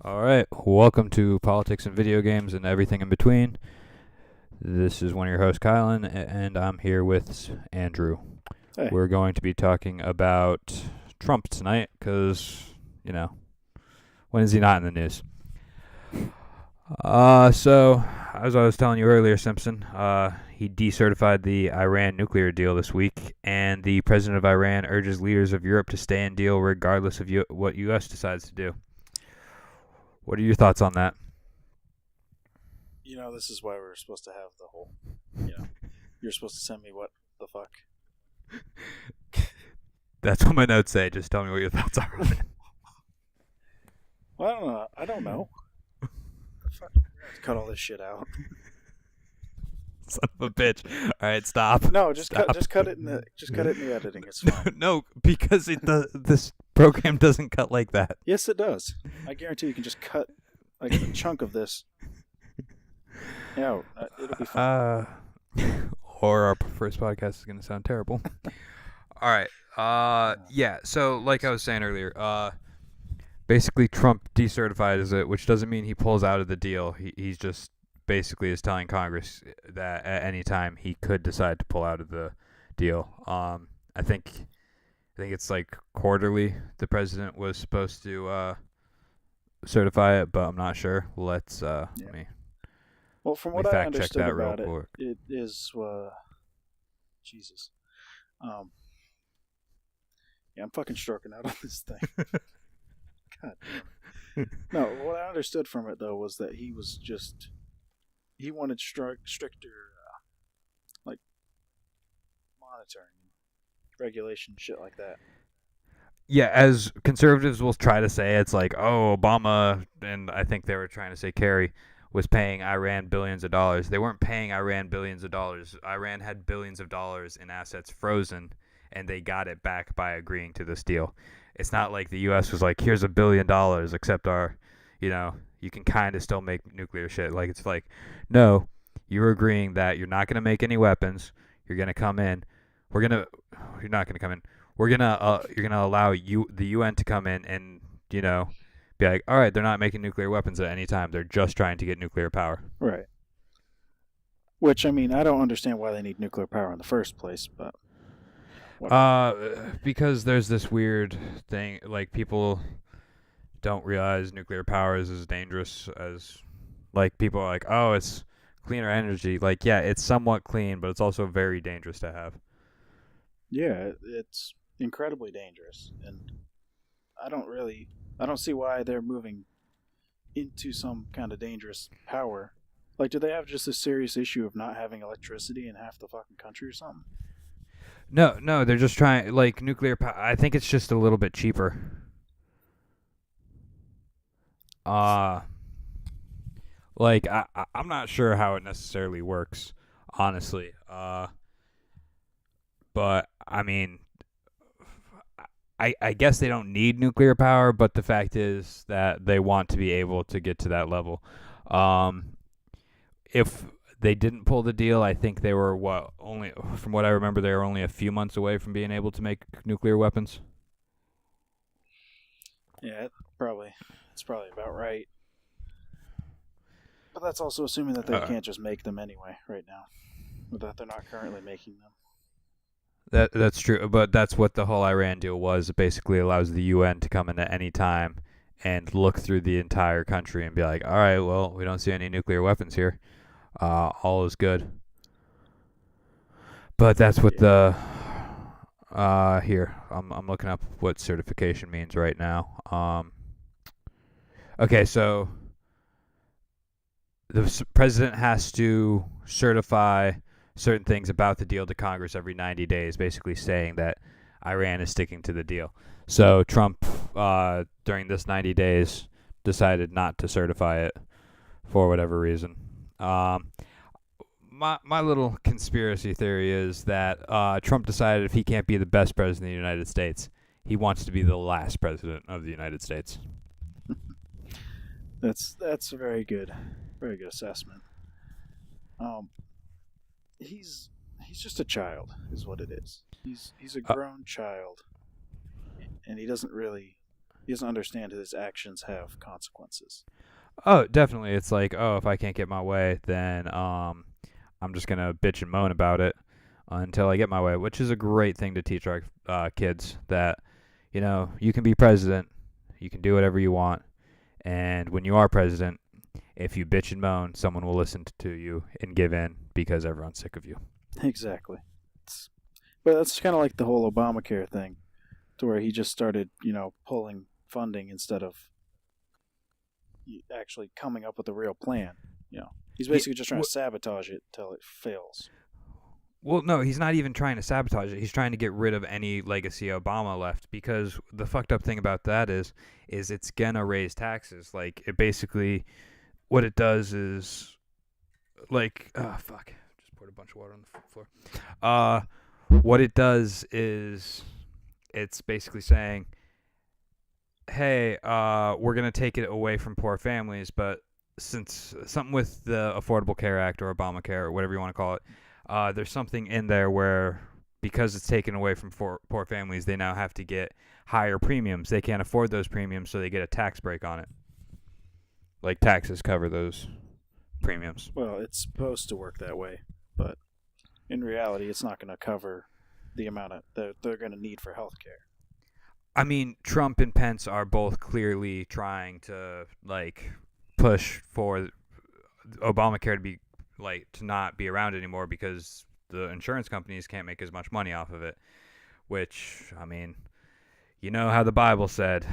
All right, welcome to Politics and Video Games and Everything in Between. This is one of your hosts, Kylan, and I'm here with Andrew. Hey, We're going to be talking about Trump tonight because, you know, when is he not in the news? So, as I was telling you earlier, Simpson, he decertified the Iran nuclear deal this week, and the president of Iran urges leaders of Europe to stay in deal regardless of what U.S. decides to do. What are your thoughts on that? this is why we're supposed to have the whole, you're supposed to send me what the fuck? That's what my notes say. Just tell me what your thoughts are on it. Well, I don't know. I don't know. The fuck? Cut all this shit out. Son of a bitch. All right, stop. No, Stop. just cut it in the editing. It's fine. No, because this program doesn't cut like that. Yes, it does. I guarantee you can just cut like a chunk of this. It'll be fine. Or our first podcast is going to sound terrible. All right. Yeah. So, like I was saying earlier, basically Trump decertifies it, which doesn't mean he pulls out of the deal. He's just basically is telling Congress that at any time he could decide to pull out of the deal. I think it's like quarterly. The president was supposed to certify it, but I'm not sure. Let's let me Well, from let what me I fact check understood that real about it, quick. it is Jesus. Yeah, I'm fucking stroking out on this thing. God damn it. No, what I understood from it though was that he wanted stricter like monitoring, regulation, shit like that. Yeah, as conservatives will try to say, it's like, oh, Obama, and I think they were trying to say Kerry was paying Iran billions of dollars. They weren't paying Iran billions of dollars. Iran had billions of dollars in assets frozen, and they got it back by agreeing to this deal. It's not like the U.S. was like, here's $1 billion, except you can kind of still make nuclear shit. Like, it's like, no, you're agreeing that you're not going to make any weapons. You're going to come in. You're not going to come in. You're gonna allow the UN to come in and be like, all right, they're not making nuclear weapons at any time. They're just trying to get nuclear power. Right. Which I mean, I don't understand why they need nuclear power in the first place, but Because there's this weird thing, like people don't realize nuclear power is as dangerous as, like, people are like, oh, it's cleaner energy. Like, yeah, it's somewhat clean, but it's also very dangerous to have. yeah, it's incredibly dangerous, and I don't see why they're moving into some kind of dangerous power. Like, do they have just a serious issue of not having electricity in half the fucking country or something? No, they're just trying, like, nuclear power. I think it's just a little bit cheaper. Uh like I'm not sure how it necessarily works, honestly. But I mean, I guess they don't need nuclear power, but the fact is that they want to be able to get to that level. Um, if they didn't pull the deal, I think they were only from what I remember they were only a few months away from being able to make nuclear weapons. Yeah, it's probably about right. But that's also assuming that they Uh, can't just make them anyway right now, or that they're not currently making them. that's true, but that's what the whole Iran deal was. It basically allows the UN to come in at any time and look through the entire country and be like, all right, well, we don't see any nuclear weapons here. All is good. But that's what Yeah. the here I'm looking up what certification means right now. Okay, so the president has to certify certain things about the deal to Congress every 90 days, basically saying that Iran is sticking to the deal. So Trump, during this 90 days, decided not to certify it for whatever reason. Um, my little conspiracy theory is that Trump decided if he can't be the best president of the United States, he wants to be the last president of the United States. That's a very good assessment. Um, he's just a child, is what it is. He's a Uh, grown child, and he doesn't really He doesn't understand his actions have consequences. Oh, definitely. It's like, oh, if I can't get my way, then I'm just gonna bitch and moan about it until I get my way, which is a great thing to teach our kids that, you can be president, you can do whatever you want, and when you are president, if you bitch and moan, someone will listen to you and give in because everyone's sick of you. Exactly. But that's kind of like the whole Obamacare thing, to where he just started, pulling funding instead of actually coming up with a real plan. He's basically just trying to sabotage it until it fails. Well, no, he's not even trying to sabotage it. He's trying to get rid of any legacy Obama left, because the fucked up thing about that is it's gonna raise taxes. Like, it basically, what it does is, like, oh fuck, just poured a bunch of water on the floor. What it does is it's basically saying, hey, we're gonna take it away from poor families, but since something with the Affordable Care Act or Obamacare or whatever you want to call it, there's something in there where, because it's taken away from poor families, they now have to get higher premiums. They can't afford those premiums, so they get a tax break on it. Like, taxes cover those premiums. Well, it's supposed to work that way, but in reality, it's not going to cover the amount that they're going to need for health care. I mean, Trump and Pence are both clearly trying to, like, push for Obamacare to not be around anymore, because the insurance companies can't make as much money off of it. Which, I mean, you know how the Bible said,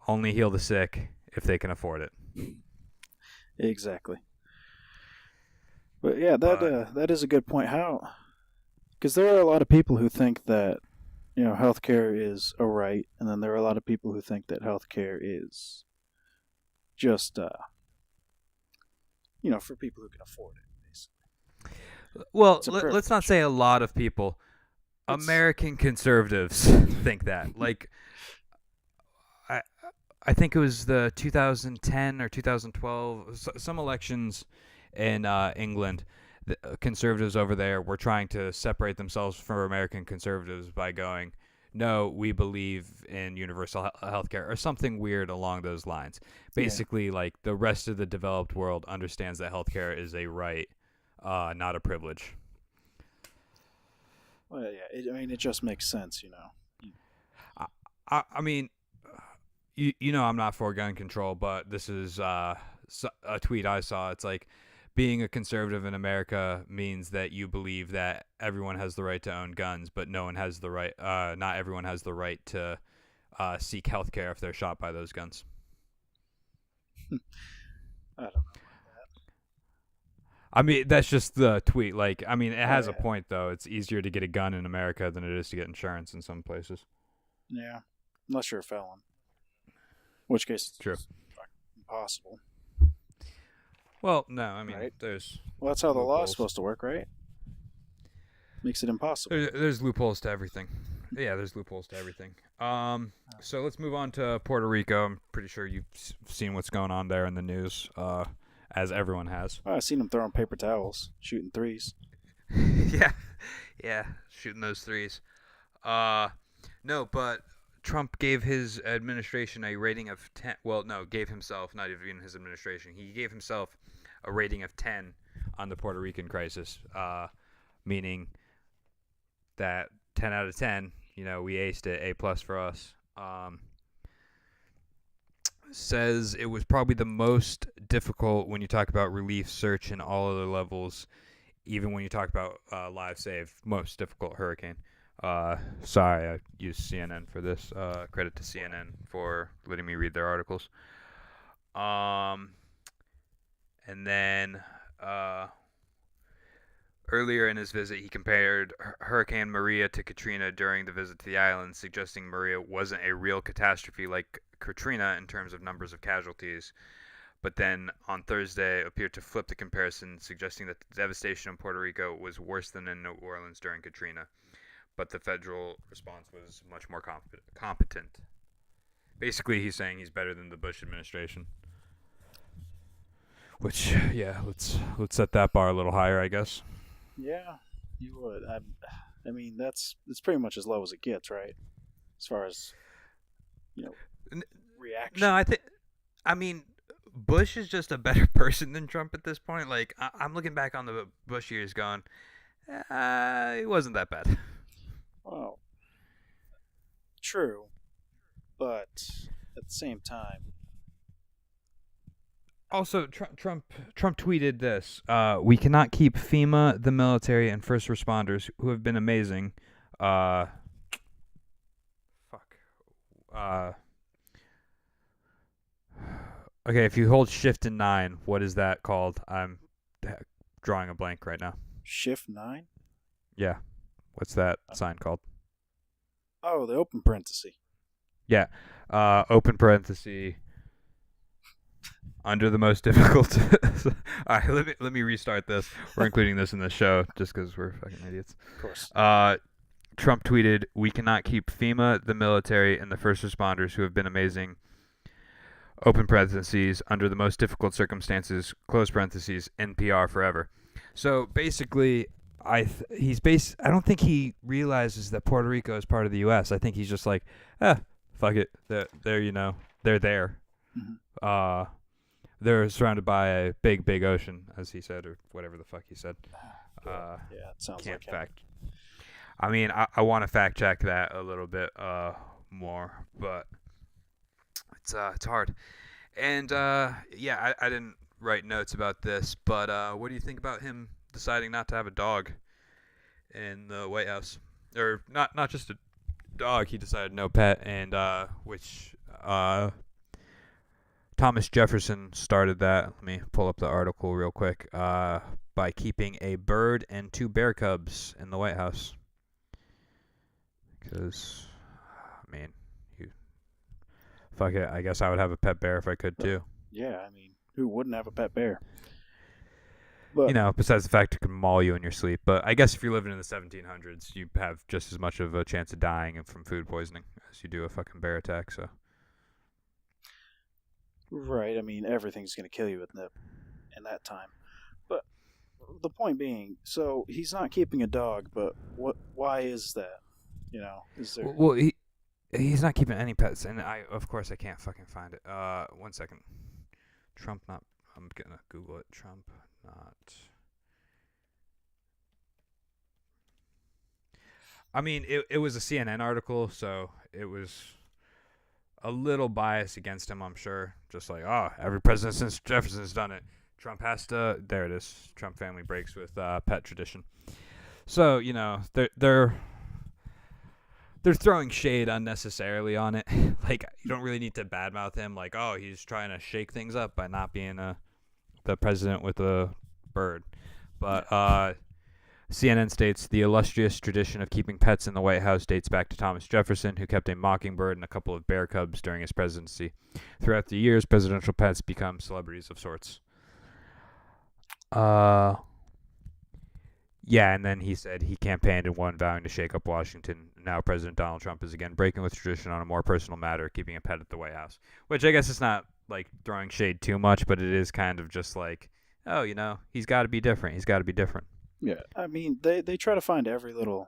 only heal the sick if they can afford it. Exactly. But yeah, that is a good point. How? Because there are a lot of people who think that healthcare is a right, and then there are a lot of people who think that healthcare is just for people who can afford it, basically. Well, let's not say a lot of people. American conservatives think that. Like, I think it was the 2010 or 2012, some elections in England. The conservatives over there were trying to separate themselves from American conservatives by going, no, we believe in universal health care, or something weird along those lines. Basically, like, the rest of the developed world understands that health care is a right, not a privilege. Well, yeah, it just makes sense, I mean, I'm not for gun control, but this is a tweet I saw. It's like, being a conservative in America means that you believe that everyone has the right to own guns, but no one has the right. Not everyone has the right to seek health care if they're shot by those guns. I don't know about that. I mean, that's just the tweet. Like, I mean, it has a point, though. It's easier to get a gun in America than it is to get insurance in some places. Yeah, unless you're a felon, in which case it's true. Impossible. Well, no, I mean, right? There's... Well, that's how the law is supposed to work, right? Makes it impossible. There's loopholes to everything. Yeah, there's loopholes to everything. So let's move on to Puerto Rico. I'm pretty sure you've seen what's going on there in the news, as everyone has. I've seen them throwing paper towels, shooting threes. Yeah, shooting those threes. No, but Trump gave his administration a rating of 10. Well, no, gave himself, not even his administration. He gave himself a rating of 10 on the Puerto Rican crisis, meaning that 10 out of 10, we aced it, A+ for us. Says it was probably the most difficult when you talk about relief, search, and all other levels, even when you talk about lives saved, most difficult hurricane. Sorry, I used CNN for this. Credit to CNN for letting me read their articles. And then earlier in his visit, he compared Hurricane Maria to Katrina during the visit to the island, suggesting Maria wasn't a real catastrophe like Katrina in terms of numbers of casualties. But then on Thursday appeared to flip the comparison, suggesting that the devastation in Puerto Rico was worse than in New Orleans during Katrina. But the federal response was much more competent. Basically, he's saying he's better than the Bush administration. Which, yeah, let's set that bar a little higher, I guess. Yeah, you would. I mean, that's pretty much as low as it gets, right? As far as reaction. No, I mean, Bush is just a better person than Trump at this point. Like, I'm looking back on the Bush years going, it wasn't that bad. Well, true, but at the same time, Also, Trump tweeted this: "We cannot keep FEMA, the military, and first responders who have been amazing. Uh, fuck. Uh, okay, if you hold Shift and 9, what is that called? I'm drawing a blank right now. Shift 9? Yeah, what's that sign called? Oh, the open parenthesis. Yeah, open parenthesis. Under the most difficult. All right, let me restart this. We're including this in the show just because we're fucking idiots. Of course. Trump tweeted, "We cannot keep FEMA, the military, and the first responders who have been amazing. Open parentheses under the most difficult circumstances. Close parentheses. NPR forever." So basically, I don't think he realizes that Puerto Rico is part of the U.S. I think he's just like, fuck it. They're there. Mm-hmm. They're surrounded by a big, big ocean, as he said, or whatever the fuck he said. Yeah, it sounds Can't like fact. I mean, I want to fact check that a little bit more, but it's hard. And yeah, I didn't write notes about this, but what do you think about him deciding not to have a dog in the White House, or not just a dog? He decided no pet, and which Thomas Jefferson started that. Let me pull up the article real quick. By keeping a bird and 2 bear cubs in the White House. Because, I mean, fuck it. I guess I would have a pet bear if I could too. Yeah, I mean, who wouldn't have a pet bear? But, Besides the fact it can maul you in your sleep. But I guess if you're living in the 1700s, you have just as much of a chance of dying from food poisoning as you do a fucking bear attack. So. Right, I mean, everything's going to kill you in that time. But the point being, so he's not keeping a dog, but why is that? Is there... Well, he's not keeping any pets, and of course I can't fucking find it. 1 second. Trump not. I'm gonna Google it. Trump not. I mean, it was a CNN article, so it was a little biased against him, I'm sure. Just like, every president since Jefferson's done it. Trump has to. There it is. Trump family breaks with pet tradition. So they're throwing shade unnecessarily on it. Like, you don't really need to badmouth him. Like, he's trying to shake things up by not being the president with a bird. But CNN states the illustrious tradition of keeping pets in the White House dates back to Thomas Jefferson, who kept a mockingbird and a couple of bear cubs during his presidency. Throughout the years, presidential pets become celebrities of sorts. Yeah, and then he said he campaigned and won, vowing to shake up Washington. Now President Donald Trump is again breaking with tradition on a more personal matter, keeping a pet at the White House. Which I guess is not like throwing shade too much, but it is kind of just like, he's got to be different. He's got to be different. Yeah, I mean, they try to find every little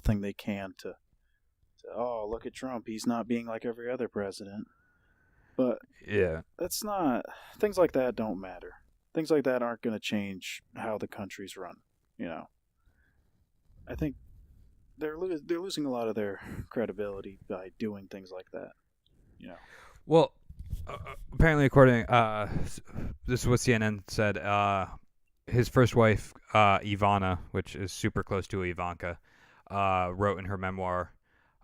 thing they can to look at Trump. He's not being like every other president. But yeah, that's not. Things like that don't matter. Things like that aren't going to change how the country's run. I think they're losing a lot of their credibility by doing things like that. Well, apparently, according this is what CNN said. His first wife, Ivana, which is super close to Ivanka, wrote in her memoir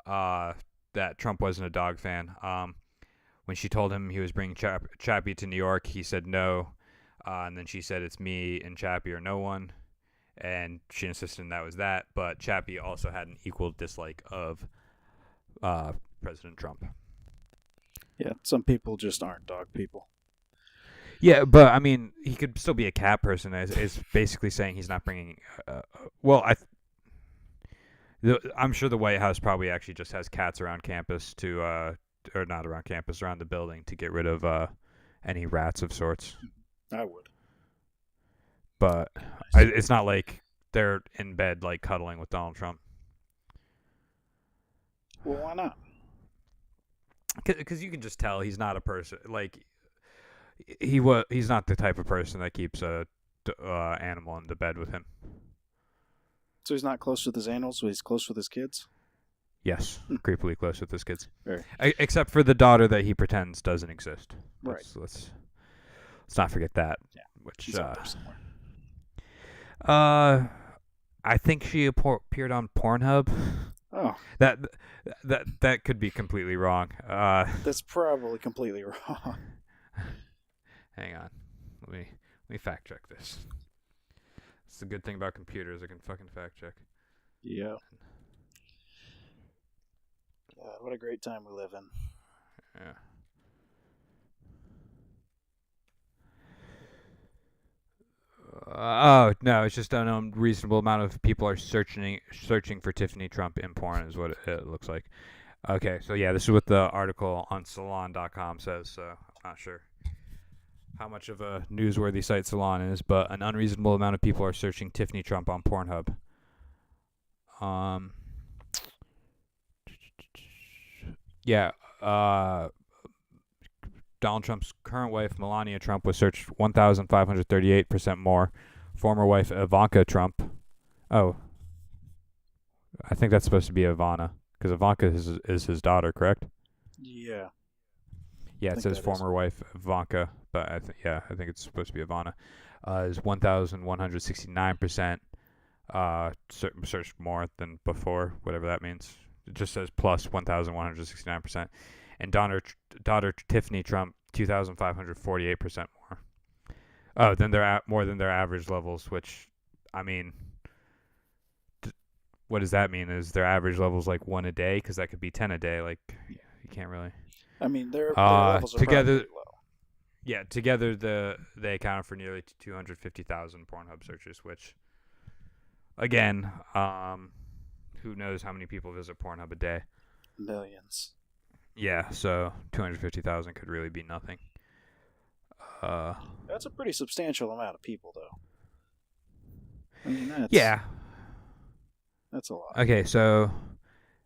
that Trump wasn't a dog fan. When she told him he was bringing Chappie to New York, he said no. And then she said, "It's me and Chappie or no one." And she insisted that was that. But Chappie also had an equal dislike of President Trump. Yeah, some people just aren't dog people. Yeah, but I mean, he could still be a cat person. Is basically saying he's not bringing. I'm sure the White House probably actually just has cats around campus or not around campus, around the building to get rid of any rats of sorts. I would. But it's not like they're in bed like cuddling with Donald Trump. Well, why not? because you can just tell he's not a person like he's not the type of person that keeps a animal in the bed with him. So he's not close with his animals, so he's close with his kids? Yes, creepily close with his kids, Very. Except for the daughter that he pretends doesn't exist. Right. Let's not forget that. Yeah. Which She's out there somewhere. I think she appeared on Pornhub. Oh, that could be completely wrong. that's probably completely wrong. Hang on, let me fact check this. It's the good thing about computers; I can fucking fact check. Yeah. God, what a great time we live in. Yeah. Oh no, it's just an unreasonable amount of people are searching for Tiffany Trump in porn is what it looks like. Okay, so yeah, this is what the article on Salon.com says. So I'm not sure how much of a newsworthy site Salon is, but an unreasonable amount of people are searching Tiffany Trump on Pornhub. Yeah. Donald Trump's current wife, Melania Trump, was searched 1,538% more. Former wife, Ivanka Trump. Oh. I think that's supposed to be Ivana, because Ivanka is his daughter, correct? Yeah. Yeah, it says former wife, Ivanka, but I think it's supposed to be Ivana. Is 1,169%. Searched more than before, whatever that means. It just says plus 1,169%. And daughter Tiffany Trump, 2,548% more. Oh, then they're at more than their average levels, which, I mean, what does that mean? Is their average levels like 1 a day? Because that could be 10 a day. Like, you can't really. I mean, their levels are together, probably low. Yeah, together they accounted for nearly 250,000 Pornhub searches, which, again, who knows how many people visit Pornhub a day? Millions. Yeah, so 250,000 could really be nothing. That's a pretty substantial amount of people, though. I mean, that's a lot. Okay, so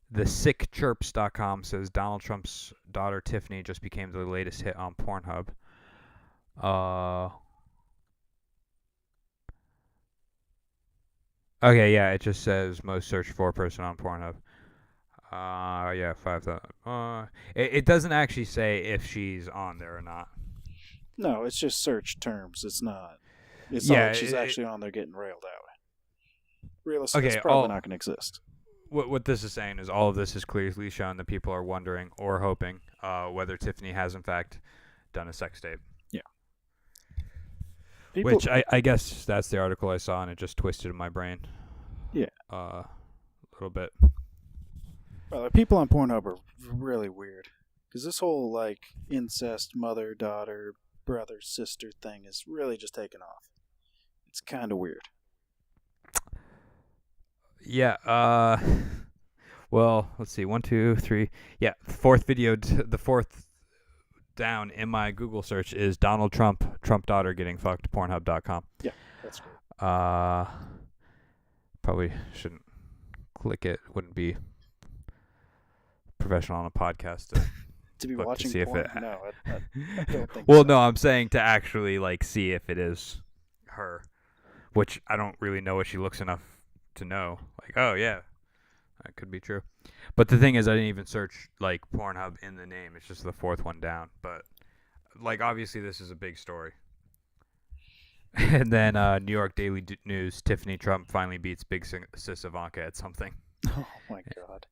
the sickchirps.com says Donald Trump's daughter Tiffany just became the latest hit on Pornhub. Okay, yeah, it just says most searched for person on Pornhub. Yeah, 5,000. It doesn't actually say if she's on there or not. No, it's just search terms. It's not. It's not like she's actually on there getting railed out. Realistically, it's probably not going to exist. What this is saying is all of this is clearly shown that people are wondering or hoping whether Tiffany has in fact done a sex tape. Yeah. Which I guess that's the article I saw and it just twisted in my brain. Yeah. A little bit. Well, the people on Pornhub are really weird. Because this whole, like, incest, mother, daughter, brother, sister thing is really just taken off. It's kind of weird. Yeah, well, let's see. 1, 2, 3. Yeah, the fourth down in my Google search is Donald Trump daughter getting fucked, Pornhub.com. Yeah, that's great. Probably shouldn't click it. Wouldn't be professional on a podcast to be watching to see porn? if it. No, I don't think Well, so. no, I'm saying to actually like see if it is her, which I don't really know what she looks enough to know. Like, oh yeah, that could be true. But the thing is, I didn't even search like Pornhub in the name. It's just the fourth one down. But like, obviously, this is a big story. And then New York Daily News: Tiffany Trump finally beats big sis Ivanka at something. Oh my god.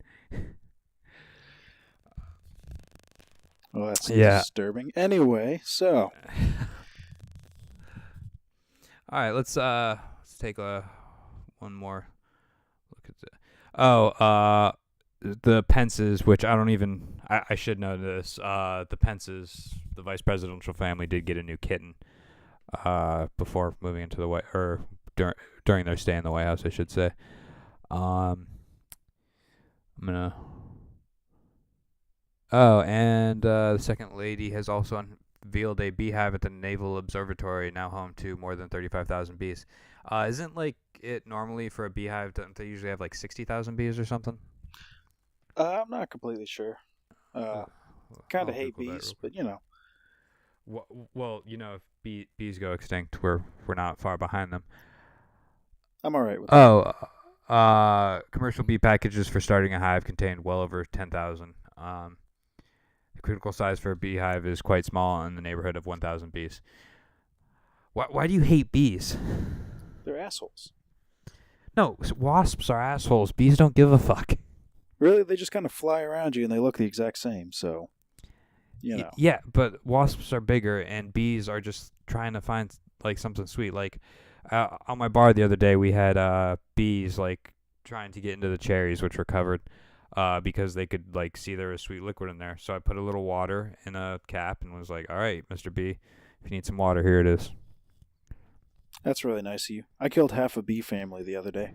Well, that's disturbing. Anyway, so. All right, let's take one more look at the Pences, which I should know this. The Pences, the vice presidential family, did get a new kitten before moving into the White, or during their stay in the White House, I should say. I'm gonna. Oh, and the second lady has also unveiled a beehive at the Naval Observatory, now home to more than 35,000 bees. Isn't like it normally for a beehive? Don't they usually have like 60,000 bees or something? I'm not completely sure. Kind I'll of hate Google that real bees, quick. but you know. Well, if bees go extinct, we're not far behind them. I'm all right with that. Oh, commercial bee packages for starting a hive contain well over 10,000. The critical size for a beehive is quite small, in the neighborhood of 1,000 bees. Why do you hate bees? They're assholes. No, wasps are assholes. Bees don't give a fuck. Really, they just kind of fly around you and they look the exact same. So, you know. Yeah, but wasps are bigger, and bees are just trying to find like something sweet. Like on my bar the other day, we had bees like trying to get into the cherries, which were covered, because they could like see there was sweet liquid in there. So I put a little water in a cap and was like, "All right, Mr. Bee, if you need some water, here it is." That's really nice of you. I killed half a bee family the other day.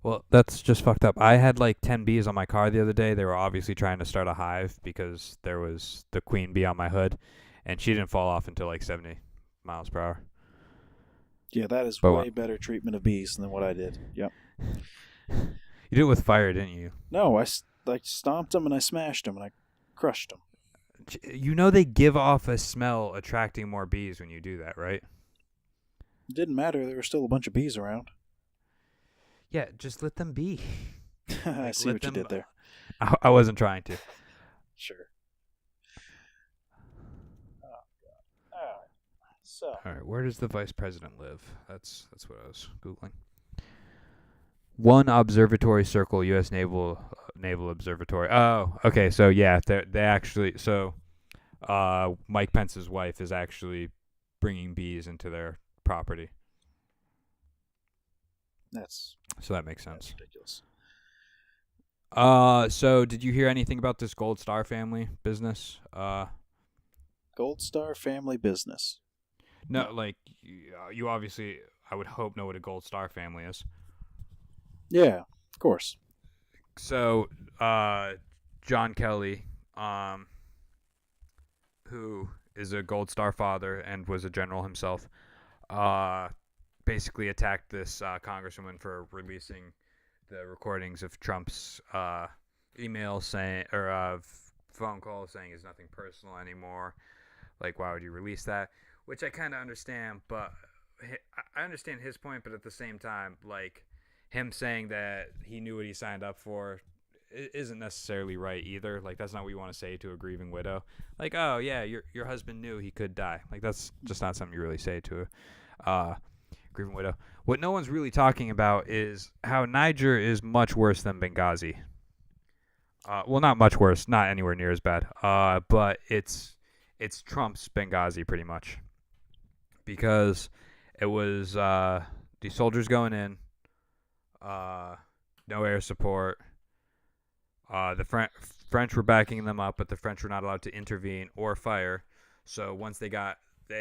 Well, that's just fucked up. I had like 10 bees on my car the other day. They were obviously trying to start a hive because there was the queen bee on my hood, and she didn't fall off until like 70 miles per hour. Yeah, that is But way better treatment of bees than what I did. Yep. You did it with fire, didn't you? No, I stomped them and I smashed them and I crushed them. You know they give off a smell attracting more bees when you do that, right? It didn't matter. There were still a bunch of bees around. Yeah, just let them be. I see what you did there. I wasn't trying to. Sure. Oh, God. All right. So. All right, where does the vice president live? That's what I was Googling. One observatory circle, U.S. Naval Observatory. Oh, okay. So yeah, they actually. So, Mike Pence's wife is actually bringing bees into their property. So that makes sense. That's ridiculous. So did you hear anything about this Gold Star family business? Gold Star family business. No, like you obviously, I would hope, know what a Gold Star family is. Yeah, of course. So, John Kelly, who is a Gold Star father and was a general himself, basically attacked this congresswoman for releasing the recordings of Trump's email saying, or phone call saying it's nothing personal anymore. Like, why would you release that? Which I kind of understand, but I understand his point, but at the same time, like, him saying that he knew what he signed up for isn't necessarily right either. Like, that's not what you want to say to a grieving widow. Like, oh yeah, your husband knew he could die. Like, that's just not something you really say to a grieving widow. What no one's really talking about is how Niger is much worse than Benghazi. Well, not much worse, not anywhere near as bad. But it's Trump's Benghazi pretty much, because it was the soldiers going in, no air support. The French were backing them up, but the French were not allowed to intervene or fire. So once they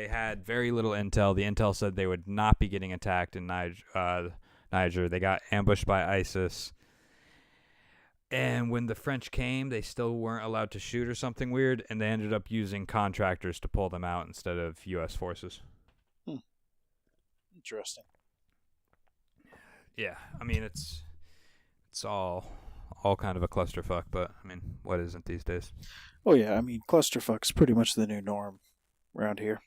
had very little intel. The intel said they would not be getting attacked in Niger. They got ambushed by ISIS. And when the French came, they still weren't allowed to shoot or something weird, and they ended up using contractors to pull them out instead of U.S. forces. Interesting. Yeah, I mean, it's all kind of a clusterfuck, but, I mean, what isn't these days? Oh, yeah, I mean, clusterfuck's pretty much the new norm around here.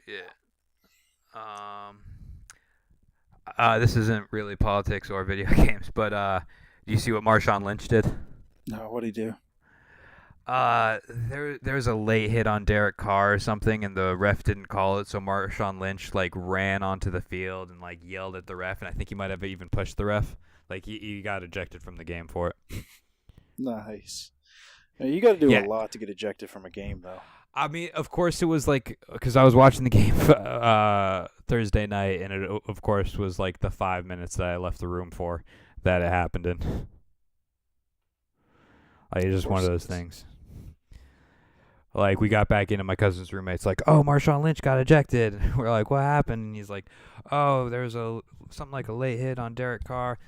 Yeah. This isn't really politics or video games, but do you see what Marshawn Lynch did? No, what'd he do? There's a late hit on Derek Carr or something, and the ref didn't call it, so Marshawn Lynch like ran onto the field and like yelled at the ref, and I think he might have even pushed the ref. Like he got ejected from the game for it. Nice. Now, you got to do a lot to get ejected from a game, though. I mean, of course, it was like, because I was watching the game Thursday night, and it, of course, was like the 5 minutes that I left the room for that it happened in. Like, it's just one of those things. Like, we got back into my cousin's roommate's like, oh, Marshawn Lynch got ejected. We're like, what happened? And he's like, oh, there's something like a late hit on Derek Carr.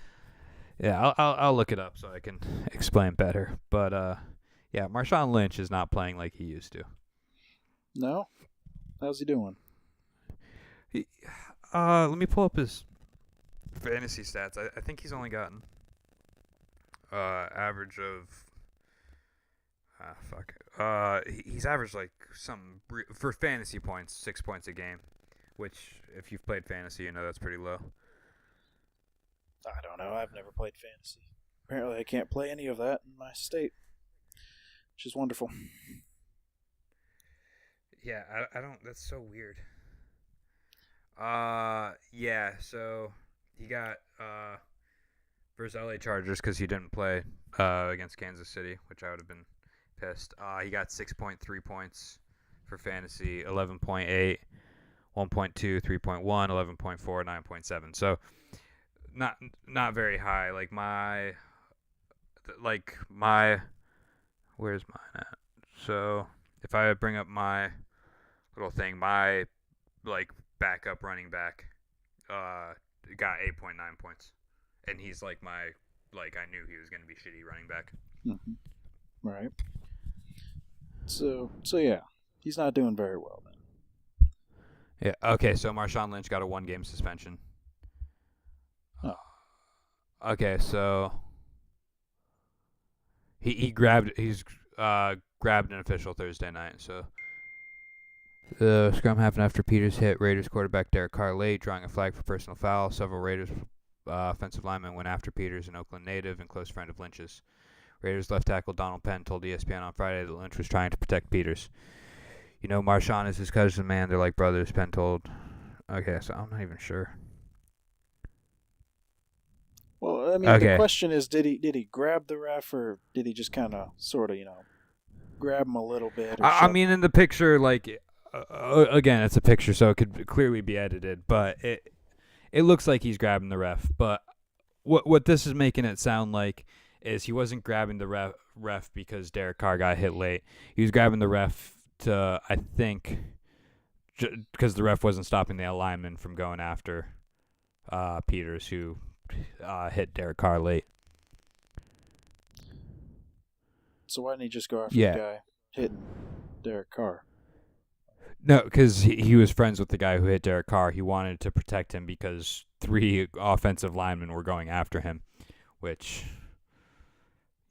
Yeah, I'll look it up so I can explain better. But, yeah, Marshawn Lynch is not playing like he used to. No? How's he doing? Let me pull up his fantasy stats. I think he's only gotten average of Fuck. He's averaged like for fantasy points, 6 points a game, which if you've played fantasy, you know that's pretty low. I don't know. I've never played fantasy. Apparently, I can't play any of that in my state, which is wonderful. Yeah, I don't. That's so weird. Yeah. So he got versus LA Chargers because he didn't play against Kansas City, which I would have been pissed. He got 6.3 points for fantasy, 11.8, 1.2, 3.1, 11.4, 9.7. So not very high. Where's mine at? So if I bring up my little thing, my like backup running back got 8.9 points, and he's like I knew he was gonna be shitty running back. Mm-hmm. Right. So yeah, he's not doing very well then. Yeah. Okay. So Marshawn Lynch got a 1-game suspension. Oh. Okay. So he's grabbed an official Thursday night. So the scrum happened after Peters hit Raiders quarterback Derek Carr late, drawing a flag for personal foul. Several Raiders offensive linemen went after Peters, an Oakland native and close friend of Lynch's. Raiders left tackle Donald Penn told ESPN on Friday that Lynch was trying to protect Peters. You know, Marshawn is his cousin, man. They're like brothers, Penn told. Okay, so I'm not even sure. Well, I mean, The question is, did he grab the ref, or did he just kind of, sort of, grab him a little bit? I mean, in the picture, again, it's a picture, so it could clearly be edited, but it looks like he's grabbing the ref. But what this is making it sound like is he wasn't grabbing the ref because Derek Carr got hit late. He was grabbing the ref to, I think, because the ref wasn't stopping the lineman from going after Peters, who hit Derek Carr late. So why didn't he just go after the guy hitting Derek Carr? No, because he was friends with the guy who hit Derek Carr. He wanted to protect him because 3 offensive linemen were going after him, which,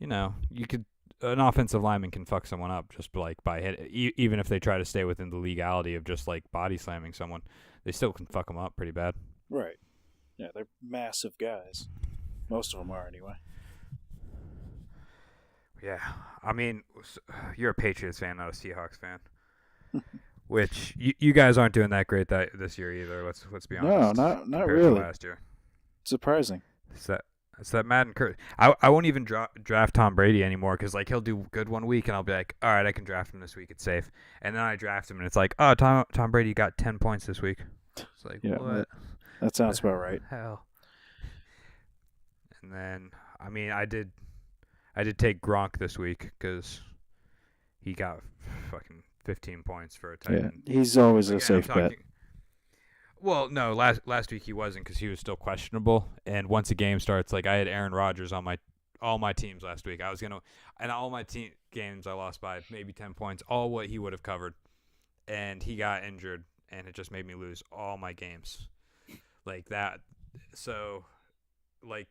an offensive lineman can fuck someone up just by hit. Even if they try to stay within the legality of just body slamming someone, they still can fuck them up pretty bad. Right. Yeah, they're massive guys. Most of them are, anyway. Yeah, I mean, you're a Patriots fan, not a Seahawks fan. Which you guys aren't doing that great this year either. Let's be honest. No, not really. Last year, surprising. It's that Madden curse. I won't even draft Tom Brady anymore because he'll do good one week and I'll be like, all right, I can draft him this week. It's safe. And then I draft him and it's like, oh, Tom Brady got 10 points this week. It's like, yeah, what? That sounds about right. Hell. And then I did take Gronk this week because he got fucking 15 points for a tight end. He's always a safe bet. Well, no, last week he wasn't because he was still questionable. And once a game starts, I had Aaron Rodgers on all my teams last week. And all my games I lost by maybe 10 points, all what he would have covered. And he got injured, and it just made me lose all my games like that. So,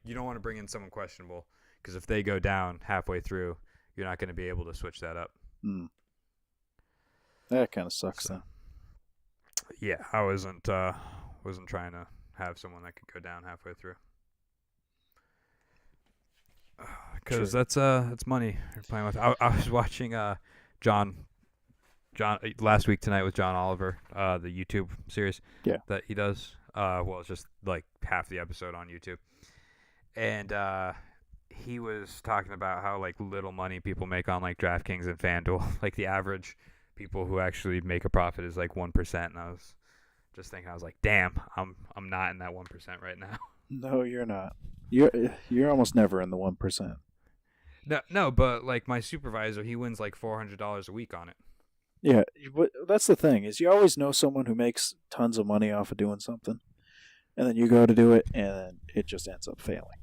you don't want to bring in someone questionable because if they go down halfway through, you're not going to be able to switch that up. That kind of sucks, then. Yeah, I wasn't trying to have someone that could go down halfway through. Because that's money you're playing with. I was watching John last week tonight with John Oliver, the YouTube series that he does. It's just half the episode on YouTube, and he was talking about how little money people make on DraftKings and FanDuel. The average people who actually make a profit is 1%, and I was just thinking, I was like, damn, I'm not in that 1% right now. No, you're not. You're almost never in the 1%. No, but my supervisor, he wins $400 a week on it. Yeah, but that's the thing, is you always know someone who makes tons of money off of doing something, and then you go to do it, and then it just ends up failing.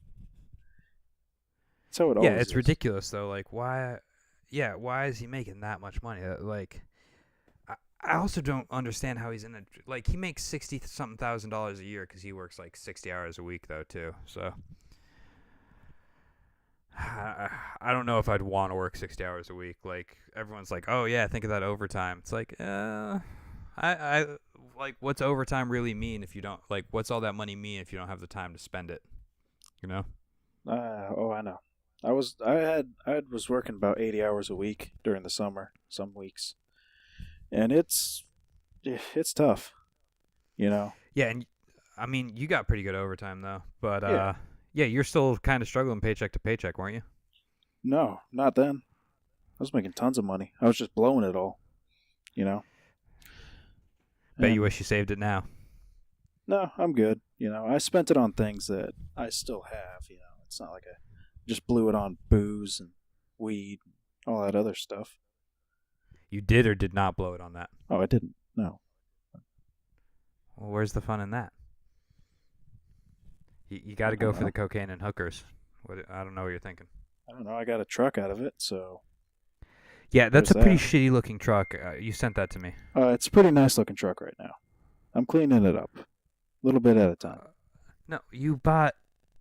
So it always it's is. ridiculous though. Why? Yeah, why is he making that much money? I also don't understand how he's in a he makes $60-something thousand a year because he works 60 hours a week though too. So I don't know if I'd want to work 60 hours a week. Like everyone's like, "Oh yeah, think of that overtime." It's like, I like what's overtime really mean if you don't like what's all that money mean if you don't have the time to spend it, you know? Oh, I know. I was working about 80 hours a week during the summer, some weeks, and it's tough, you know. Yeah, and I mean, you got pretty good overtime though. But Yeah. yeah, you're still kind of struggling paycheck to paycheck, weren't you? No, not then. I was making tons of money. I was just blowing it all, you know. Bet you And wish you saved it now. no, I'm good. You know, I spent it on things that I still have. You know, it's not like I just blew it on booze and weed, all that other stuff. You did or did not blow it on that. Oh, I didn't. No. Well, where's the fun in that? You got I to don't go for know. the cocaine and hookers. I don't know what you're thinking. I don't know. I got a truck out of it, so Yeah, that's there's a pretty that. shitty looking truck. You sent that to me. It's a pretty nice looking truck right now. I'm cleaning it up, a little bit at a time. No, you bought.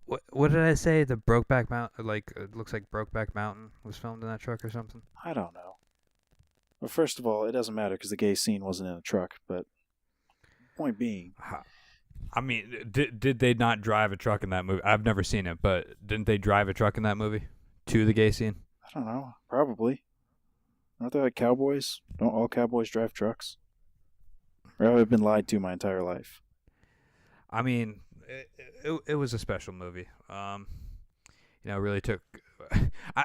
What did I say? The Brokeback Mountain, like it looks like Brokeback Mountain was filmed in that truck or something. I don't know. Well, first of all, it doesn't matter because the gay scene wasn't in a truck. But point being, I mean, did they not drive a truck in that movie? I've never seen it, but didn't they drive a truck in that movie to the gay scene? I don't know. Probably aren't they like cowboys? Don't all cowboys drive trucks? Or have I been lied to my entire life? I mean, it was a special movie. Really took.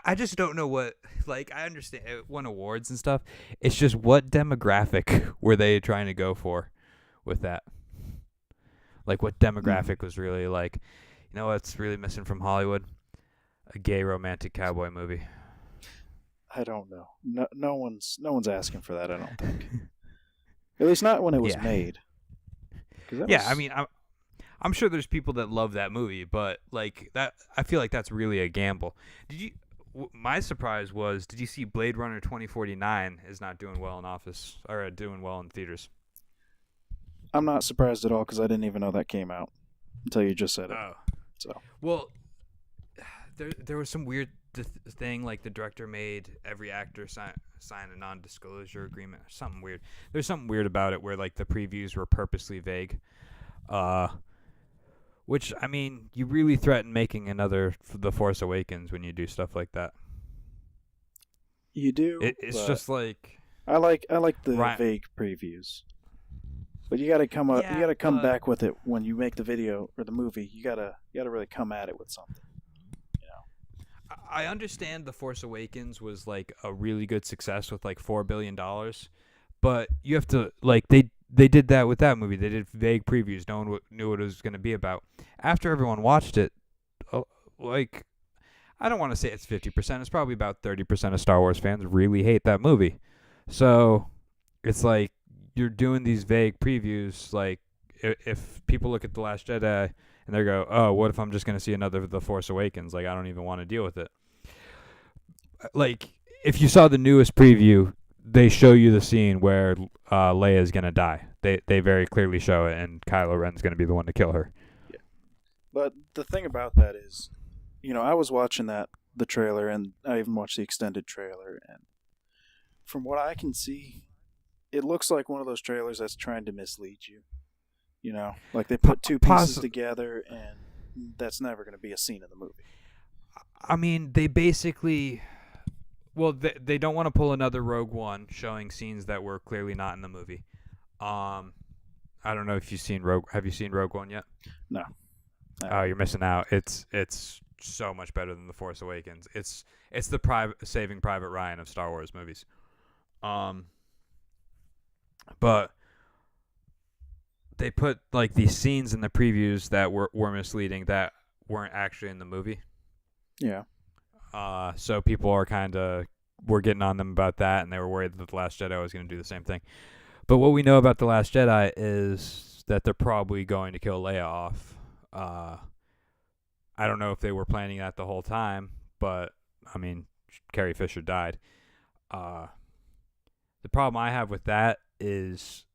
I just don't know what. Like, I understand it won awards and stuff. It's just what demographic were they trying to go for with that? Like, what Hmm. demographic was really like, what's really missing from Hollywood? A gay romantic cowboy movie. I don't know. No one's asking for that. I don't think. At least not when it was Yeah. made. Because that Yeah, I was. mean, I'm sure there's people that love that movie, but like that, I feel like that's really a gamble. Did you? My surprise was, did you see Blade Runner 2049 is not doing well in office or doing well in theaters? I'm not surprised at all because I didn't even know that came out until you just said it. Oh, So well, there was some weird thing like the director made every actor sign a non-disclosure agreement or something weird. There's something weird about it where like the previews were purposely vague. Uh, which I mean, you really threaten making another The Force Awakens when you do stuff like that. you do, It's but just like I like the right. vague previews. But you got to come up. You Yeah, got to come but back with it when you make the video or the movie. You gotta really come at it with something. You know. I understand The Force Awakens was like a really good success with like $4 billion, but you have to like they did that with that movie. They did vague previews. No one knew what it was going to be about. After everyone watched it, uh, like I don't want to say it's 50%. It's probably about 30% of Star Wars fans really hate that movie. So it's like you're doing these vague previews. Like if people look at The Last Jedi and they go, "Oh, what if I'm just going to see another The Force Awakens? Like I don't even want to deal with it." Like if you saw the newest preview, they show you the scene where Leia is going to die. They very clearly show it, and Kylo Ren's going to be the one to kill her. Yeah. But the thing about that is, I was watching the trailer, and I even watched the extended trailer, and from what I can see, it looks like one of those trailers that's trying to mislead you. Like they put two pieces together, and that's never going to be a scene in the movie. I mean, they basically. Well, they don't want to pull another Rogue One showing scenes that were clearly not in the movie. Um, I don't know if you've seen Rogue. Have you seen Rogue One yet? No, I Oh, haven't. you're missing out. It's so much better than The Force Awakens. It's the Saving Private Ryan of Star Wars movies. Um, but they put like these scenes in the previews that were misleading that weren't actually in the movie. Yeah. So people are kind of were getting on them about that, and they were worried that The Last Jedi was going to do the same thing. But what we know about The Last Jedi is that they're probably going to kill Leia off. Uh, I don't know if they were planning that the whole time, but I mean, Carrie Fisher died. Uh, the problem I have with that is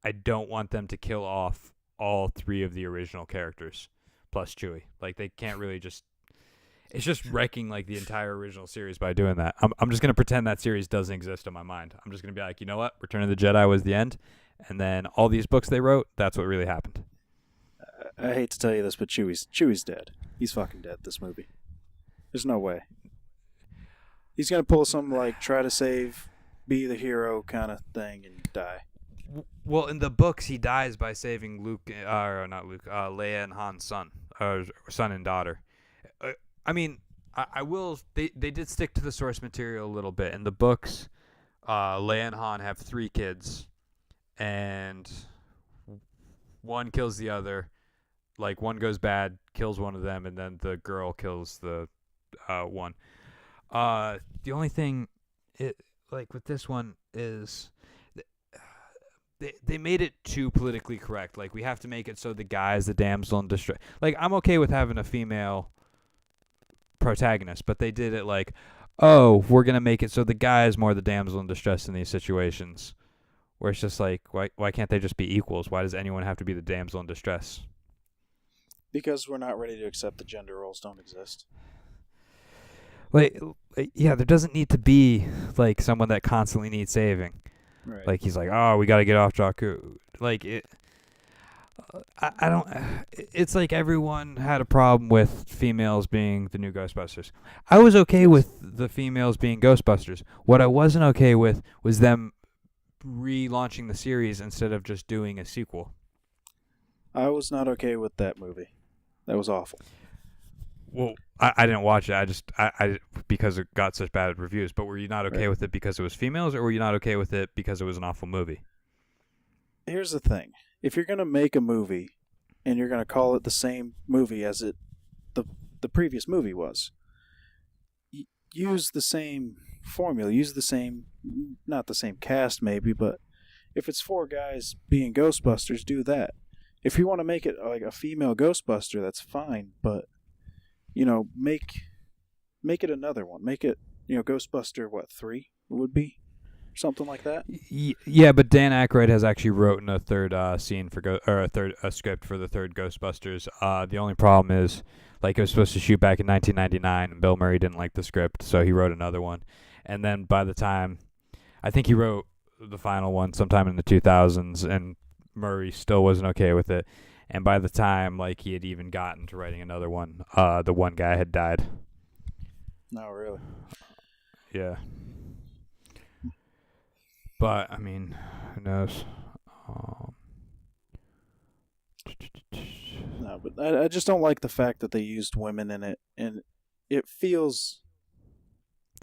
I don't want them to kill off all three of the original characters plus Chewie. Like they can't really just. It's just wrecking like the entire original series by doing that. I'm just gonna pretend that series doesn't exist in my mind. I'm just gonna be like, you know what? Return of the Jedi was the end, and then all these books they wrote, that's what really happened. I hate to tell you this, but Chewie's dead. He's fucking dead. This movie. There's no way. He's gonna pull some like try to save, be the hero kind of thing and die. Well, in the books, he dies by saving Luke, or not Luke, Leia and Han's son, or son and daughter. I mean, I will. They did stick to the source material a little bit in the books. Leia and Han have 3 kids, and one kills the other. Like one goes bad, kills one of them, and then the girl kills the one. The only thing, like with this one is. They made it too politically correct. Like, we have to make it so the guy is the damsel in distress. Like, I'm okay with having a female protagonist, but they did it like, oh, we're going to make it so the guy is more the damsel in distress in these situations. Where it's just like, why can't they just be equals? Why does anyone have to be the damsel in distress? Because we're not ready to accept the gender roles don't exist. Like, yeah, there doesn't need to be, like, someone that constantly needs saving. Right. Like, he's like, oh, we got to get off Jakku. Like, I don't. It's like everyone had a problem with females being the new Ghostbusters. I was okay with the females being Ghostbusters. What I wasn't okay with was them relaunching the series instead of just doing a sequel. I was not okay with that movie. That was awful. Well, I didn't watch it. I because it got such bad reviews. But were you not okay with it because it was females, or were you not okay with it because it was an awful movie? Here's the thing: if you're gonna make a movie, and you're gonna call it the same movie as the previous movie was, use the same formula. Use the same, not the same cast maybe, but if it's 4 guys being Ghostbusters, do that. If you want to make it like a female Ghostbuster, that's fine, but make it another one. Make it, Ghostbuster, 3 would be? Something like that? Yeah, but Dan Aykroyd has actually written a third scene for a script for the third Ghostbusters. The only problem is, like, it was supposed to shoot back in 1999, and Bill Murray didn't like the script, so he wrote another one. And then by the time, I think he wrote the final one sometime in the 2000s, and Murray still wasn't okay with it. And by the time, like, he had even gotten to writing another one, the one guy had died. No, really? Yeah. But, I mean, who knows? No, but I just don't like the fact that they used women in it, and it feels...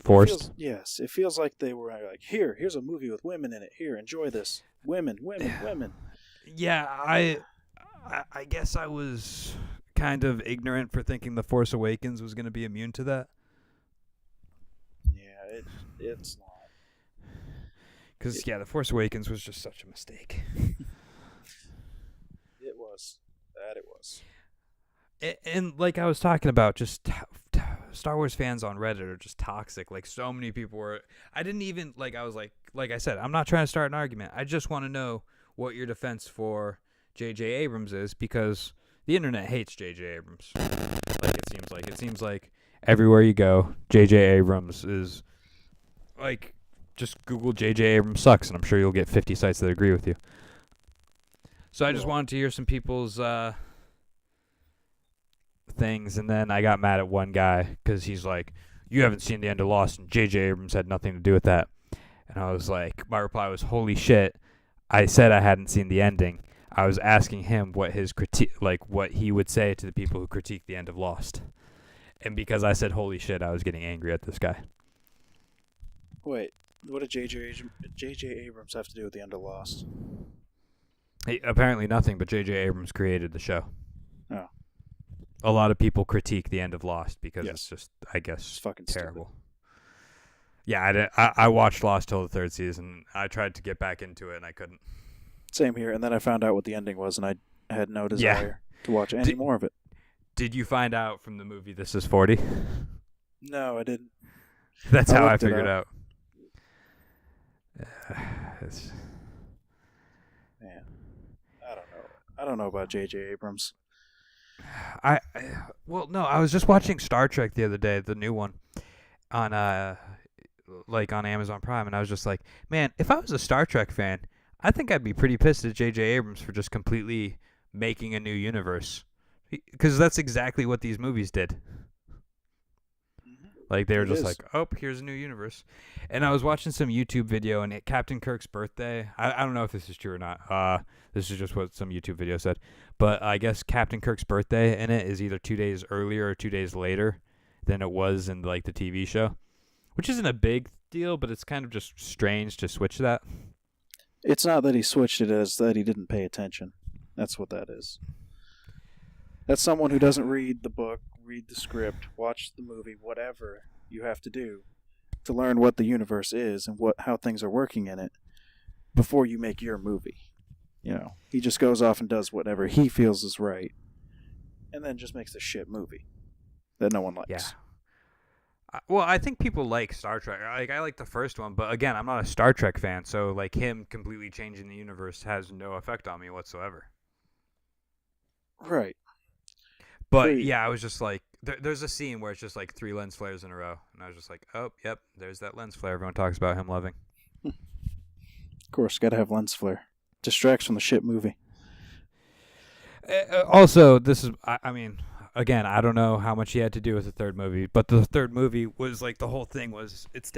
Forced? Yes, it feels like they were like, here's a movie with women in it. Here, enjoy this. Women. Yeah, I guess I was kind of ignorant for thinking The Force Awakens was going to be immune to that. Yeah, it's not. Because, The Force Awakens was just such a mistake. It was. That it was. And like I was talking about, just Star Wars fans on Reddit are just toxic. Like, so many people were... I didn't even... Like, I was like I said, I'm not trying to start an argument. I just want to know what your defense for J.J. Abrams is, because the internet hates J.J. Abrams. Like, it seems like everywhere you go, J.J. Abrams is... Like, just Google J.J. Abrams sucks, and I'm sure you'll get 50 sites that agree with you. So I just wanted to hear some people's things, and then I got mad at one guy because he's like, you haven't seen the end of Lost, and J.J. Abrams had nothing to do with that. And I was like, my reply was, holy shit, I said I hadn't seen the ending. I was asking him what his what he would say to the people who critique the end of Lost. And because I said holy shit, I was getting angry at this guy. Wait, what did J.J. Abrams have to do with the end of Lost? Apparently nothing, but J.J. Abrams created the show. Oh. A lot of people critique the end of Lost because it's just, I guess, it's fucking terrible. Stupid. Yeah, I watched Lost till the 3rd season. I tried to get back into it, and I couldn't. Same here, and then I found out what the ending was, and I had no desire to watch any more of it. Did you find out from the movie This Is 40? No, I didn't. That's how I figured out. Man, I don't know about J.J. Abrams. Well, no, I was just watching Star Trek the other day, the new one on like on Amazon Prime, and I was just like, man, if I was a Star Trek fan, I think I'd be pretty pissed at J.J. Abrams for just completely making a new universe, because that's exactly what these movies did. Like they were It just is. like, oh, here's a new universe. And I was watching some YouTube video, and Captain Kirk's birthday. I don't know if this is true or not. This is just what some YouTube video said. But I guess Captain Kirk's birthday in it is either 2 days earlier or 2 days later than it was in like the TV show, which isn't a big deal, but it's kind of just strange to switch that. It's not that he switched it; it's that he didn't pay attention. That's what that is. That's someone who doesn't read the book, read the script, watch the movie, whatever you have to do to learn what the universe is and how things are working in it before you make your movie. He just goes off and does whatever he feels is right, and then just makes a shit movie that no one likes. Yeah. Well, I think people like Star Trek. Like I like the first one, but again, I'm not a Star Trek fan, so like him completely changing the universe has no effect on me whatsoever. Right. But yeah, I was just like, there's a scene where it's just like 3 lens flares in a row, and I was just like, oh, yep, there's that lens flare everyone talks about him loving. Of course, gotta have lens flare. Distracts from the shit movie. Also, this is, I mean, again, I don't know how much he had to do with the third movie, but the third movie was like the whole thing was it's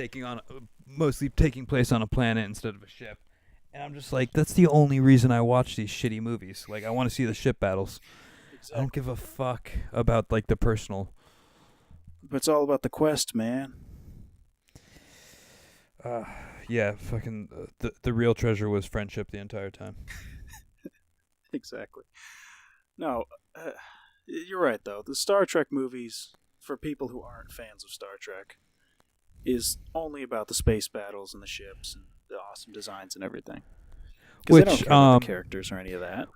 mostly taking place on a planet instead of a ship. And I'm just like, that's the only reason I watch these shitty movies. Like, I want to see the ship battles. Exactly. I don't give a fuck about like the personal. But it's all about the quest, man. Yeah, fucking the real treasure was friendship the entire time. Exactly. No, you're right though. The Star Trek movies, for people who aren't fans of Star Trek, is only about the space battles and the ships and the awesome designs and everything. Because they don't care about the characters or any of that.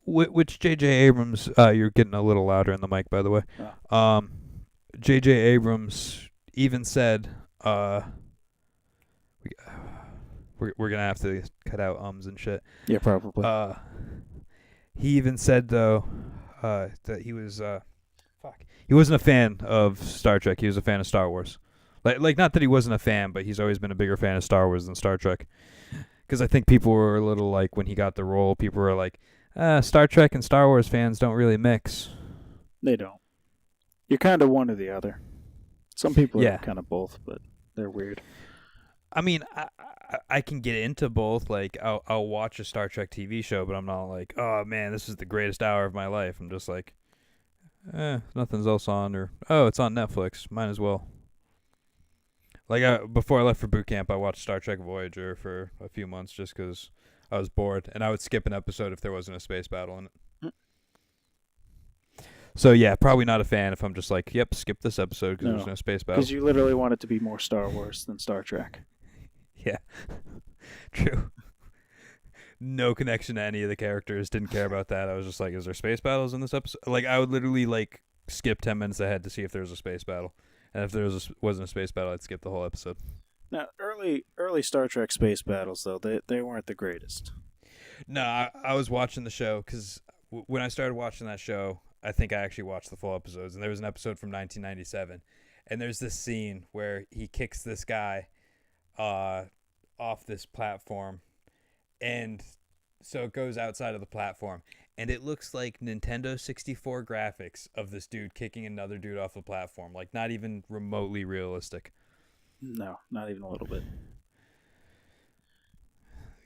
Which J.J. Abrams, you're getting a little louder in the mic, by the way. Oh. J.J. Abrams even said, we're gonna have to cut out ums and shit. Yeah, probably. He even said though, that he was he wasn't a fan of Star Trek. He was a fan of Star Wars. Like not that he wasn't a fan, but he's always been a bigger fan of Star Wars than Star Trek. Because I think people were a little like, when he got the role, people were like, Star Trek and Star Wars fans don't really mix. They don't. You're kind of one or the other. Some people are kind of both, but they're weird. I mean, I can get into both. Like, I'll watch a Star Trek TV show, but I'm not like, oh man, this is the greatest hour of my life. I'm just like, nothing's else on, or oh, it's on Netflix. Might as well. Like, before I left for boot camp, I watched Star Trek Voyager for a few months just because I was bored, and I would skip an episode if there wasn't a space battle in it. So yeah, probably not a fan if I'm just like, yep, skip this episode because there's no space battle. Because you literally want it to be more Star Wars than Star Trek. Yeah, true. No connection to any of the characters. Didn't care about that. I was just like, is there space battles in this episode? Like, I would literally like skip 10 minutes ahead to see if there was a space battle, and if there wasn't a space battle, I'd skip the whole episode. Now, early Star Trek space battles though, they weren't the greatest. No, I was watching the show because when I started watching that show, I think I actually watched the full episodes, and there was an episode from 1997, and there's this scene where he kicks this guy off this platform, and so it goes outside of the platform, and it looks like Nintendo 64 graphics of this dude kicking another dude off the platform, like not even remotely realistic. No, not even a little bit.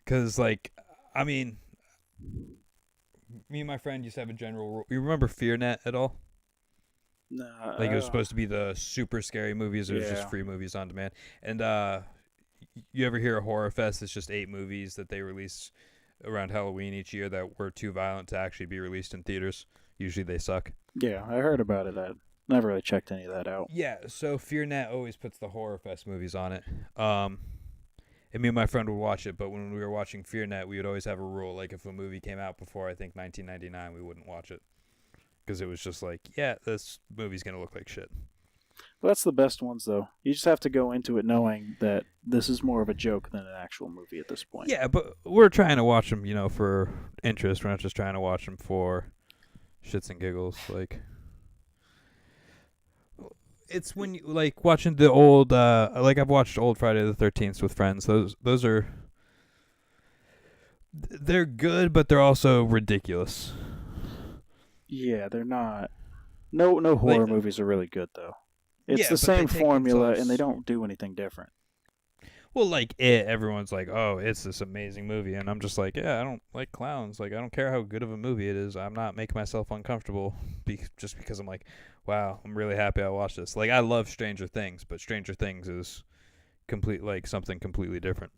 Because, like, I mean, me and my friend used to have a general rule. You remember FearNet at all? No. Like, it was supposed to be the super scary movies. It was just free movies on demand. And you ever hear of Horror Fest? It's just 8 movies that they release around Halloween each year that were too violent to actually be released in theaters. Usually they suck. Yeah, I heard about it. I never really checked any of that out. Yeah, so FearNet always puts the Horror Fest movies on it. And me and my friend would watch it, but when we were watching FearNet, we would always have a rule. Like, if a movie came out before, I think, 1999, we wouldn't watch it. Because it was just like, yeah, this movie's going to look like shit. Well, that's the best ones, though. You just have to go into it knowing that this is more of a joke than an actual movie at this point. Yeah, but we're trying to watch them, for interest. We're not just trying to watch them for shits and giggles. Like, it's when you like watching the old, like I've watched old Friday the 13th with friends. Those are they're good, but they're also ridiculous. Yeah, they're not. No Like, horror movies are really good though. It's yeah, the but they same take formula, and they themselves. don't do anything different. Well, like it, everyone's like, "Oh, it's this amazing movie," and I'm just like, "Yeah, I don't like clowns. Like, I don't care how good of a movie it is. I'm not making myself uncomfortable just because I'm like, wow, I'm really happy I watched this. Like, I love Stranger Things, but Stranger Things is like something completely different.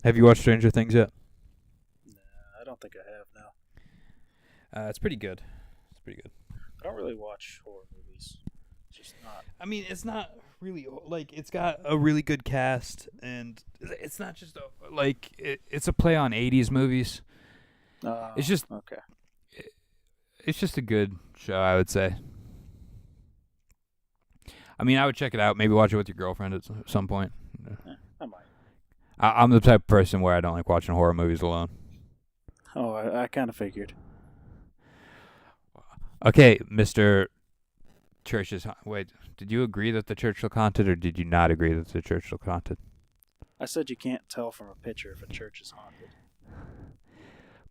Have you watched Stranger Things yet? I don't think I have now. It's pretty good. It's pretty good. I don't really watch horror movies. Just not. I mean, it's not really like it's got a really good cast, and it's not just it's a play on '80s movies. It's just Okay. it's just a good show, I would say. I mean, I would check it out. Maybe watch it with your girlfriend at some point. I might. I'm the type of person where I don't like watching horror movies alone. Oh, I kind of figured. Okay, Mr. Church is. Wait, did you agree that the church looked haunted, or did you not agree that the church looked haunted? I said you can't tell from a picture if a church is haunted.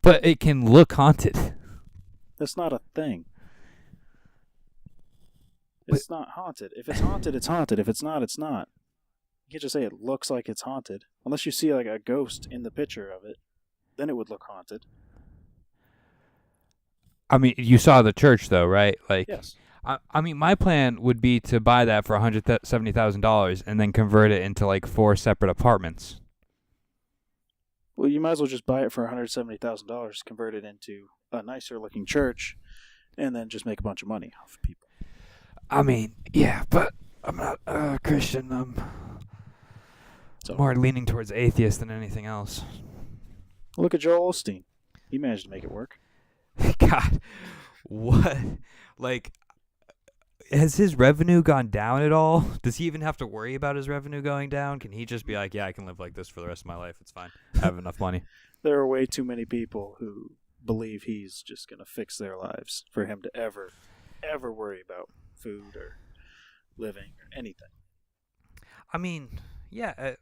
But it can look haunted. That's not a thing. But It's not haunted. If it's haunted, it's haunted. If it's not, it's not. You can't just say it looks like it's haunted. Unless you see like a ghost in the picture of it, then it would look haunted. I mean, you saw the church though, right? Like, Yes. I mean, my plan would be to buy that for $170,000 and then convert it into like 4 separate apartments. Well, you might as well just buy it for $170,000, convert it into a nicer looking church, and then just make a bunch of money off of people. I mean, yeah, but I'm not a Christian. I'm So more leaning towards atheist than anything else. look at Joel Osteen. He managed to make it work. God, what? Like, has his revenue gone down at all? Does he even have to worry about his revenue going down? Can he just be like, yeah, I can live like this for the rest of my life. It's fine. I have enough money. There are way too many people who believe he's just going to fix their lives for him to ever worry about food or living or anything. I mean, yeah,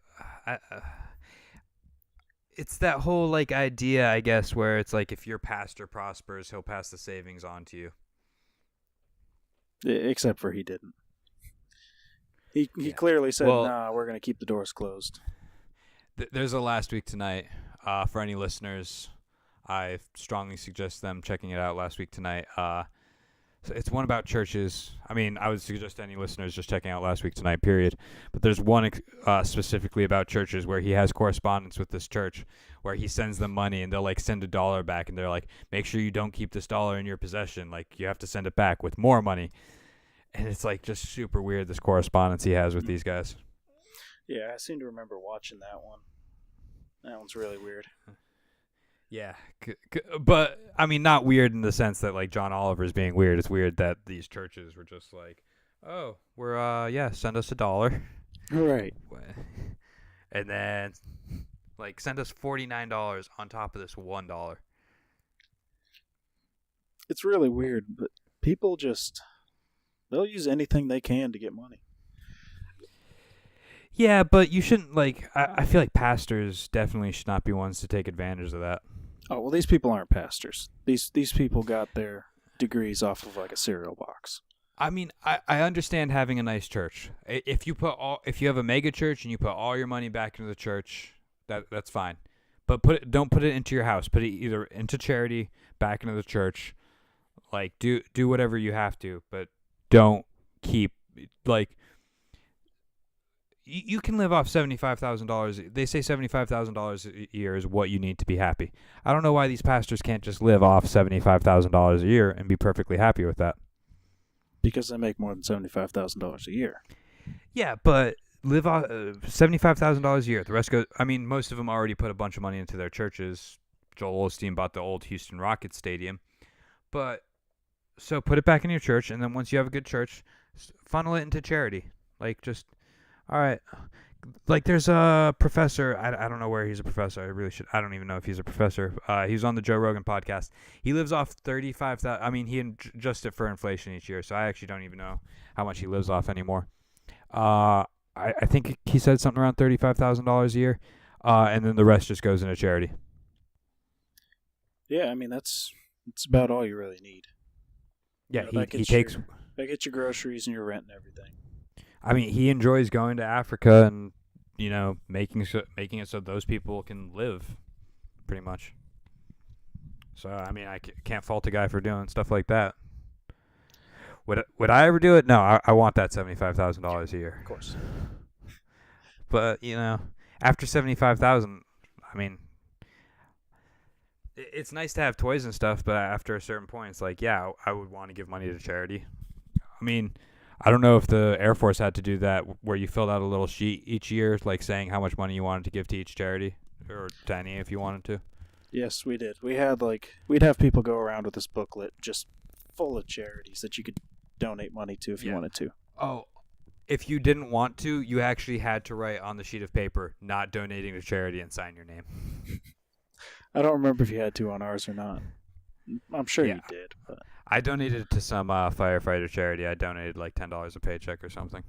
it's that whole like idea, I guess, where it's like if your pastor prospers, he'll pass the savings on to you. Except for he didn't. He Yeah. clearly said, Well, nah, we're going to keep the doors closed. There's a last week tonight. For any listeners, I strongly suggest them checking it out. Last week tonight. So it's one about churches. I mean, I would suggest any listeners just checking out Last Week Tonight, period. But there's one specifically about churches where he has correspondence with this church where he sends them money and they'll like send $1 back and they're like, make sure you don't keep this dollar in your possession. Like, you have to send it back with more money. And it's like just super weird, this correspondence he has with these guys. Yeah, I seem to remember watching that one. That one's really weird. Yeah, but I mean, not weird in the sense that like John Oliver's being weird. It's weird that these churches were just like, oh, we're send us $1, Right. and then like send us $49 on top of this $1. It's really weird, but people just, they'll use anything they can to get money. Yeah, but you shouldn't like. I feel like pastors definitely should not be ones to take advantage of that. Oh, well, these people aren't pastors. These people got their degrees off of like a cereal box. I mean, I understand having a nice church. If you have a mega church and you put all your money back into the church, that's fine. But don't put it into your house. Put it either into charity, back into the church. Like do whatever you have to, but don't keep like. You can live off $75,000. They say $75,000 a year is what you need to be happy. I don't know why these pastors can't just live off $75,000 a year and be perfectly happy with that. Because they make more than $75,000 a year. Yeah, but live off $75,000 a year. The rest goes. I mean, most of them already put a bunch of money into their churches. Joel Osteen bought the old Houston Rockets stadium, but so put it back in your church, and then once you have a good church, funnel it into charity. Like just. All right, like there's a professor. I don't know where he's a professor. I really should. I don't even know if he's a professor. He's on the Joe Rogan podcast. He lives off 35,000. I mean, he adjusted for inflation each year, so I actually don't even know how much he lives off anymore. I think he said something around $35,000 a year, and then the rest just goes into charity. Yeah, I mean that's about all you really need. Yeah, that he takes. That gets your groceries and your rent and everything. I mean, he enjoys going to Africa and making it so those people can live, pretty much. So I mean, I can't fault a guy for doing stuff like that. Would I ever do it? No, I want that $75,000 a year. Of course. But after 75,000, I mean, it's nice to have toys and stuff. But after a certain point, it's like, yeah, I would want to give money to charity. I mean, I don't know if the Air Force had to do that, where you filled out a little sheet each year, like saying how much money you wanted to give to each charity, or to any if you wanted to. Yes, we did. We'd have people go around with this booklet just full of charities that you could donate money to if you wanted to. Oh, if you didn't want to, you actually had to write on the sheet of paper, "Not donating to charity," and sign your name. I don't remember if you had to on ours or not. I'm sure you did. But I donated to some firefighter charity. I donated like $10 a paycheck or something.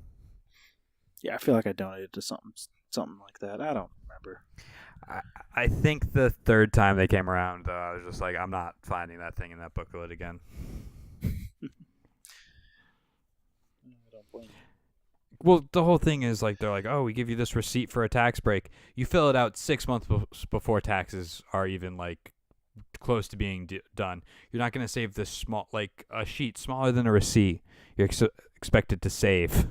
Yeah, I feel like I donated to something like that. I don't remember. I think the third time they came around, I was just like, I'm not finding that thing in that booklet again. I don't blame you. Well, the whole thing is like, they're like, oh, we give you this receipt for a tax break. You fill it out 6 months before taxes are even like close to being done. You're not going to save this small, like a sheet smaller than a receipt. You're expected to save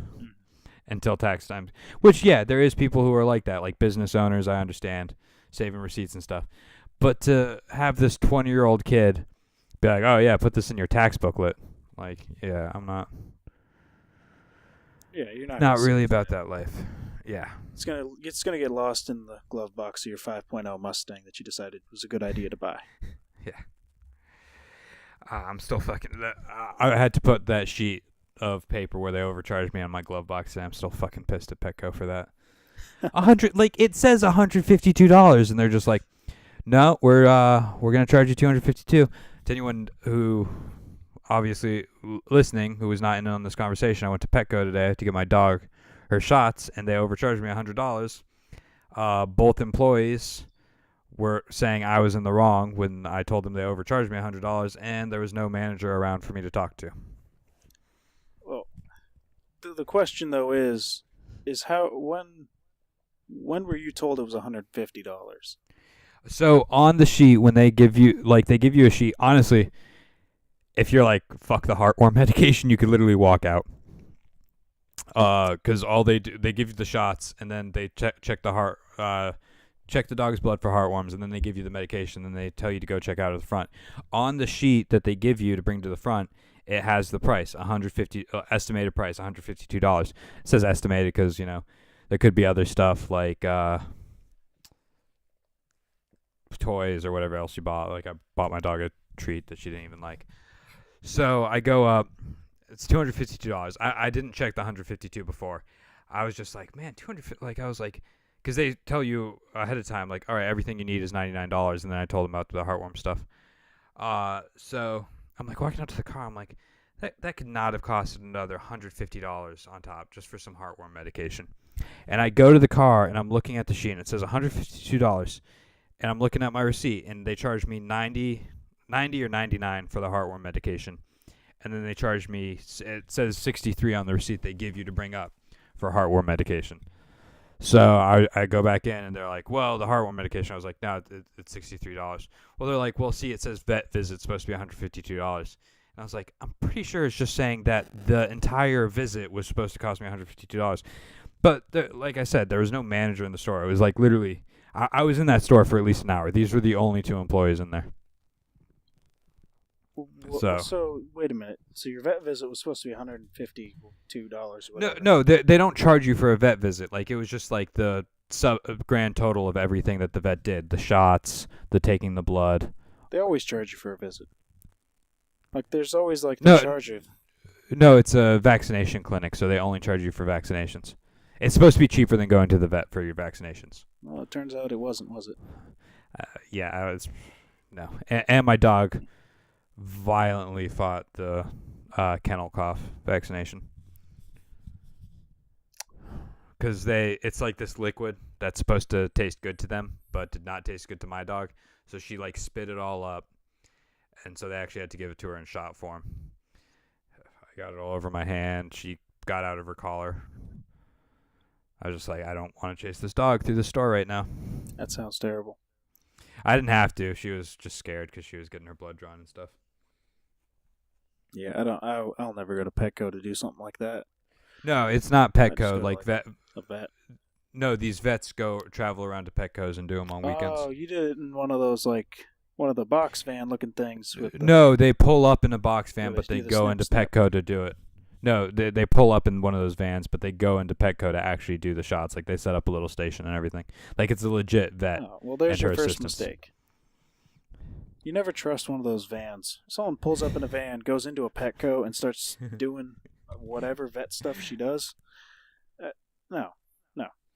until tax time. Which, yeah, there is people who are like that, like business owners. I understand saving receipts and stuff. But to have this 20-year-old kid be like, oh yeah, put this in your tax booklet. Like, yeah, I'm not. Yeah, you're not really about that life. Yeah. It's gonna get lost in the glove box of your 5.0 Mustang that you decided was a good idea to buy. Yeah. I'm still fucking. I had to put that sheet of paper where they overcharged me on my glove box, and I'm still fucking pissed at Petco for that. It says $152, and they're just like, no, we're gonna charge you $252. To anyone who obviously listening who was not in on this conversation, I went to Petco today to get my dog her shots, and they overcharged me $100. Both employees were saying I was in the wrong when I told them they overcharged me $100, and there was no manager around for me to talk to. Well, the question though is how when were you told it was $150? So on the sheet, when they give you a sheet, honestly, if you're like, fuck the heartworm medication, you could literally walk out. Because all they do, they give you the shots, and then they check the heart, check the dog's blood for heartworms, and then they give you the medication, and they tell you to go check out at the front. On the sheet that they give you to bring to the front, it has the price, estimated price, $152. It says estimated because, there could be other stuff like toys or whatever else you bought. Like I bought my dog a treat that she didn't even like. So I go up. It's $252. I didn't check the $152 before. I was just like, man, $250. Like I was like, because they tell you ahead of time, like, all right, everything you need is $99, and then I told them about the heartworm stuff. So I'm like walking up to the car. I'm like, that could not have costed another $150 on top just for some heartworm medication. And I go to the car and I'm looking at the sheet and it says $152, and I'm looking at my receipt and they charged me $90 or $99 for the heartworm medication. And then they charged me, it says $63 on the receipt they give you to bring up for heartworm medication. So I go back in and they're like, well, the heartworm medication. I was like, no, it's $63. Well, they're like, well, see, it says vet visit supposed to be $152. And I was like, I'm pretty sure it's just saying that the entire visit was supposed to cost me $152. But like I said, there was no manager in the store. It was like literally, I was in that store for at least an hour. These were the only two employees in there. So wait a minute. So your vet visit was supposed to be $152. No, they don't charge you for a vet visit. Like it was just like the grand total of everything that the vet did: the shots, the taking the blood. They always charge you for a visit. Like there's always like the charge of. No, it's a vaccination clinic, so they only charge you for vaccinations. It's supposed to be cheaper than going to the vet for your vaccinations. Well, it turns out it wasn't, was it? Yeah, I was no, and my dog violently fought the kennel cough vaccination because it's like this liquid that's supposed to taste good to them, but did not taste good to my dog. So she like spit it all up, and so they actually had to give it to her in shot form. I got it all over my hand. She got out of her collar. I was just like, I don't want to chase this dog through the store right now. That sounds terrible. I didn't have to. She was just scared because she was getting her blood drawn and stuff. Yeah, I'll never go to Petco to do something like that. No, it's not Petco. Like vet. A vet. No, these vets travel around to Petcos and do them on weekends. Oh, you did it in one of those one of the box van looking things. No, they pull up in a box van, they but they do the go into snip. Petco to do it. No, they pull up in one of those vans, but they go into Petco to actually do the shots. Like they set up a little station and everything. Like it's a legit vet. Oh, well, there's and your her first assistants. mistake. You never trust one of those vans. Someone pulls up in a van, goes into a Petco, and starts doing whatever vet stuff she does. No,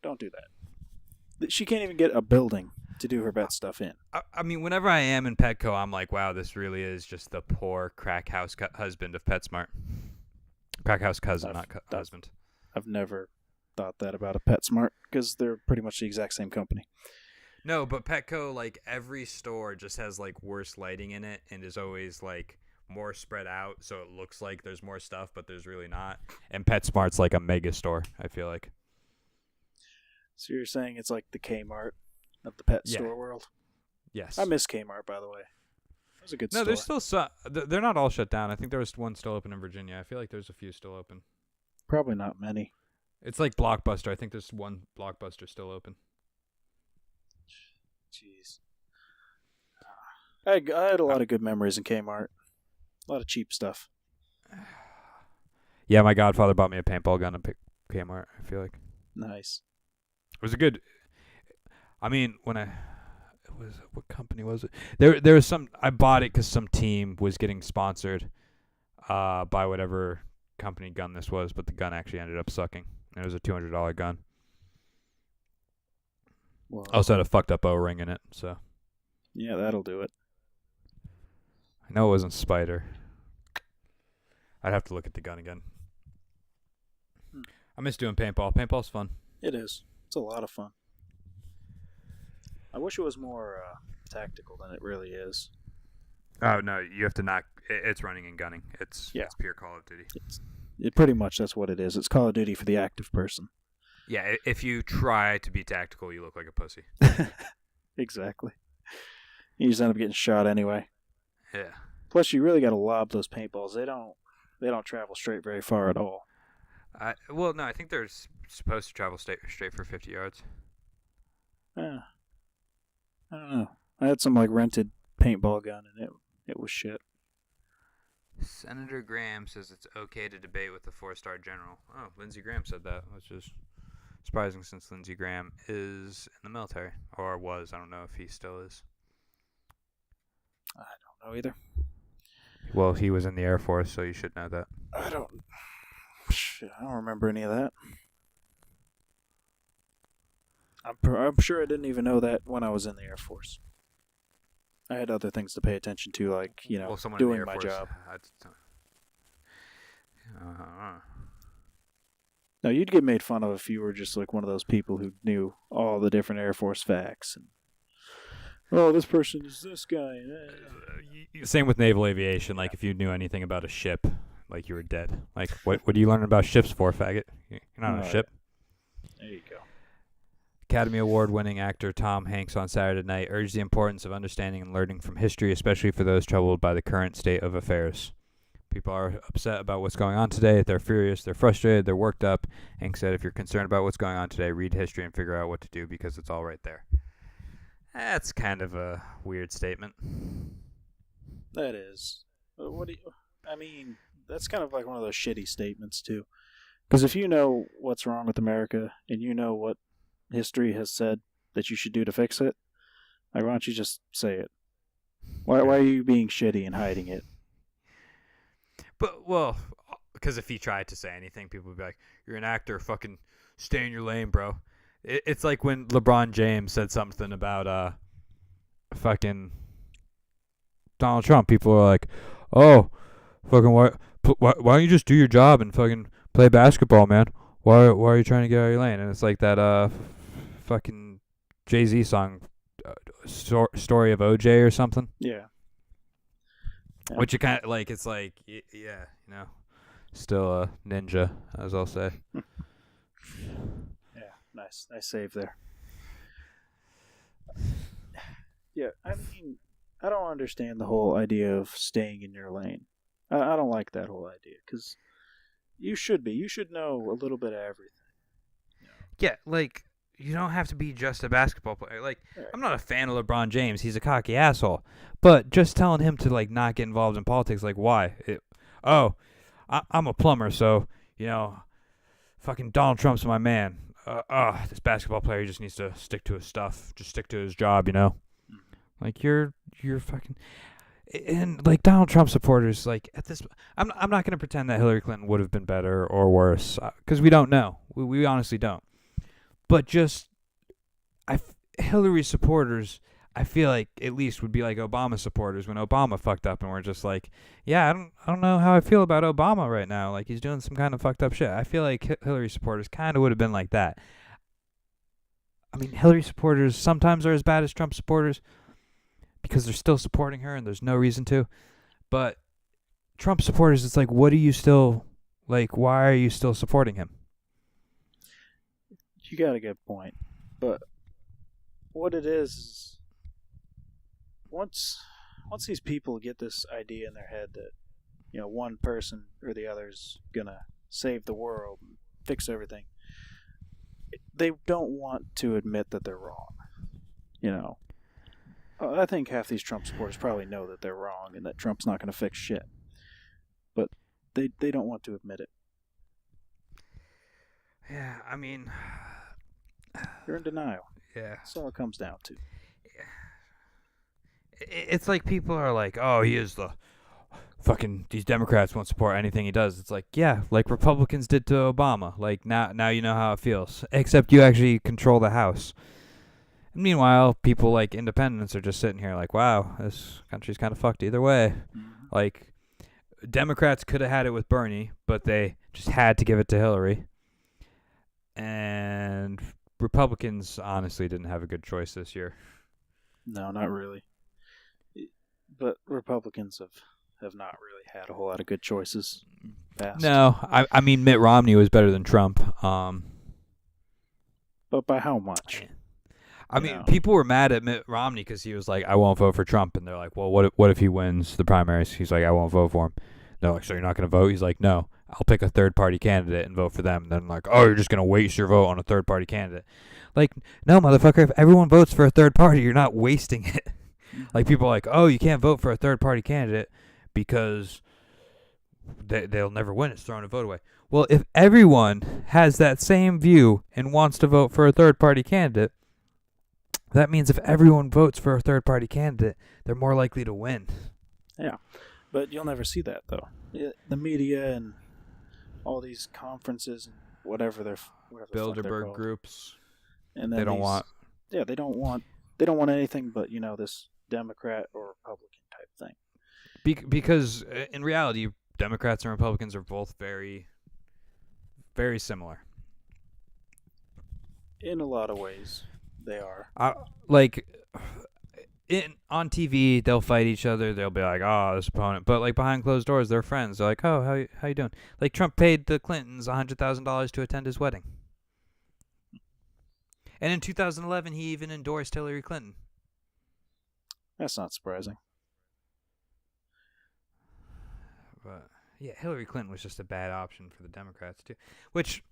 don't do that. She can't even get a building to do her vet stuff in. I mean, whenever I am in Petco, I'm like, wow, this really is just the poor crack house husband of PetSmart. Crack house cousin, not husband. I've never thought that about a PetSmart because they're pretty much the exact same company. No, but Petco, like every store just has like worse lighting in it and is always like more spread out, so it looks like there's more stuff, but there's really not. And PetSmart's like a mega store, I feel like. So you're saying it's like the Kmart of the pet store world? Yes. I miss Kmart, by the way. It was a good store. No, there's still some. They're not all shut down. I think there was one still open in Virginia. I feel like there's a few still open. Probably not many. It's like Blockbuster. I think there's one Blockbuster still open. Jeez. I had a lot of good memories in Kmart. A lot of cheap stuff. Yeah, my godfather bought me a paintball gun at Kmart, I feel like. Nice. It was a good... I mean, what company was it? There was some... I bought it because some team was getting sponsored by whatever company gun this was, but the gun actually ended up sucking. It was a $200 gun. Well, Also had a fucked up O-ring in it, so... Yeah, that'll do it. I know it wasn't Spider. I'd have to look at the gun again. I miss doing paintball. Paintball's fun. It is. It's a lot of fun. I wish it was more tactical than it really is. Oh, no, you have to knock... It's running and gunning. It's pure Call of Duty. It pretty much, that's what it is. It's Call of Duty for the active person. Yeah, if you try to be tactical, you look like a pussy. Exactly. You just end up getting shot anyway. Yeah. Plus, you really got to lob those paintballs. They don't travel straight very far at all. Well, no, I think they're supposed to travel straight for 50 yards. I don't know. I had some rented paintball gun, and it was shit. Senator Graham says it's okay to debate with the 4-star general. Oh, Lindsey Graham said that, which is surprising since Lindsey Graham is in the military, or was. I don't know if he still is. I don't know either. Well, he was in the Air Force, so you should know that. I don't remember any of that. I'm sure I didn't even know that when I was in the Air Force. I had other things to pay attention to, like, doing my job. No, you'd get made fun of if you were just like one of those people who knew all the different Air Force facts. And, oh, this person is this guy. Same with naval aviation. Like, if you knew anything about a ship, like, you were dead. Like, what are you learning about ships for, faggot? You're not on a ship. There you go. Academy Award-winning actor Tom Hanks on Saturday night urged the importance of understanding and learning from history, especially for those troubled by the current state of affairs. People are upset about what's going on today. They're furious. They're frustrated. They're worked up. Hanks said, if you're concerned about what's going on today, read history and figure out what to do because it's all right there. That's kind of a weird statement. That is. I mean, that's kind of like one of those shitty statements, too. Because if you know what's wrong with America and you know what history has said that you should do to fix it, why don't you just say it? Why are you being shitty and hiding it? But, well, because if he tried to say anything, people would be like, you're an actor, fucking Stay in your lane, bro. It's like when LeBron James said something about fucking Donald Trump. People are like, "Oh, fucking why don't you just do your job and fucking play basketball, man? Why are you trying to get out of your lane?" And it's like that fucking Jay-Z song, Story of OJ or something. Yeah. Which you kind of like. It's like, yeah, still a ninja, as I'll say. Yeah, nice save there. Yeah, I mean, I don't understand the whole idea of staying in your lane. I don't like that whole idea, because you should know a little bit of everything. Yeah, like, you don't have to be just a basketball player. Like, Right. I'm not a fan of LeBron James. He's a cocky asshole. But just telling him to, like, not get involved in politics, like, why? I'm a plumber, so, fucking Donald Trump's my man. This basketball player just needs to stick to his stuff. Just stick to his job, Mm-hmm. Like, you're fucking... And, like, Donald Trump supporters, like, at this... I'm not going to pretend that Hillary Clinton would have been better or worse, because we don't know. We honestly don't. But just... Hillary supporters, I feel like, at least would be like Obama supporters when Obama fucked up, and we're just like, yeah, I don't know how I feel about Obama right now. Like, he's doing some kind of fucked up shit. I feel like Hillary supporters kind of would have been like that. I mean, Hillary supporters sometimes are as bad as Trump supporters, because they're still supporting her and there's no reason to. But Trump supporters, it's like, what are you still, like, why are you still supporting him? You got a good point. But what it is once these people get this idea in their head that, one person or the other's gonna save the world and fix everything, they don't want to admit that they're wrong. I think half these Trump supporters probably know that they're wrong and that Trump's not going to fix shit. But they don't want to admit it. Yeah, I mean... They're in denial. Yeah. That's all it comes down to. It's like people are like, oh, he is the... Fucking, these Democrats won't support anything he does. It's like, yeah, like Republicans did to Obama. Like, now you know how it feels. Except you actually control the House. And meanwhile, people like independents are just sitting here like, wow, this country's kind of fucked either way. Mm-hmm. Like, Democrats could have had it with Bernie, but they just had to give it to Hillary. And Republicans honestly didn't have a good choice this year. No, not really. But Republicans have not really had a whole lot of good choices past. No, I mean, Mitt Romney was better than Trump. But by how much? I mean, people were mad at Mitt Romney because he was like, I won't vote for Trump. And they're like, well, what if he wins the primaries? He's like, I won't vote for him. They're like, so you're not going to vote? He's like, no, I'll pick a third-party candidate and vote for them. And then like, oh, you're just going to waste your vote on a third-party candidate. Like, no, motherfucker, if everyone votes for a third party, you're not wasting it. Like, people are like, oh, you can't vote for a third-party candidate because they'll never win. It's throwing a vote away. Well, if everyone has that same view and wants to vote for a third-party candidate, that means if everyone votes for a third-party candidate, they're more likely to win. Yeah, but you'll never see that, though. The media and all these conferences and whatever the fuck they're Bilderberg called. Groups. And They don't want... Yeah, they don't want anything but, this Democrat or Republican type thing. Because in reality, Democrats and Republicans are both very, very similar. In a lot of ways, they are. On TV, they'll fight each other. They'll be like, oh, this opponent. But, like, behind closed doors, they're friends. They're like, oh, how you doing? Like, Trump paid the Clintons $100,000 to attend his wedding. And in 2011, he even endorsed Hillary Clinton. That's not surprising. But, yeah, Hillary Clinton was just a bad option for the Democrats, too. Which,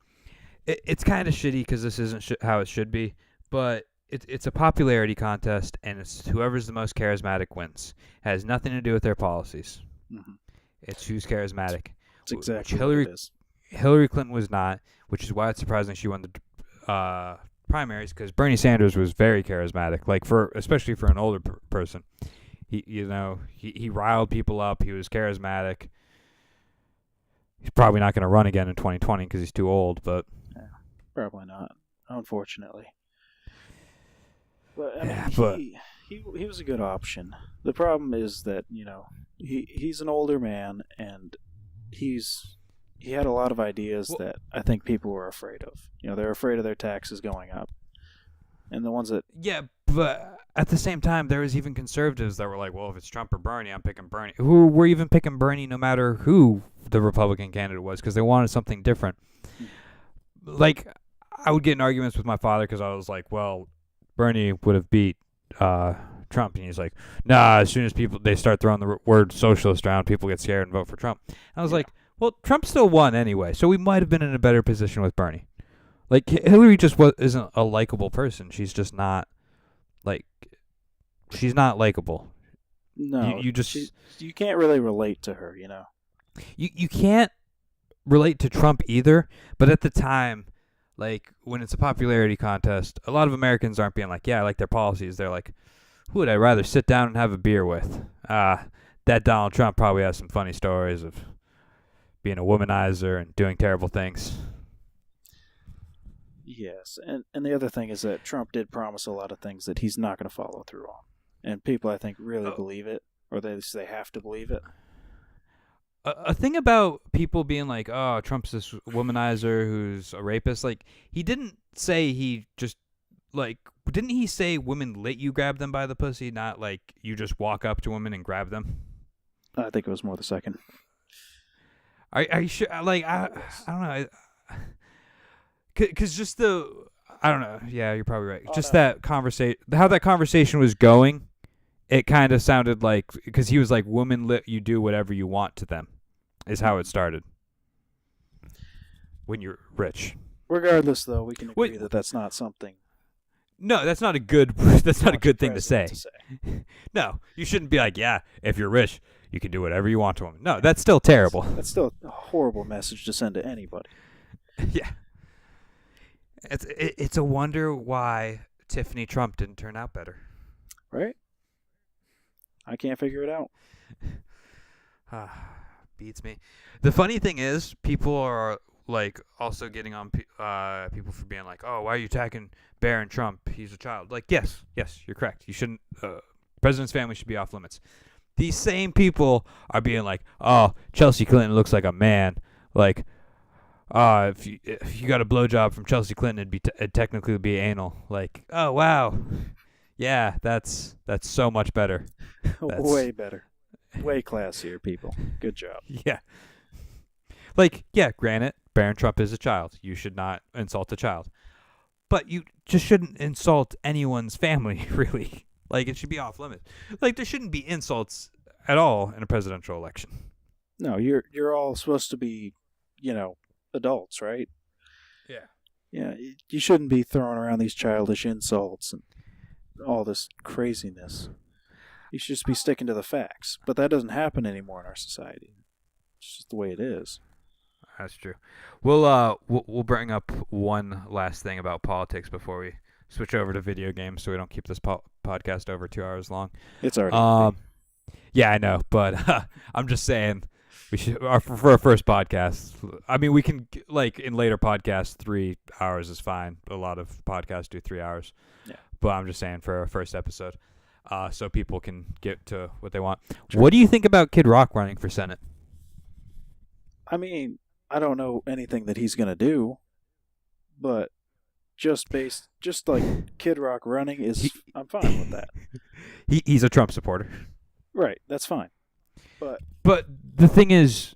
it's kind of shitty because this isn't how it should be. But it's a popularity contest, and it's whoever's the most charismatic wins. It has nothing to do with their policies. Mm-hmm. It's who's charismatic. It's exactly Hillary, what it is. Hillary Clinton was not, which is why it's surprising she won the primaries, because Bernie Sanders was very charismatic, like especially for an older person. He riled people up. He was charismatic. He's probably not going to run again in 2020 because he's too old, but... Yeah. Probably not, unfortunately. But I Yeah, mean, but he was a good option. The problem is that he's an older man, and he had a lot of ideas well, that I think people were afraid of. They're afraid of their taxes going up, and the ones that yeah, but at the same time, there was even conservatives that were like, well, if it's Trump or Bernie, I'm picking Bernie. Who were even picking Bernie no matter who the Republican candidate was because they wanted something different. Like, I would get in arguments with my father because I was like, well, Bernie would have beat Trump. And he's like, nah, as soon as they start throwing the word socialist around, people get scared and vote for Trump. And I was like, well, Trump still won anyway, so we might have been in a better position with Bernie. Like, Hillary just isn't a likable person. She's just not, like, she's not likable. no, You just, you can't really relate to her. you can't relate to Trump either, but at the time, like, when it's a popularity contest, a lot of Americans aren't being like, yeah, I like their policies. They're like, who would I rather sit down and have a beer with? That Donald Trump probably has some funny stories of being a womanizer and doing terrible things. Yes, and the other thing is that Trump did promise a lot of things that he's not going to follow through on, and people I think really believe it, or they have to believe it. A thing about people being like, oh, Trump's this womanizer who's a rapist, like, he didn't say he just, like, didn't he say women let you grab them by the pussy, not like you just walk up to women and grab them? I think it was more the second. Are you sure? Like, I don't know. Because just I don't know. Yeah, you're probably right. Just that conversation, how that conversation was going, it kind of sounded like, because he was like, women let you do whatever you want to them, is how it started. When you're rich. Regardless, though, we can agree that that's not something. No, that's not a good. That's not a good thing to say. No, you shouldn't be like, yeah, if you're rich, you can do whatever you want to them. No, that's still terrible. That's still a horrible message to send to anybody. Yeah. It's a wonder why Tiffany Trump didn't turn out better. Right? I can't figure it out. Beats me. The funny thing is, people are like also getting on people for being like, oh, why are you attacking Barron Trump? He's a child. Like, yes, you're correct. You shouldn't. President's family should be off limits. These same people are being like, oh, Chelsea Clinton looks like a man. Like, if you got a blowjob from Chelsea Clinton, it'd technically be anal. Like, oh wow, yeah, that's so much better. Way better, way classier, people. Good job. Yeah, like, yeah, granted, Barron Trump is a child. You should not insult a child, but you just shouldn't insult anyone's family, really. Like, it should be off limits. Like, there shouldn't be insults at all in a presidential election. No, you're all supposed to be, adults, right? Yeah. Yeah, you shouldn't be throwing around these childish insults and all this craziness. You should just be sticking to the facts. But that doesn't happen anymore in our society. It's just the way it is. That's true. We'll bring up one last thing about politics before we switch over to video games, so we don't keep this podcast over 2 hours long. It's already. Yeah, I know, but I'm just saying we should for our first podcast. I mean, we can, like, in later podcasts, 3 hours is fine. A lot of podcasts do 3 hours. Yeah. But I'm just saying for our first episode, so people can get to what they want. Sure. What do you think about Kid Rock running for Senate? I mean, I don't know anything that he's going to do, but just like Kid Rock running I'm fine with that. He's a Trump supporter. Right, that's fine. But the thing is,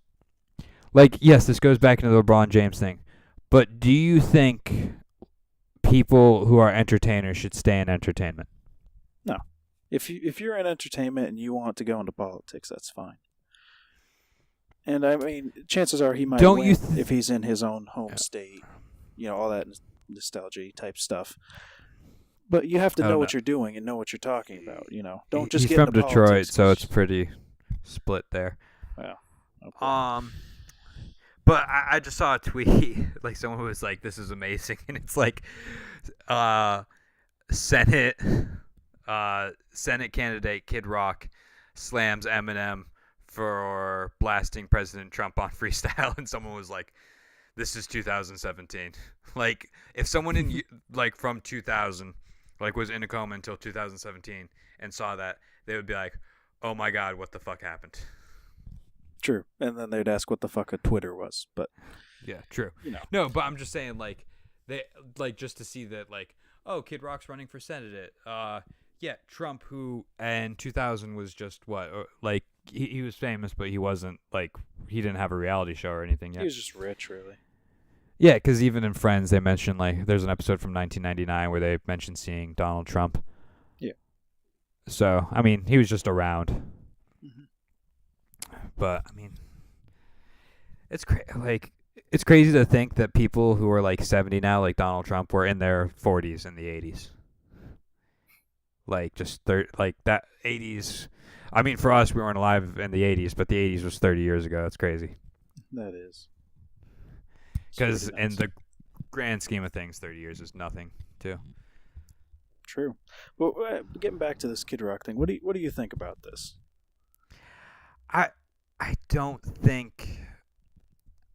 like, yes, this goes back into the LeBron James thing, but do you think people who are entertainers should stay in entertainment? No. If you're in entertainment and you want to go into politics, that's fine. And I mean, chances are he might win if he's in his own home state, all that nostalgia type stuff. But you have to know what you're doing and know what you're talking about. Don't just he's get from into Detroit, politics, so it's pretty split there. Yeah. Okay. But I just saw a tweet, like, someone who was like, "This is amazing," and it's like, Senate candidate Kid Rock slams Eminem for blasting President Trump on freestyle, and someone was like, this is 2017. Like, if someone like from 2000, like was in a coma until 2017 and saw that, they would be like, "Oh my God, what the fuck happened?" True. And then they'd ask what the fuck a Twitter was. But yeah, true. You know. No, but I'm just saying, like, they like just to see that, like, oh, Kid Rock's running for Senate. Yeah, Trump, who in 2000 was just what, like, he was famous, but he wasn't like he didn't have a reality show or anything yet. He was just rich, really. Yeah, because even in Friends, they mentioned, like, there's an episode from 1999 where they mentioned seeing Donald Trump. Yeah. So, I mean, he was just around. Mm-hmm. But, I mean, it's it's crazy to think that people who are like 70 now, like Donald Trump, were in their 40s in the 80s. Like, just like that 80s. I mean, for us, we weren't alive in the 80s, but the 80s was 30 years ago. That's crazy. That is. Because in the grand scheme of things, 30 years is nothing, too. True. Well, getting back to this Kid Rock thing, what do you think about this? I don't think.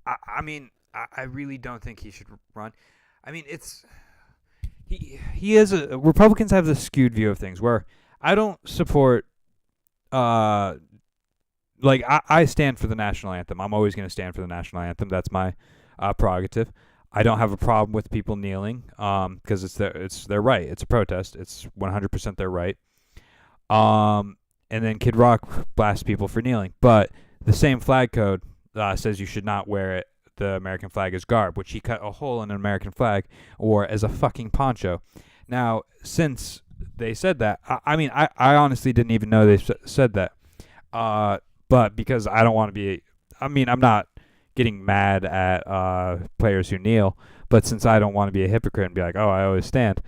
I mean, I really don't think he should run. I mean, he is a Republicans have this skewed view of things where I don't support. Like, I stand for the national anthem. I'm always going to stand for the national anthem. That's my prerogative. I don't have a problem with people kneeling, because it's their right. It's a protest. It's 100% their right. And then Kid Rock blasts people for kneeling, but the same flag code says you should not wear it, the American flag, as garb, which he cut a hole in an American flag or as a fucking poncho. Now, since they said that, I mean, I honestly didn't even know they said that. But because I don't want to be, I mean, I'm not getting mad at players who kneel, but since I don't want to be a hypocrite and be like, oh, I always stand,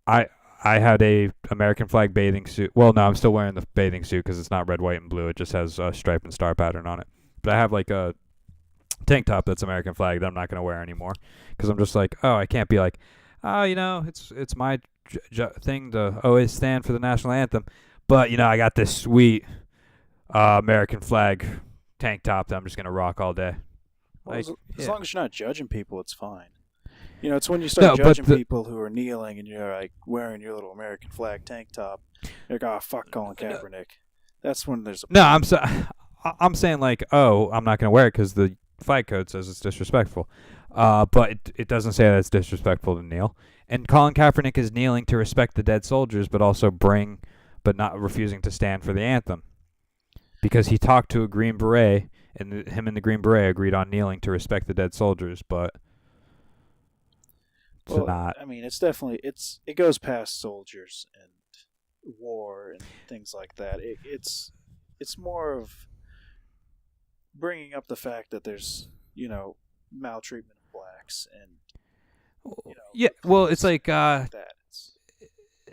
I had a American flag bathing suit. Well, no, I'm still wearing the bathing suit because it's not red, white, and blue. It just has a stripe and star pattern on it. But I have like a tank top that's American flag that I'm not going to wear anymore because I'm just like, oh, I can't be like, oh, you know, it's my thing to always stand for the national anthem, but you know, I got this sweet American flag tank top that I'm just going to rock all day. Well, Like, as yeah. long as you're not judging people, it's fine. You know, it's when you start judging people who are kneeling and you're like wearing your little American flag tank top. You're like, oh, fuck Colin Kaepernick. That's when there's a No, I'm saying like, oh, I'm not going to wear it because the flag code says it's disrespectful. But it doesn't say that it's disrespectful to kneel. And Colin Kaepernick is kneeling to respect the dead soldiers, but not refusing to stand for the anthem. Because he talked to a Green Beret, and him and the Green Beret agreed on kneeling to respect the dead soldiers, but not. I mean, it's definitely it goes past soldiers and war and things like that. It's more of bringing up the fact that there's, you know, maltreatment of blacks and, you know, yeah. Well, it's like that.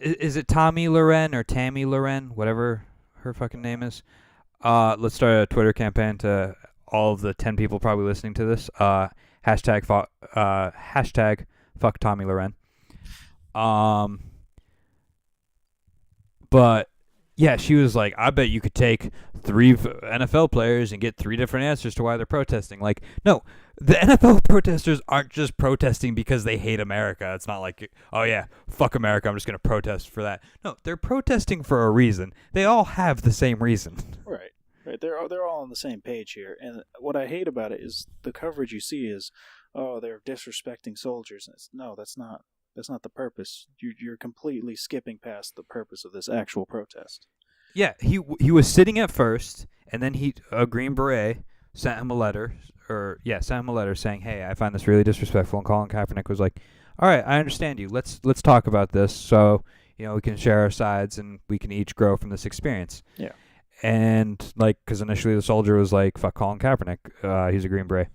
is it Tommy Loren or Tammy Loren, whatever her fucking name is? Let's start a Twitter campaign to all of the 10 people probably listening to this. Hashtag fuck Tommy Loren. But yeah, she was like, I bet you could take 3 NFL players and get 3 different answers to why they're protesting. Like, no, the NFL protesters aren't just protesting because they hate America. It's not like, oh yeah, fuck America, I'm just going to protest for that. No, they're protesting for a reason. They all have the same reason. Right. They're all on the same page here. And what I hate about it is the coverage you see is, oh, they're disrespecting soldiers. No, that's not the purpose. You're completely skipping past the purpose of this actual protest. Yeah, he was sitting at first, and then a Green Beret sent him a letter saying, hey, I find this really disrespectful. And Colin Kaepernick was like, all right, I understand you. Let's talk about this so, you know, we can share our sides and we can each grow from this experience. Yeah. And, like, because initially the soldier was like, fuck Colin Kaepernick. He's a Green Beret.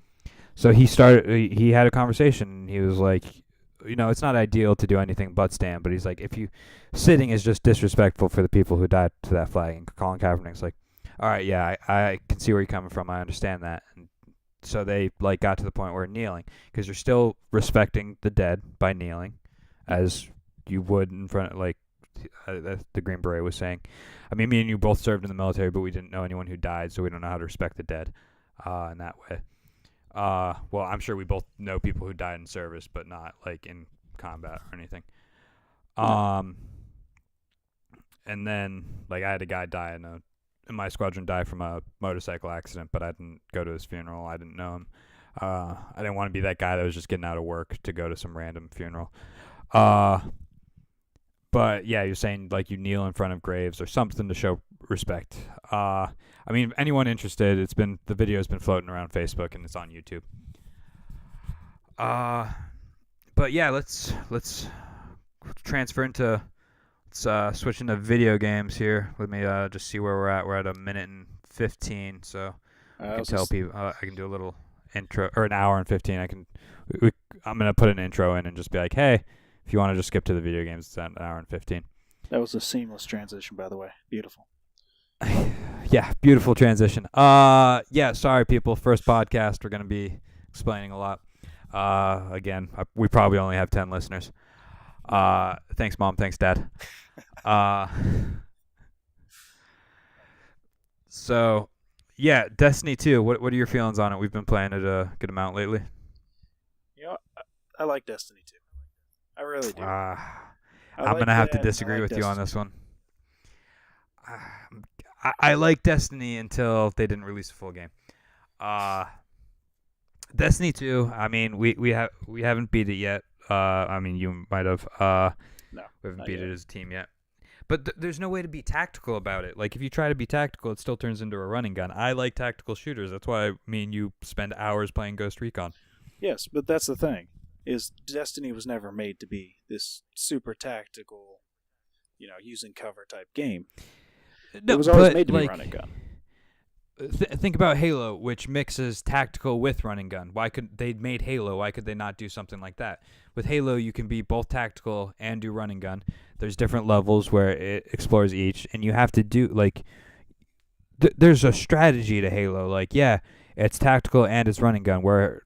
So he had a conversation. He was like, you know, it's not ideal to do anything but stand, but he's like, sitting is just disrespectful for the people who died to that flag. And Colin Kaepernick's like, all right, yeah, I can see where you're coming from. I understand that. And so they, like, got to the point where kneeling, because you're still respecting the dead by kneeling, as you would in front of, like, the Green Beret was saying. I mean, me and you both served in the military, but we didn't know anyone who died, so we don't know how to respect the dead in that way. Well, I'm sure we both know people who died in service, but not like in combat or anything. And then like I had a guy die in my squadron die from a motorcycle accident, but I didn't go to his funeral. I didn't know him. I didn't want to be that guy that was just getting out of work to go to some random funeral. But yeah, you're saying like you kneel in front of graves or something to show respect. I mean, anyone interested, the video's been floating around Facebook and it's on YouTube. But yeah, let's transfer into switch into video games here. Let me just see where we're at. We're at 1:15, so I can tell people. I can do a little intro, or 1:15. I'm gonna put an intro in and just be like, hey, if you want to just skip to the video games, it's at 1:15. That was a seamless transition, by the way. Beautiful. Yeah, beautiful transition. Yeah, sorry people. First podcast, we're gonna be explaining a lot. Again, we probably only have 10 listeners. Thanks, Mom. Thanks, Dad. So, yeah, Destiny 2. What are your feelings on it? We've been playing it a good amount lately. You know, I like Destiny 2. I really do. I'm gonna have to disagree with you on this one. I like Destiny until they didn't release a full game. Destiny 2. I mean, we haven't beat it yet. I mean, you might have. No, we haven't beat it as a team yet. But there's no way to be tactical about it. Like, if you try to be tactical, it still turns into a running gun. I like tactical shooters. That's why me and you spend hours playing Ghost Recon. Yes, but that's the thing. Is Destiny was never made to be this super tactical, using cover type game. No, it was always made to be running gun. Think about Halo, which mixes tactical with running gun. They made Halo? Why could they not do something like that? With Halo, you can be both tactical and do running gun. There's different levels where it explores each, and you have to do there's a strategy to Halo. Like, yeah, it's tactical and it's running gun. Where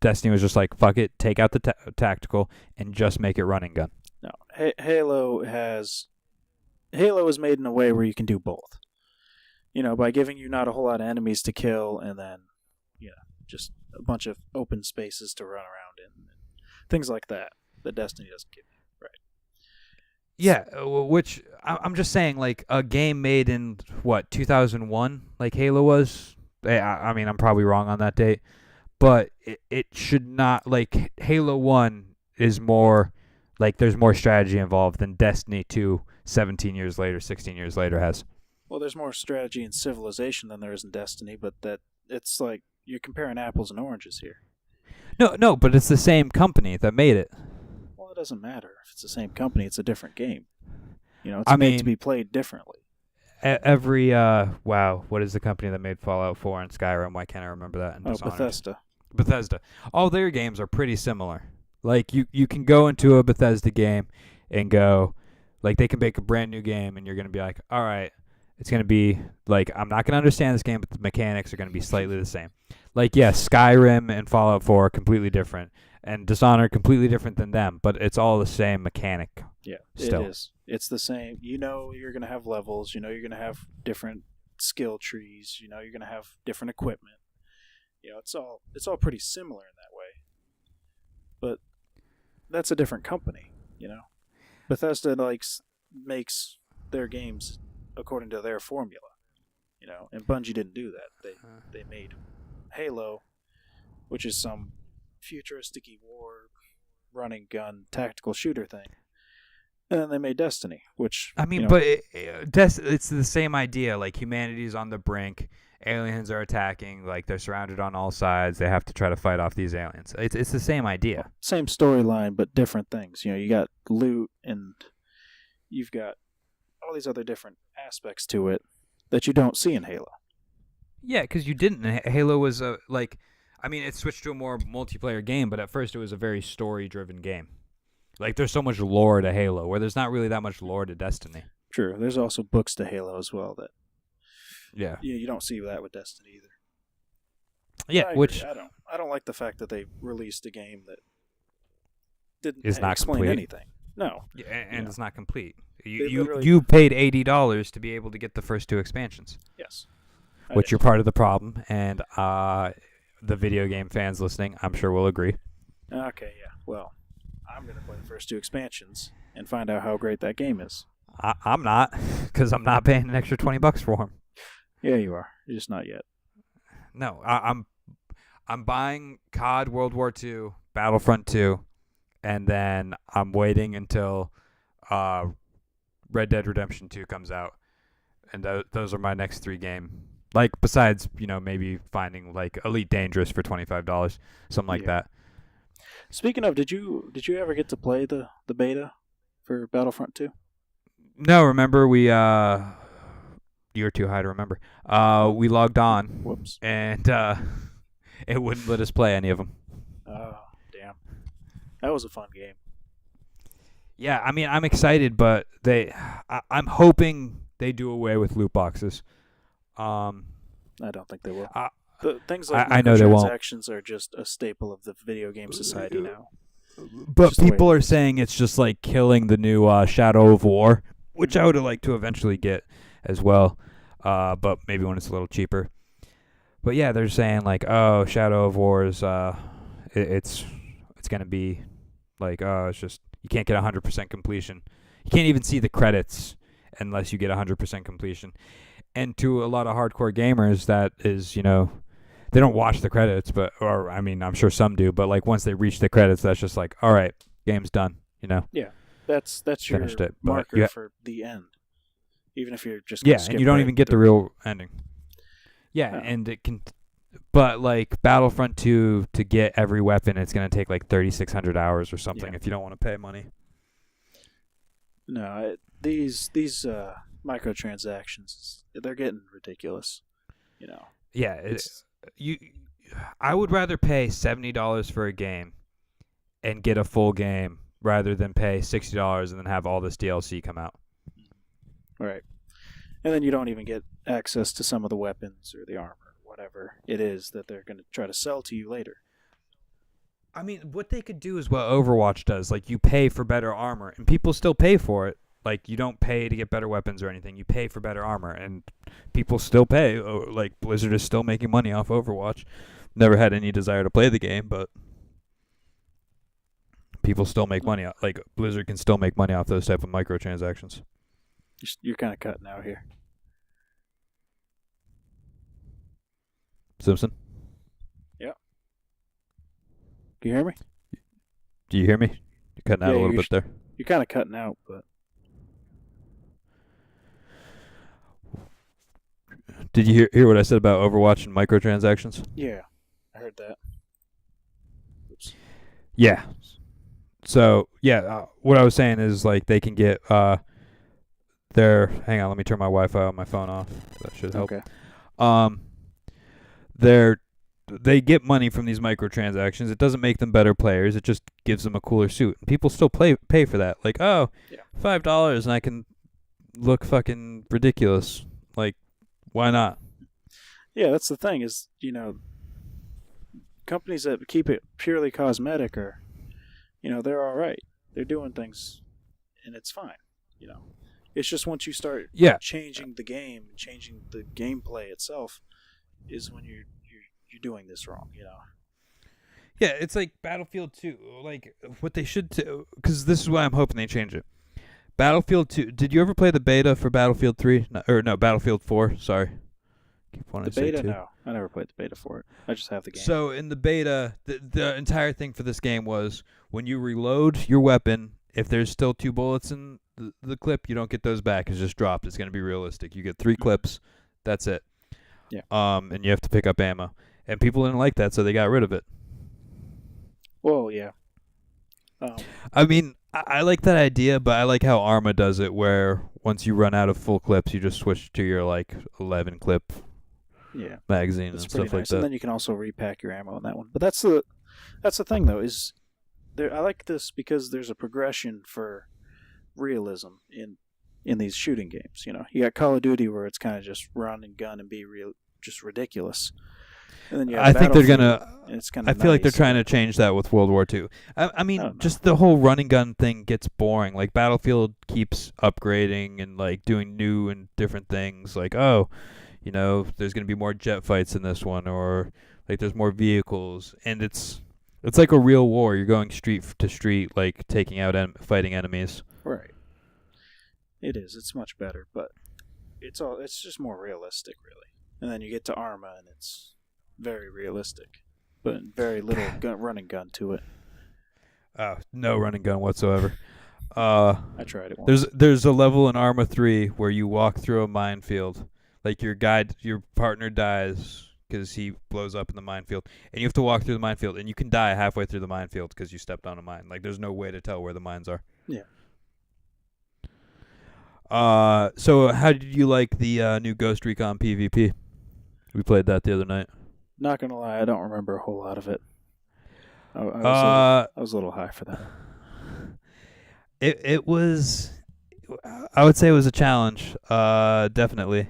Destiny was just like, fuck it, take out the tactical and just make it running gun. No, Halo is made in a way where you can do both. By giving you not a whole lot of enemies to kill and then, just a bunch of open spaces to run around in. And things like that Destiny doesn't give you. Right. Yeah, which I'm just saying, like, a game made in, 2001, like Halo was? I mean, I'm probably wrong on that date. But it should not, like, Halo 1 is more, like, there's more strategy involved than Destiny 2 17 years later, 16 years later has. Well, there's more strategy in Civilization than there is in Destiny, but it's like you're comparing apples and oranges here. No, but it's the same company that made it. Well, it doesn't matter. If it's the same company, it's a different game. It's made to be played differently. Wow, what is the company that made Fallout 4 and Skyrim? Why can't I remember that? Bethesda. All their games are pretty similar. Like, you can go into a Bethesda game and go, like, they can make a brand new game, and you're going to be like, all right, it's going to be, like, I'm not going to understand this game, but the mechanics are going to be slightly the same. Like, yeah, Skyrim and Fallout 4 are completely different, and Dishonored completely different than them, but it's all the same mechanic. Yeah, still. It is. It's the same. You're going to have levels. You're going to have different skill trees. You're going to have different equipment. It's all pretty similar in that way. But that's a different company, Bethesda makes their games according to their formula, and Bungie didn't do that. They made Halo, which is some futuristic war running gun tactical shooter thing. And then they made Destiny, which but it's the same idea. Like, humanity's on the brink, aliens are attacking, like, they're surrounded on all sides, they have to try to fight off these aliens. It's the same idea. Same storyline, but different things. You got loot, and you've got all these other different aspects to it that you don't see in Halo. Yeah, because you didn't. Halo was it switched to a more multiplayer game, but at first it was a very story-driven game. Like, there's so much lore to Halo, where there's not really that much lore to Destiny. True. There's also books to Halo as well that. Yeah. You don't see that with Destiny either. Yeah, which I don't like the fact that they released a game that didn't not explain complete. Anything. No. Yeah, and it's not complete. You paid $80 to be able to get the first 2 expansions. Yes. Which you're part of the problem, and the video game fans listening, I'm sure will agree. Okay, yeah. Well, I'm gonna play the first 2 expansions and find out how great that game is. I'm not, because I'm not paying an extra $20 for them. Yeah, you are. You're just not yet. No, I'm buying COD World War II, Battlefront 2, and then I'm waiting until Red Dead Redemption 2 comes out, and those are my next 3 games. Like, besides, maybe finding like Elite Dangerous for $25, something like that. Speaking of, did you ever get to play the beta for Battlefront 2? No, remember you're too high to remember. We logged on. Whoops. And it wouldn't let us play any of them. Oh, damn. That was a fun game. Yeah, I mean, I'm excited, but I'm hoping they do away with loot boxes. I don't think they will. Things like I know they won't. microtransactions are just a staple of the video game society now. But people are saying it's just like killing the new Shadow of War, which I would like to eventually get as well, but maybe when it's a little cheaper. But yeah, they're saying like, oh, Shadow of War is it's gonna be like, oh, it's just you can't get 100% completion. You can't even see the credits unless you get 100% completion. And to a lot of hardcore gamers, that is, they don't watch the credits, or I mean, I'm sure some do, but like once they reach the credits, that's just like, all right, game's done, Yeah, that's your marker for the end. Even if you're just and you don't even get the real ending. Yeah, no. And it can, but like Battlefront 2, to get every weapon, it's gonna take like 3,600 hours or something if you don't want to pay money. No, these microtransactions, they're getting ridiculous. Yeah, I would rather pay $70 for a game and get a full game rather than pay $60 and then have all this DLC come out. Right. And then you don't even get access to some of the weapons or the armor, whatever it is that they're going to try to sell to you later. I mean, what they could do is what Overwatch does. Like, you pay for better armor, and people still pay for it. Like, you don't pay to get better weapons or anything. You pay for better armor, and people still pay. Like, Blizzard is still making money off Overwatch. Never had any desire to play the game, but people still make money. Like, Blizzard can still make money off those type of microtransactions. You're kind of cutting out here. Simpson? Yeah. Can you hear me? Do you hear me? You're cutting out a little bit there. You're kind of cutting out, but... Did you hear what I said about Overwatch and microtransactions? Yeah, I heard that. Oops. Yeah. So, what I was saying is, like, they can get hang on, let me turn my Wi-Fi on my phone off. That should help. Okay. They get money from these microtransactions. It doesn't make them better players. It just gives them a cooler suit. And people still pay for that. Like, $5 and I can look fucking ridiculous. Like, why not? Yeah, that's the thing is, companies that keep it purely cosmetic are, they're all right. They're doing things, and it's fine. It's just once you start changing the game, changing the gameplay itself, is when you're doing this wrong. Yeah, it's like Battlefield 2. Like, what they should do, because this is why I'm hoping they change it. Battlefield 2. Did you ever play the beta for Battlefield 3? No, Battlefield 4. Sorry. Keep wanting to say beta? 2. No, I never played the beta for it. I just have the game. So in the beta, the entire thing for this game was when you reload your weapon, if there's still 2 bullets in the clip, you don't get those back. It's just dropped. It's going to be realistic. You get 3 clips. That's it. Yeah. And you have to pick up ammo. And people didn't like that, so they got rid of it. Well, yeah. I mean, I like that idea, but I like how Arma does it, where once you run out of full clips, you just switch to your 11 clip magazine and stuff like that. And then you can also repack your ammo on that one. But that's the thing, though, is I like this because there's a progression for realism in these shooting games. You got Call of Duty where it's kind of just run and gun and be just ridiculous. And then you have I think they're gonna. It's kind of. I feel like they're trying to change that with World War II. I mean, just the whole run and gun thing gets boring. Like Battlefield keeps upgrading and like doing new and different things. Like, there's gonna be more jet fights in this one, or Like there's more vehicles, and it's like a real war. You're going street to street, like taking out fighting enemies. Right. It is. It's much better, but it's just more realistic, really. And then you get to Arma, and it's very realistic, but very little running gun to it. No running gun whatsoever. I tried it once. There's a level in Arma 3 where you walk through a minefield. Like your partner dies because he blows up in the minefield, and you have to walk through the minefield, and you can die halfway through the minefield because you stepped on a mine. Like there's no way to tell where the mines are. Yeah. So how did you like the new Ghost Recon PvP? We played that the other night. Not gonna lie, I don't remember a whole lot of it. I was a little high for that. It was, I would say it was a challenge. Definitely.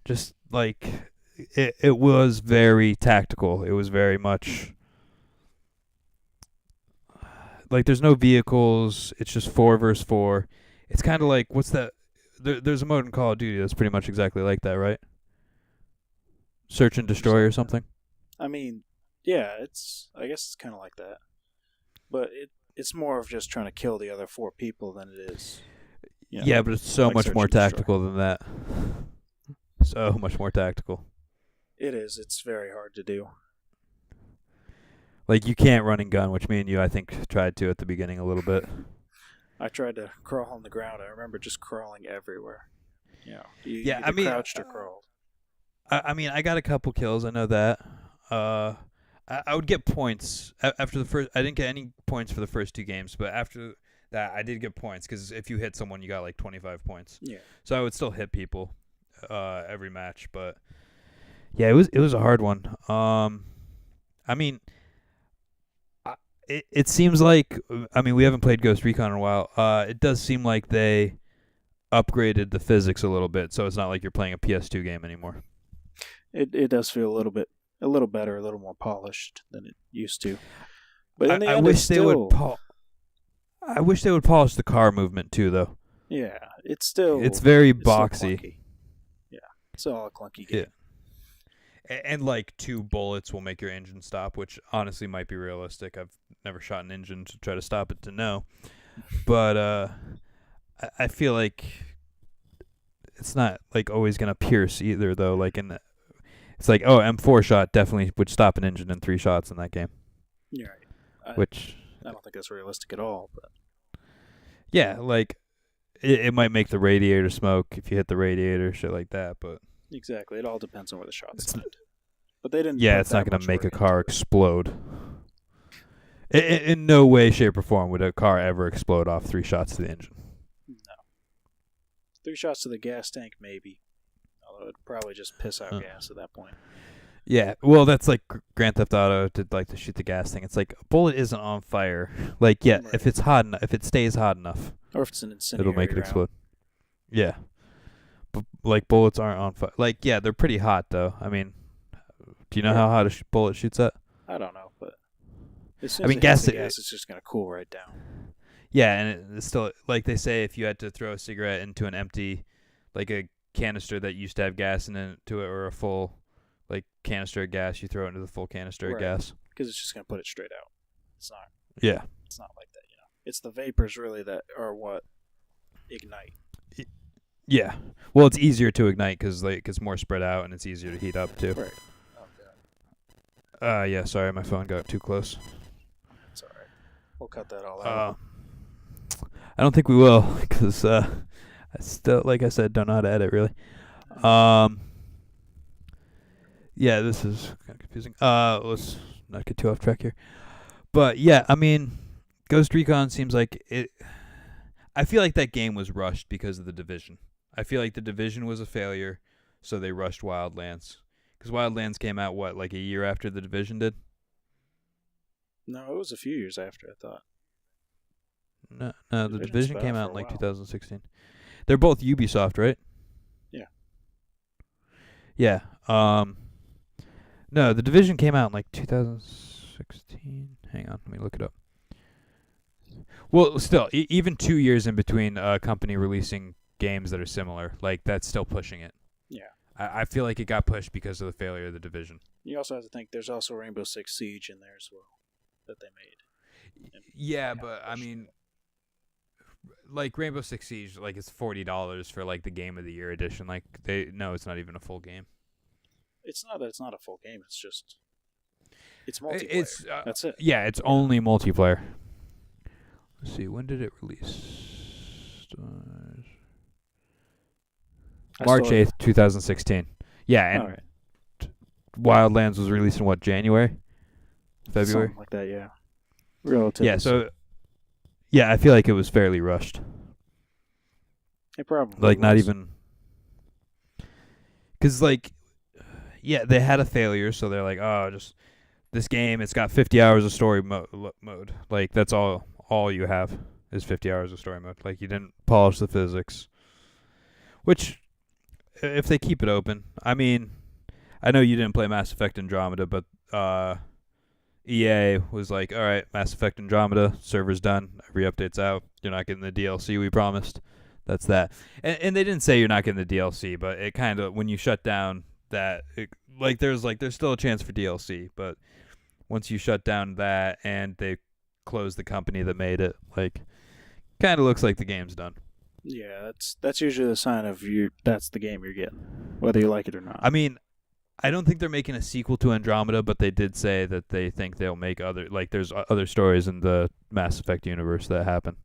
Just like it was very tactical. It was very much like there's no vehicles. It's just 4 versus 4. It's kind of like what's that? There's a mode in Call of Duty that's pretty much exactly like that, right? Search and destroy or something. I mean, yeah, I guess it's kind of like that, but it's more of just trying to kill the other 4 people than it is. Yeah, but it's so much more tactical than that. So much more tactical. It is. It's very hard to do. Like you can't run and gun, which me and you I think tried to at the beginning a little bit. I tried to crawl on the ground. I remember just crawling everywhere. You crouched or crawled. I mean, I got a couple kills. I know that. I would get points after the first. I didn't get any points for the first 2 games, but after that, I did get points because if you hit someone, you got like 25 points. Yeah. So I would still hit people every match, but yeah, it was a hard one. I mean, it seems like we haven't played Ghost Recon in a while. It does seem like they upgraded the physics a little bit, so it's not like you're playing a PS2 game anymore. It does feel a little better, a little more polished than it used to. But in the I end, wish they would. I wish they would polish the car movement too, though. Yeah, it's very boxy. Clunky. Yeah, it's all a clunky game. Yeah. And like 2 bullets will make your engine stop, which honestly might be realistic. I've never shot an engine to try to stop it to know, but I feel like it's not like always gonna pierce either, though. Like it's like, M4 shot definitely would stop an engine in 3 shots in that game. Yeah, right. I don't think that's realistic at all. But yeah, like it might make the radiator smoke if you hit the radiator, shit like that. But exactly, it all depends on where the shots land. But they didn't. Yeah, it's not going to make a car explode. In no way, shape, or form would a car ever explode off 3 shots to the engine. No. 3 shots to the gas tank, maybe. Although it'd probably just piss out gas at that point. Yeah, well, that's like Grand Theft Auto did, like to shoot the gas thing. It's like a bullet isn't on fire. Like, yeah, right. If it's hot enough, if it stays hot enough, or if it's an incendiary, it'll make it explode. Yeah, but like bullets aren't on fire. Like, yeah, they're pretty hot though. I mean, do you know how hot a bullet shoots at? I don't know, but as soon as gas is just gonna cool right down. Yeah, and it's still like they say, if you had to throw a cigarette into an empty, like a canister that used to have gas into it, or a full like canister of gas, you throw it into the full canister of gas. Because it's just going to put it straight out. It's not. Yeah. It's not like that, It's the vapors really that are what ignite. Yeah. Well, it's easier to ignite because like it's more spread out and it's easier to heat up too. Right. Oh god. Yeah. Sorry, my phone got too close. It's all right. We'll cut that all out. I don't think we will because I still, like I said, don't know how to edit really. Yeah, this is kind of confusing. Let's not get too off track here. But yeah, I mean, Ghost Recon seems like it. I feel like that game was rushed because of The Division. I feel like The Division was a failure, so they rushed Wildlands. Because Wildlands came out, like a year after The Division did? No, it was a few years after, I thought. No, The Division came out in like 2016. They're both Ubisoft, right? Yeah. Yeah. No, The Division came out in like 2016. Hang on, let me look it up. Well, still, even 2 years in between a company releasing games that are similar, like that's still pushing it. Yeah. I feel like it got pushed because of the failure of the division. You also have to think there's also Rainbow Six Siege in there as well that they made. And Yeah, they but haven't I pushed mean, like Rainbow Six Siege, like it's $40 for like the Game of the Year edition. Like it's not even a full game. It's not that it's not a full game. It's just it's multiplayer. It's That's it. Yeah, it's only multiplayer. Let's see, when did it release? March 8th, 2016. Yeah, and All right. Wildlands was released in what, January? February? Something like that, yeah. Relatively. Yeah, so I feel like it was fairly rushed. it probably Like not was. even cuz like they had a failure, so they're like, "Oh, just this game, it's got 50 hours of story mode." Like that's all you have is 50 hours of story mode. Like you didn't polish the physics. Which if they keep it open, I mean, I know you didn't play Mass Effect Andromeda, but EA was like, all right, Mass Effect Andromeda, server's done, every update's out, you're not getting the DLC we promised. That's that. And they didn't say you're not getting the DLC, but it kind of, when you shut down that, there's still a chance for DLC, but once you shut down that and they close the company that made it, like, kind of looks like the game's done. Yeah, that's usually the sign of that's the game you're getting, whether you like it or not. I mean, I don't think they're making a sequel to Andromeda, but they did say that they think they'll make there's other stories in the Mass Effect universe that happen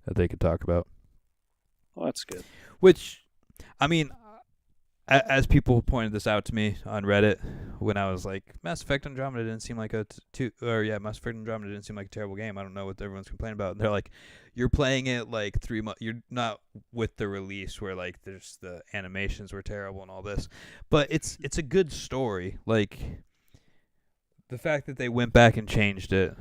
that they could talk about. Well, that's good. Which, I mean, as people pointed this out to me on Reddit when I was like, Mass Effect Andromeda didn't seem like Mass Effect Andromeda didn't seem like a terrible game. I don't know what everyone's complaining about. And they're like, you're playing it like 3 months. You're not with the release where like there's the animations were terrible and all this, but it's a good story. Like the fact that they went back and changed it.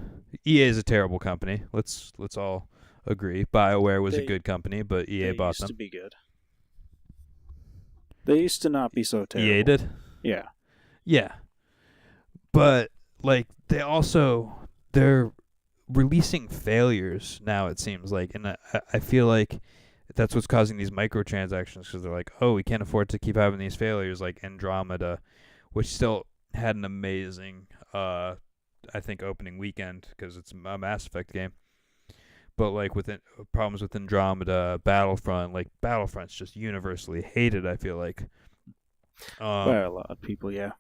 EA is a terrible company. Let's all agree. BioWare was a good company, but EA bought them. They used to be good. They used to not be so terrible. EA did? Yeah. Yeah. But, like, they're releasing failures now, it seems like. And I feel like that's what's causing these microtransactions because they're like, oh, we can't afford to keep having these failures like Andromeda, which still had an amazing, I think, opening weekend because it's a Mass Effect game. But like with problems with Andromeda, Battlefront's just universally hated. I feel like by a lot of people, yeah.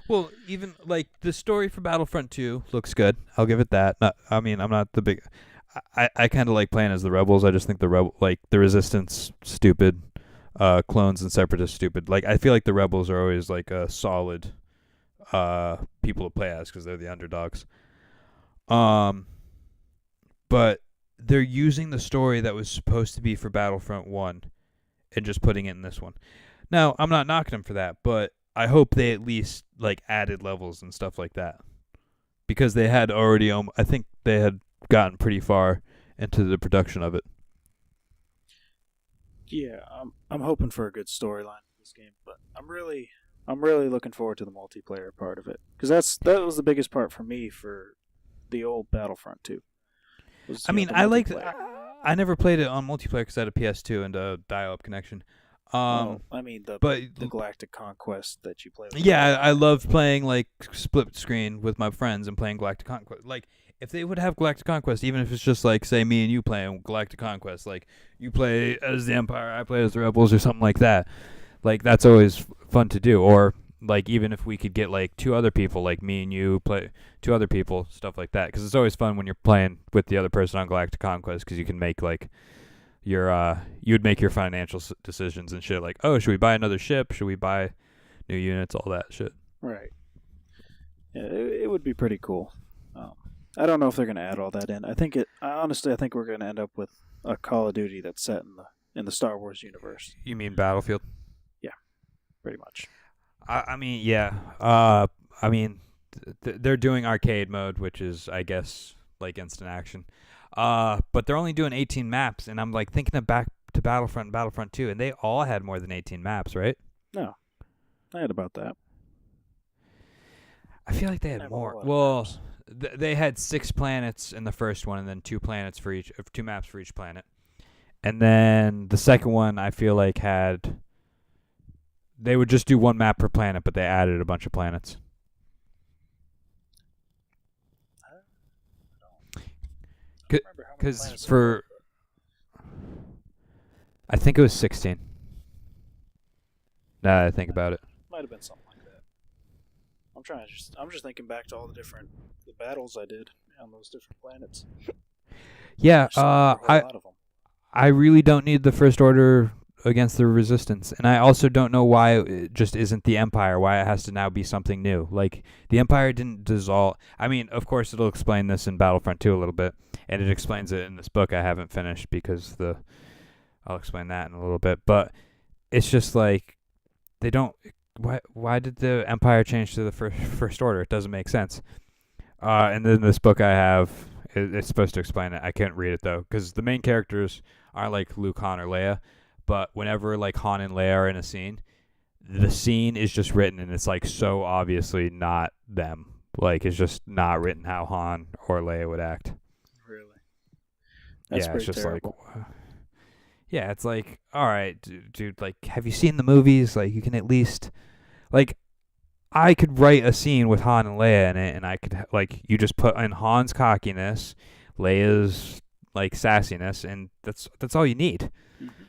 Well, even like the story for Battlefront 2 looks good. I'll give it that. I'm not the big. I kind of like playing as the rebels. I just think the Resistance stupid, clones and separatists stupid. Like I feel like the rebels are always like a solid, people to play as because they're the underdogs. But they're using the story that was supposed to be for Battlefront 1 and just putting it in this one. Now, I'm not knocking them for that, but I hope they at least like added levels and stuff like that. Because they had already, I think they had gotten pretty far into the production of it. Yeah, I'm hoping for a good storyline for this game, but I'm really looking forward to the multiplayer part of it because that was the biggest part for me for the old Battlefront 2. I mean, I never played it on multiplayer because I had a PS2 and a dial-up connection. I mean, the Galactic Conquest that you play with. Yeah, I love playing like split screen with my friends and playing Galactic Conquest. Like, if they would have Galactic Conquest, even if it's just like, say, me and you playing Galactic Conquest, like you play as the Empire, I play as the Rebels, or something like that. Like, that's always fun to do. Or like even if we could get like 2 other people, like me and you play 2 other people, stuff like that, because it's always fun when you're playing with the other person on Galactic Conquest because you can make like you'd make your financial decisions and shit, like, oh, should we buy another ship, should we buy new units, all that shit. Right. Yeah, it would be pretty cool. I don't know if they're going to add all that in. I think we're going to end up with a Call of Duty that's set in the Star Wars universe. You mean Battlefield? Yeah, pretty much. I mean, yeah. I mean, they're doing arcade mode, which is, I guess, like instant action. But they're only doing 18 maps, and I'm like thinking of back to Battlefront and Battlefront 2, and they all had more than 18 maps, right? No, I had about that. I feel like they had more. Well, they had 6 planets in the first one, and then 2 maps for each planet. And then the second one, I feel like they would just do one map per planet, but they added a bunch of planets. I don't remember how many Because planets there were, I think it was 16. Now that I think about it. might have been something like that. I'm just thinking back to all the battles I did on those different planets. Yeah, There's a whole lot of them. I really don't need the First Order against the Resistance, and I also don't know why it just isn't the Empire, why it has to now be something new. Like, the Empire didn't dissolve. I mean, of course, it'll explain this in Battlefront 2 a little bit, and it explains it in this book I haven't finished because I'll explain that in a little bit, but it's just like, they don't... Why did the Empire change to the First Order? It doesn't make sense. And then this book I have, it's supposed to explain it. I can't read it, though, because the main characters aren't like Luke, Han, or Leia. But whenever like Han and Leia are in a scene, the scene is just written, and it's like so obviously not them. Like, it's just not written how Han or Leia would act. Really? That's yeah, it's just terrible. like, yeah, it's like, all right, dude, like, have you seen the movies? Like, you can at least, like, I could write a scene with Han and Leia in it, and I could, like, you just put in Han's cockiness, Leia's, like, sassiness, and that's all you need. Mm-hmm.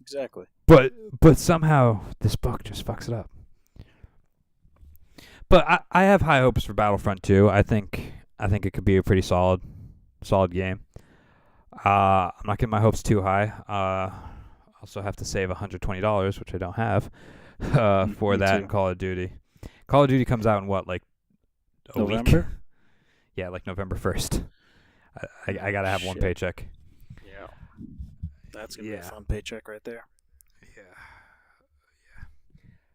Exactly. But somehow this book just fucks it up. But I have high hopes for Battlefront 2. I think it could be a pretty solid game. I'm not getting my hopes too high. Also have to save $120, which I don't have, for that in Call of Duty. Call of Duty comes out in what, like a November? week? Yeah, like November 1st. I gotta have one paycheck. Yeah. That's gonna be a fun paycheck right there. Yeah.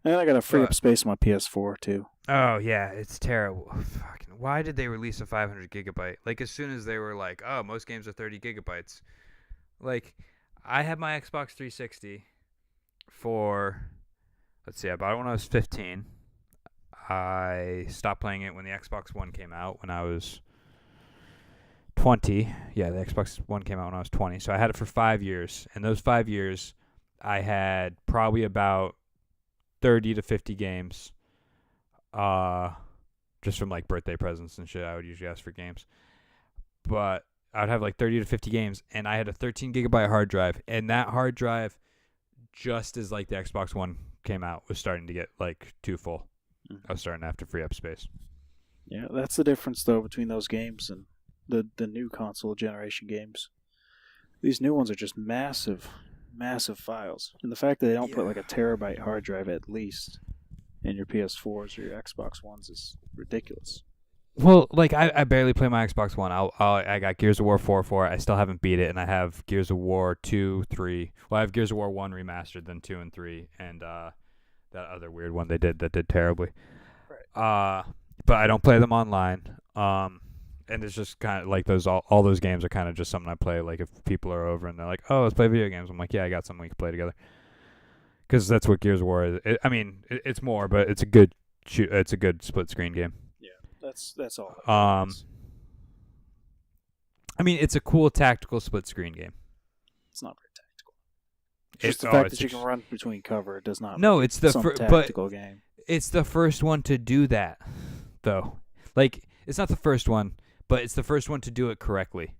And I gotta free up space on my PS4 too. Oh yeah, it's terrible. Fucking, why did they release a 500 gigabyte? Like, as soon as they were like, oh, most games are 30 gigabytes. Like, I had my Xbox 360 for, let's see, I bought it when I was 15. I stopped playing it when the Xbox One came out when I was 20. Yeah, the Xbox One came out when I was 20. So I had it for 5 years. And those 5 years, I had probably about 30 to 50 games. Just from like birthday presents and shit. I would usually ask for games. But I'd have like 30 to 50 games. And I had a 13 gigabyte hard drive. And that hard drive, just as like the Xbox One came out, was starting to get like too full. I was starting to have to free up space. Yeah, that's the difference though between those games and the new console generation games. These new ones are just massive files. And the fact that they don't put like a terabyte hard drive at least in your PS4s or your Xbox Ones is ridiculous. Well, like, I barely play my Xbox One. I got Gears of War 4 for it. I still haven't beat it, and I have Gears of War 2, 3. Well, I have Gears of War 1 remastered, then 2 and 3, and that other weird one they did that did terribly. Right. But I don't play them online. And it's just kind of like all those games are kind of just something I play. Like, if people are over and they're like, "Oh, let's play video games," I'm like, "Yeah, I got something we can play together." Because that's what Gears of War is. It's more, but it's a good it's a good split screen game. Yeah, that's all. I mean, it's a cool tactical split screen game. It's not very tactical. Just the fact that you can run between cover does not. No, it's the tactical game. It's the first one to do that, though. Like, it's not the first one, but it's the first one to do it correctly.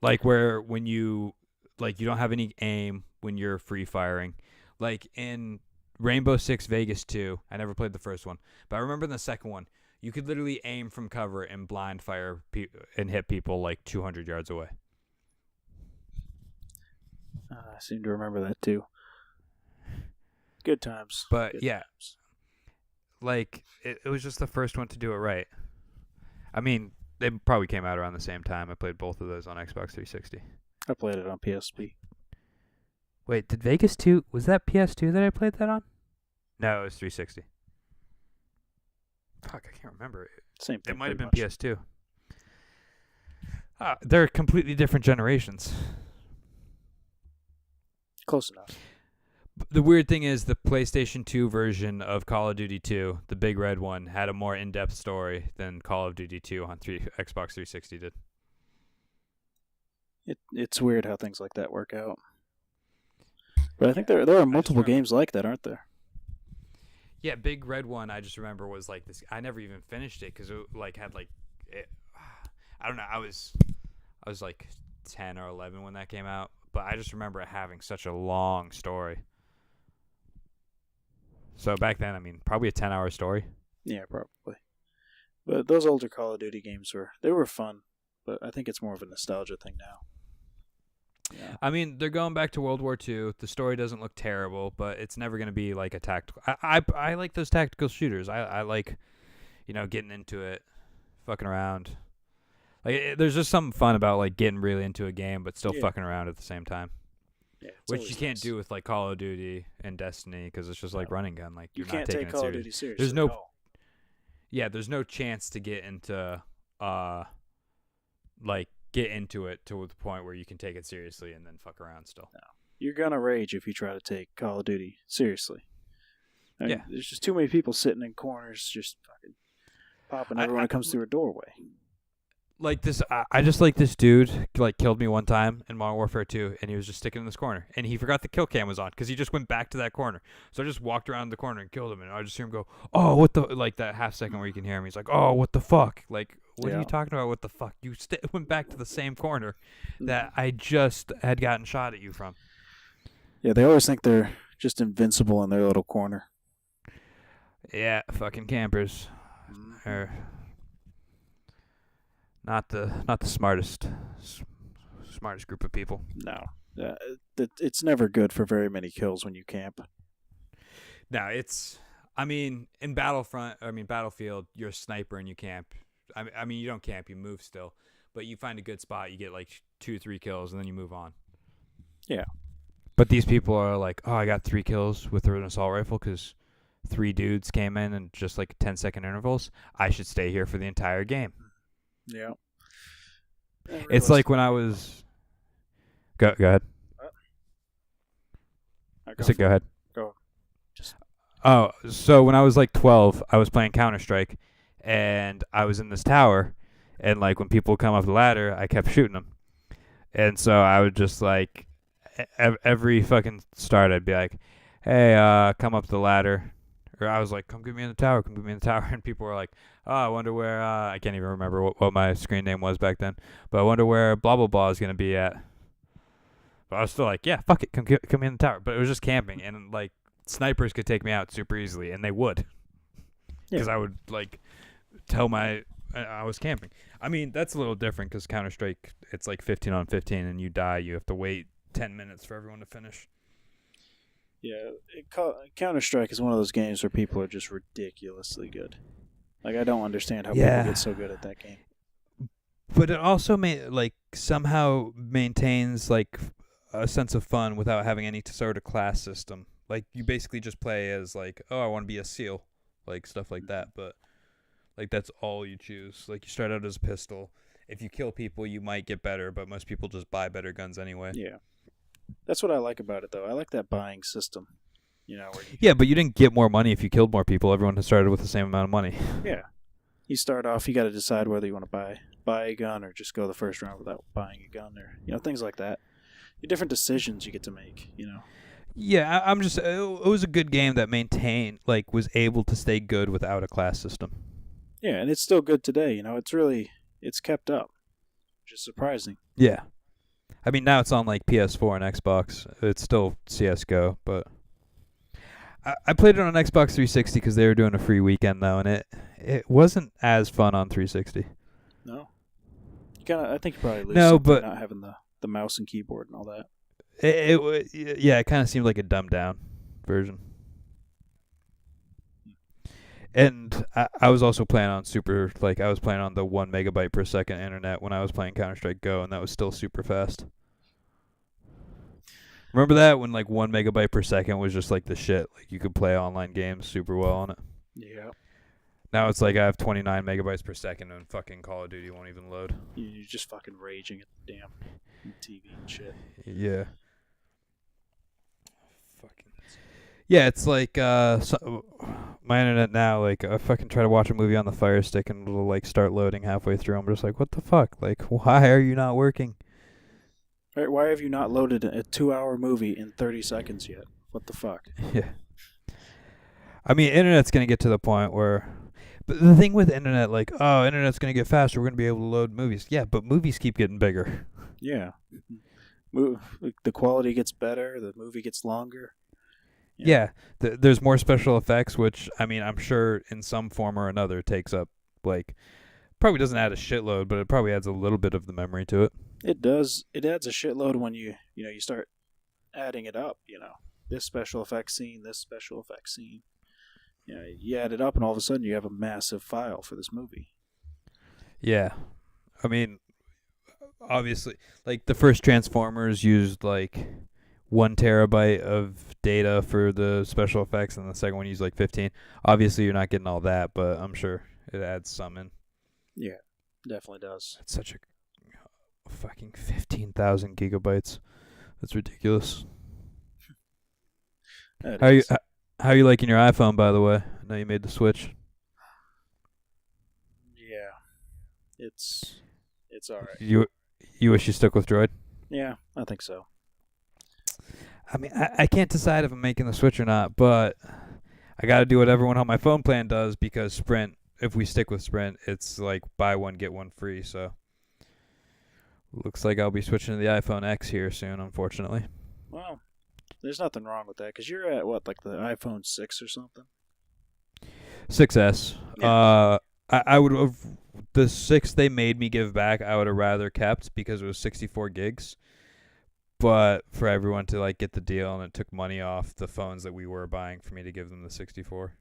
Like, when you don't have any aim when you're free firing. Like in Rainbow Six Vegas 2, I never played the first one, but I remember in the second one, you could literally aim from cover and blind fire and hit people like 200 yards away. I seem to remember that too. Good times. But Good times. Like, it was just the first one to do it right. I mean, they probably came out around the same time. I played both of those on Xbox 360. I played it on PSP. Wait, did Vegas 2, was that PS2 that I played that on? No, it was 360. Fuck, I can't remember. Same thing. It might have been PS2. They're completely different generations. Close enough. The weird thing is the PlayStation 2 version of Call of Duty 2, the big red one, had a more in-depth story than Call of Duty 2 on Xbox 360 did. It's weird how things like that work out. But I think there are multiple games like that, aren't there? Yeah, Big Red one. I just remember was like this. I never even finished it because it like had like, it, I don't know. I was like 10 or 11 when that came out, but I just remember it having such a long story. So back then, I mean, probably a 10-hour story. Yeah, probably. But those older Call of Duty games were fun, but I think it's more of a nostalgia thing now. Yeah. I mean, they're going back to World War II. The story doesn't look terrible, but it's never going to be like a tactical. I like those tactical shooters. I like, getting into it, fucking around. Like, there's just something fun about like getting really into a game, but still fucking around at the same time. Yeah, which you can't do with like Call of Duty and Destiny because it's just like running gun. Like you you're can't not taking take Call it of Duty seriously. seriously. There's no chance to get into get into it to the point where you can take it seriously and then fuck around still. No. You're gonna rage if you try to take Call of Duty seriously. I mean, there's just too many people sitting in corners just fucking popping everyone that comes through a doorway. Like this, I just like this dude like killed me one time in Modern Warfare 2, and he was just sticking in this corner, and he forgot the kill cam was on because he just went back to that corner. So I just walked around the corner and killed him, and I just hear him go, "Oh, what the?" Like that half second where you can hear him. He's like, "Oh, what the fuck?" Like, what are you talking about? What the fuck? You went back to the same corner that I just had gotten shot at you from. Yeah, they always think they're just invincible in their little corner. Yeah, fucking campers. Or not the smartest group of people. No, it's never good for very many kills when you camp. No, in Battlefield, you're a sniper and you camp. I mean, you don't camp, you move still, but you find a good spot, you get like 2-3 kills, and then you move on. Yeah. But these people are like, oh, I got 3 kills with an assault rifle because 3 dudes came in and just like 10-second intervals. I should stay here for the entire game. Yeah. It's like when I was... Go ahead. Go ahead. Go. Oh, so when I was like 12, I was playing Counter-Strike, and I was in this tower, and like when people come up the ladder, I kept shooting them. And so I would just like, every fucking start, I'd be like, hey, come up the ladder. Or I was like, come get me in the tower, And people were like, oh, I wonder where, I can't even remember what my screen name was back then, but I wonder where blah, blah, blah is going to be at. But I was still like, yeah, fuck it, come in the tower. But it was just camping, and like, snipers could take me out super easily, and they would. Because I would, like, tell I was camping. I mean, that's a little different because Counter-Strike, it's like 15 on 15, and you die, you have to wait 10 minutes for everyone to finish. Yeah, Counter-Strike is one of those games where people are just ridiculously good. Like, I don't understand how people get so good at that game. But it also somehow maintains like a sense of fun without having any sort of class system. Like, you basically just play as like, oh, I want to be a SEAL, like stuff like that. But like, that's all you choose. Like, you start out as a pistol. If you kill people, you might get better, but most people just buy better guns anyway. Yeah. That's what I like about it, though. I like that buying system. But you didn't get more money if you killed more people. Everyone has started with the same amount of money. Yeah. You start off, you got to decide whether you want to buy a gun or just go the first round without buying a gun, or things like that. Different decisions you get to make. Yeah, I'm just. It was a good game that was able to stay good without a class system. Yeah, and it's still good today. It's kept up, which is surprising. Yeah. I mean, now it's on like PS4 and Xbox. It's still CS:GO, but I played it on Xbox 360 because they were doing a free weekend though, and it wasn't as fun on 360. No, I think you probably lose something not having the mouse and keyboard and all that. It kind of seemed like a dumbed down version. And I was also playing on I was playing on the 1 megabyte per second internet when I was playing Counter-Strike Go, and that was still super fast. Remember that when like 1 megabyte per second was just like the shit? Like, you could play online games super well on it. Yeah. Now it's like I have 29 megabytes per second and fucking Call of Duty won't even load. You're just fucking raging at the damn TV and shit. Yeah. Yeah, it's like my internet now, like, I fucking try to watch a movie on the Fire Stick and it'll like start loading halfway through. I'm just like, what the fuck? Like, why are you not working? Right, why have you not loaded a 2-hour movie in 30 seconds yet? What the fuck? Yeah. I mean, internet's gonna get to the point where, but the thing with internet, like, oh, internet's gonna get faster. We're gonna be able to load movies. Yeah, but movies keep getting bigger. Yeah. The quality gets better, the movie gets longer. Yeah, there's more special effects, which I mean, I'm sure in some form or another takes up like probably doesn't add a shitload, but it probably adds a little bit of the memory to it. It does. It adds a shitload when you start adding it up. This special effects scene, this special effects scene. You add it up, and all of a sudden you have a massive file for this movie. Yeah, I mean, obviously, like the first Transformers used like 1 terabyte of data for the special effects, and the second one used like 15. Obviously, you're not getting all that, but I'm sure it adds some in. Yeah, definitely does. It's such a fucking 15,000 gigabytes. That's ridiculous. How are you liking your iPhone, by the way? I know you made the switch. Yeah, it's all right. You wish you stuck with Droid? Yeah, I think so. I mean, I can't decide if I'm making the switch or not, but I got to do what everyone on my phone plan does because Sprint, if we stick with Sprint, it's like buy one, get one free. So looks like I'll be switching to the iPhone X here soon, unfortunately. Well, there's nothing wrong with that because you're at what, like the iPhone 6 or something? 6S. Yeah. I would have, the 6 they made me give back, I would have rather kept because it was 64 gigs. But for everyone to like get the deal, and it took money off the phones that we were buying for me to give them the 64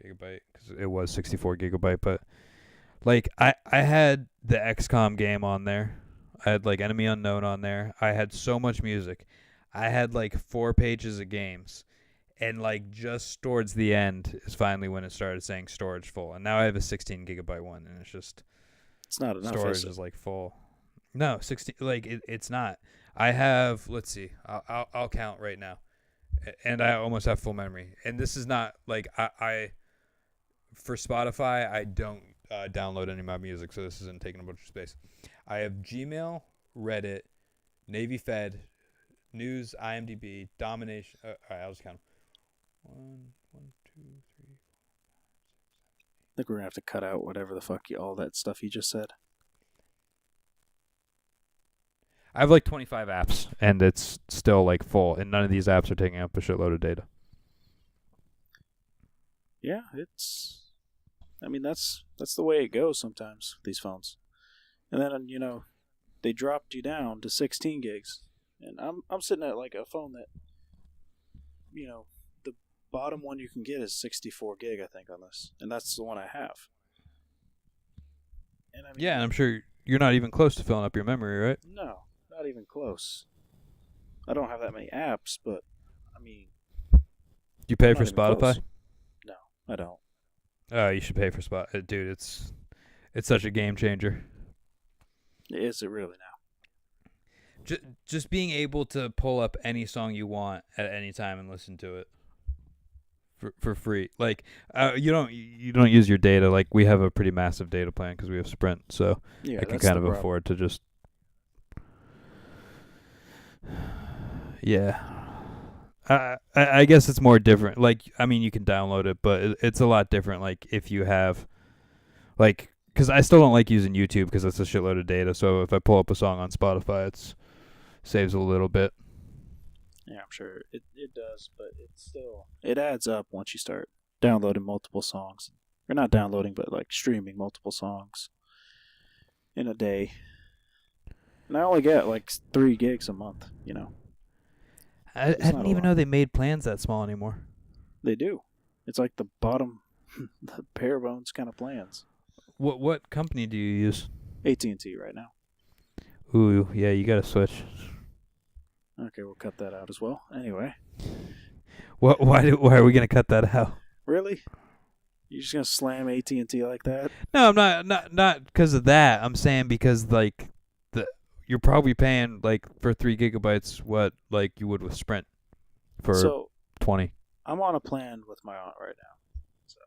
gigabyte because it was 64 gigabyte. But like I had the XCOM game on there. I had like Enemy Unknown on there. I had so much music. I had like 4 pages of games. And like just towards the end is finally when it started saying storage full. And now I have a 16 gigabyte one, and it's not enough. Storage is like full. No, 16. Like it's not. I have. Let's see. I'll count right now, and I almost have full memory. And this is not like I for Spotify. I don't download any of my music, so this isn't taking a bunch of space. I have Gmail, Reddit, Navy Fed, News, IMDb, Domination. All right, I'll just count. 1, 2, 3. I think we're gonna have to cut out whatever the fuck all that stuff you just said. I have like 25 apps, and it's still like full, and none of these apps are taking up a shitload of data. Yeah, I mean, that's the way it goes sometimes with these phones. And then they dropped you down to 16 gigs, and I'm sitting at like a phone that, the bottom one you can get is 64 gig, I think, on this, and that's the one I have. And I mean, yeah, and I'm sure you're not even close to filling up your memory, right? No. Not even close. I don't have that many apps, but I mean, You pay for Spotify? Close. No, I don't. Oh, you should pay for Spotify, dude. It's such a game changer. Is it really now? Just being able to pull up any song you want at any time and listen to it for free. Like you don't use your data. Like we have a pretty massive data plan because we have Sprint, so yeah, I can kind of afford to just. Yeah. I guess it's more different. Like, I mean, you can download it, but it's a lot different. Like, if you have, like, because I still don't like using YouTube because it's a shitload of data. So if I pull up a song on Spotify, it saves a little bit. Yeah, I'm sure it does, but it adds up once you start downloading multiple songs. Or not downloading, but like streaming multiple songs in a day. And I only get like 3 gigs a month, I didn't even know they made plans that small anymore. They do. It's like the bottom, the bare bones kind of plans. What company do you use? AT&T right now. Ooh, yeah, you gotta switch. Okay, we'll cut that out as well. Anyway. Why are we gonna cut that out? Really? You're just gonna slam AT&T like that? No, I'm not because of that. I'm saying because like you're probably paying like for 3 gigabytes what like you would with Sprint for 20. I'm on a plan with my aunt right now, so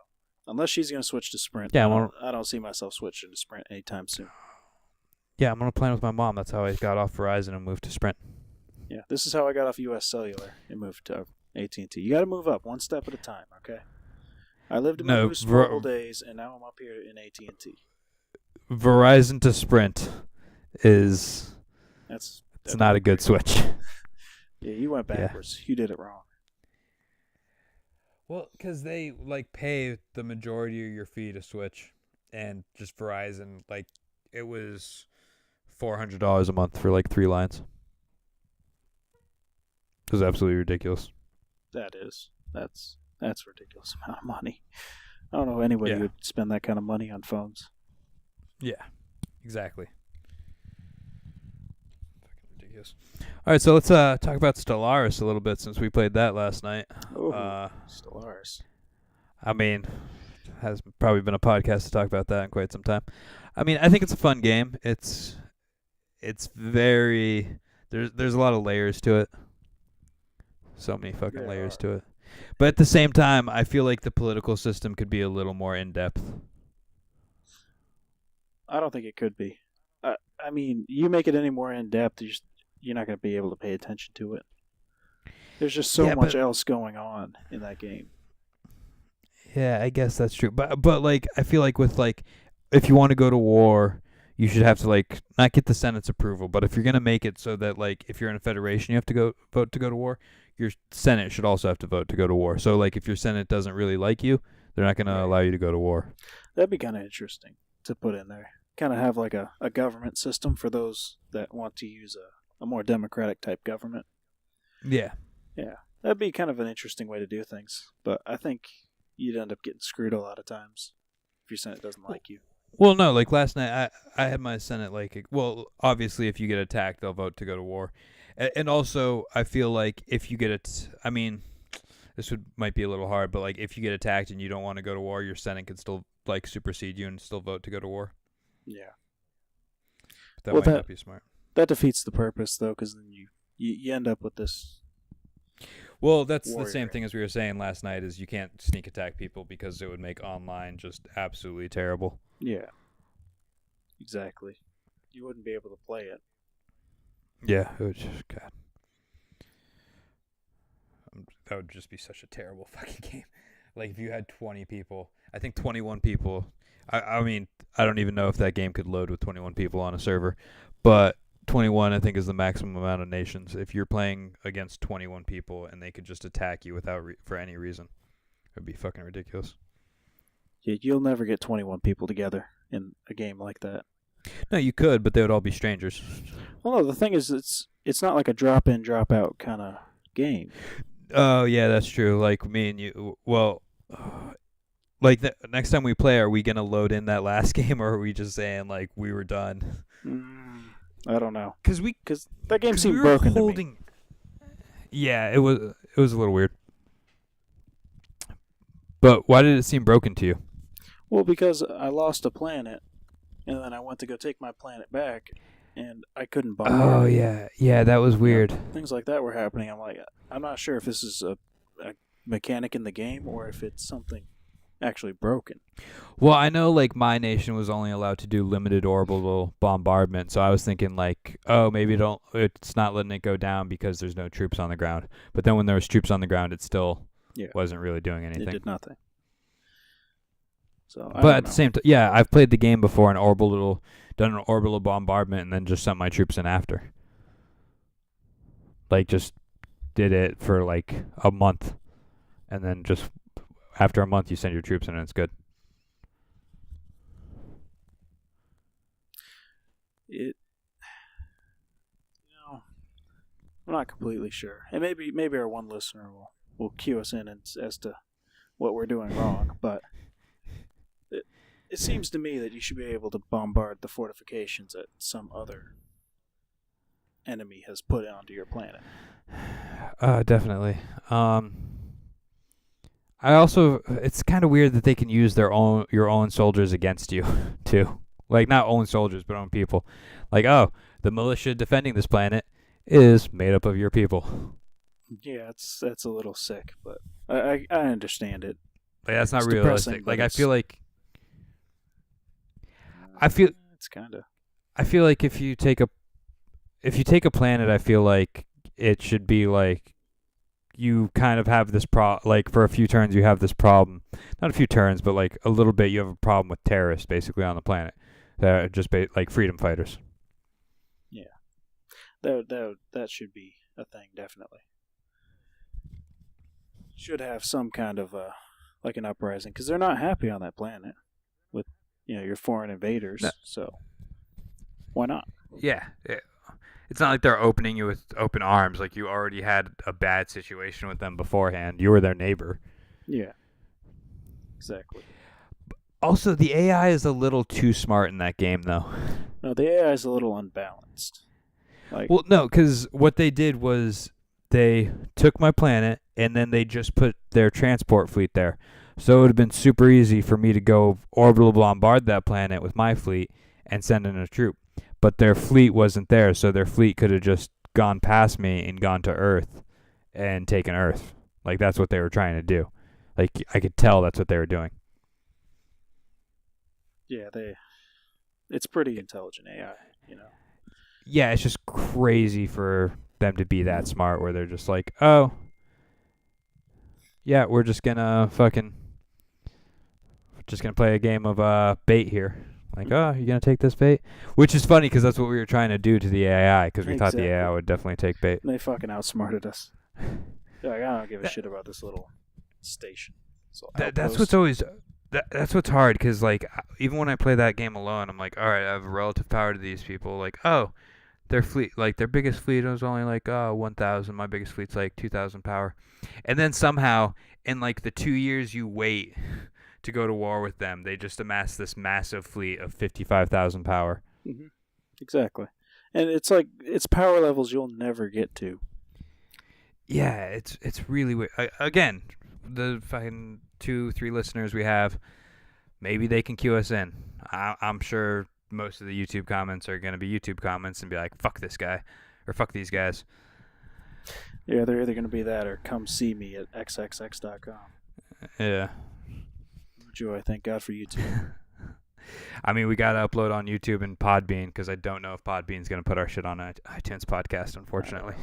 unless she's gonna switch to Sprint, yeah, I don't see myself switching to Sprint anytime soon. Yeah, I'm on a plan with my mom. That's how I got off Verizon and moved to Sprint. Yeah, this is how I got off U.S. Cellular and moved to AT&T. You got to move up one step at a time, okay? I lived in my No, Boost Mobile days, and now I'm up here in AT&T. Verizon to Sprint is That's it's not a good switch. Yeah, you went Yeah. backwards. You did it wrong. Well, because they like pay the majority of your fee to switch, and just Verizon, like it was $400 a month for like 3 lines. It was absolutely ridiculous. That's a ridiculous amount of money. I don't know anybody Yeah. who would spend that kind of money on phones. Yeah, exactly. Fucking ridiculous. All right, so let's talk about Stellaris a little bit since we played that last night. Oh, Stellaris. I mean, has probably been a podcast to talk about that in quite some time. I mean, I think it's a fun game. It's very there's a lot of layers to it. So many fucking There layers are. to it. But at the same time, I feel like the political system could be a little more in depth. I don't think it could be. I mean, you make it any more in depth, you're not going to be able to pay attention to it. There's just so Yeah, much but- else going on in that game. Yeah, I guess that's true. But like I feel like with like if you want to go to war, you should have to like not get the Senate's approval, but if you're gonna make it so that like if you're in a federation you have to go vote to go to war, your Senate should also have to vote to go to war. So like if your Senate doesn't really like you, they're not gonna Right. allow you to go to war. That'd be kind of interesting to put in there. Kind of have like a government system for those that want to use a more democratic type government. Yeah. Yeah, that'd be kind of an interesting way to do things. But I think you'd end up getting screwed a lot of times if your Senate doesn't like you. Well, no, like last night I had my Senate like well, obviously if you get attacked, they'll vote to go to war. And also I feel like if you get it I mean this might be a little hard, but like if you get attacked and you don't want to go to war, your Senate can still like supersede you and still vote to go to war. Yeah, That Well, might that- not be smart. that defeats the purpose though, because then you end up with this. Well, that's the Warrior. same thing as we were saying last night is you can't sneak attack people because it would make online just absolutely terrible. Yeah, exactly. You wouldn't be able to play it. Yeah, it would just God. That would just be such a terrible fucking game. Like if you had 20 people, I think 21 people. I mean, I don't even know if that game could load with 21 people on a server, but 21 I think is the maximum amount of nations. If you're playing against 21 people and they could just attack you without for any reason, it would be fucking ridiculous. Yeah, you'll never get 21 people together in a game like that. No, you could, but they would all be strangers. Well, no, the thing is, it's not like a drop in, drop out kind of game. Oh yeah, that's true. Like me and you. Well, like next time we play, are we gonna load in that last game, or are we just saying like we were done? I don't know, Because because that game seemed we were broken to me. holding. Yeah, it was a little weird. But why did it seem broken to you? Well, because I lost a planet, and then I went to go take my planet back, and I couldn't bomb. Oh yeah, that was weird. Things like that were happening. I'm like, I'm not sure if this is a mechanic in the game or if it's something actually broken. Well, I know like my nation was only allowed to do limited orbital bombardment, so I was thinking like, oh, maybe it's not letting it go down because there's no troops on the ground. But then when there was troops on the ground, it still wasn't really doing anything. It did nothing. So, But at the same time, yeah, I've played the game before done an orbital bombardment, and then just sent my troops in after. Like, just did it for like a month, and then just after a month, you send your troops in, and it's good. I'm not completely sure, and maybe our one listener will cue us in as to what we're doing wrong, but. It seems to me that you should be able to bombard the fortifications that some other enemy has put onto your planet. Definitely. I also, it's kind of weird that they can use your own soldiers against you too. Like not own soldiers, but own people. Like, oh, the militia defending this planet is made up of your people. Yeah, that's a little sick, but I understand it. Like that's not It's realistic. depressing, Like but I feel it's kind of. I feel like if you take a planet, I feel like it should be like you kind of have this like for a few turns you have this problem. Not a few turns, but like a little bit you have a problem with terrorists basically on the planet. That are just like freedom fighters. Yeah. That should be a thing, definitely. Should have some kind of like an uprising, because they're not happy on that planet with your foreign invaders. No. So why not? Yeah. It's not like they're opening you with open arms. Like you already had a bad situation with them beforehand. You were their neighbor. Yeah. Exactly. Also, the AI is a little too smart in that game, though. No, the AI is a little unbalanced. Like, Well, no, because what they did was they took my planet and then they just put their transport fleet there. So it would have been super easy for me to go orbital bombard that planet with my fleet and send in a troop. But their fleet wasn't there, so their fleet could have just gone past me and gone to Earth and taken Earth. Like, that's what they were trying to do. Like, I could tell that's what they were doing. yeah, it's pretty intelligent AI, Yeah, it's just crazy for them to be that smart where they're just like, oh, yeah, we're just going to play a game of bait here. Like, oh, you going to take this bait? Which is funny because that's what we were trying to do to the AI because we thought the AI would definitely take bait. And they fucking outsmarted us. They're like, I don't give a shit about this little station. That's what's always... That's what's hard because, like, even when I play that game alone, I'm like, all right, I have relative power to these people. Like, oh, their fleet, like, their biggest fleet was only, like, 1,000. My biggest fleet's, like, 2,000 power. And then somehow, in, like, the 2 years you wait to go to war with them, they just amass this massive fleet of 55,000 power. Mm-hmm. Exactly. And it's like, it's power levels you'll never get to. Yeah, it's really weird. Again, the fucking 2-3 listeners we have, maybe they can cue us in. I'm sure most of the YouTube comments are going to be YouTube comments and be like, fuck this guy or fuck these guys. Yeah, they're either going to be that or come see me at xxx.com. Yeah. Joy, thank God for YouTube. I mean, we got to upload on YouTube and Podbean because I don't know if Podbean's going to put our shit on iTunes podcast, unfortunately.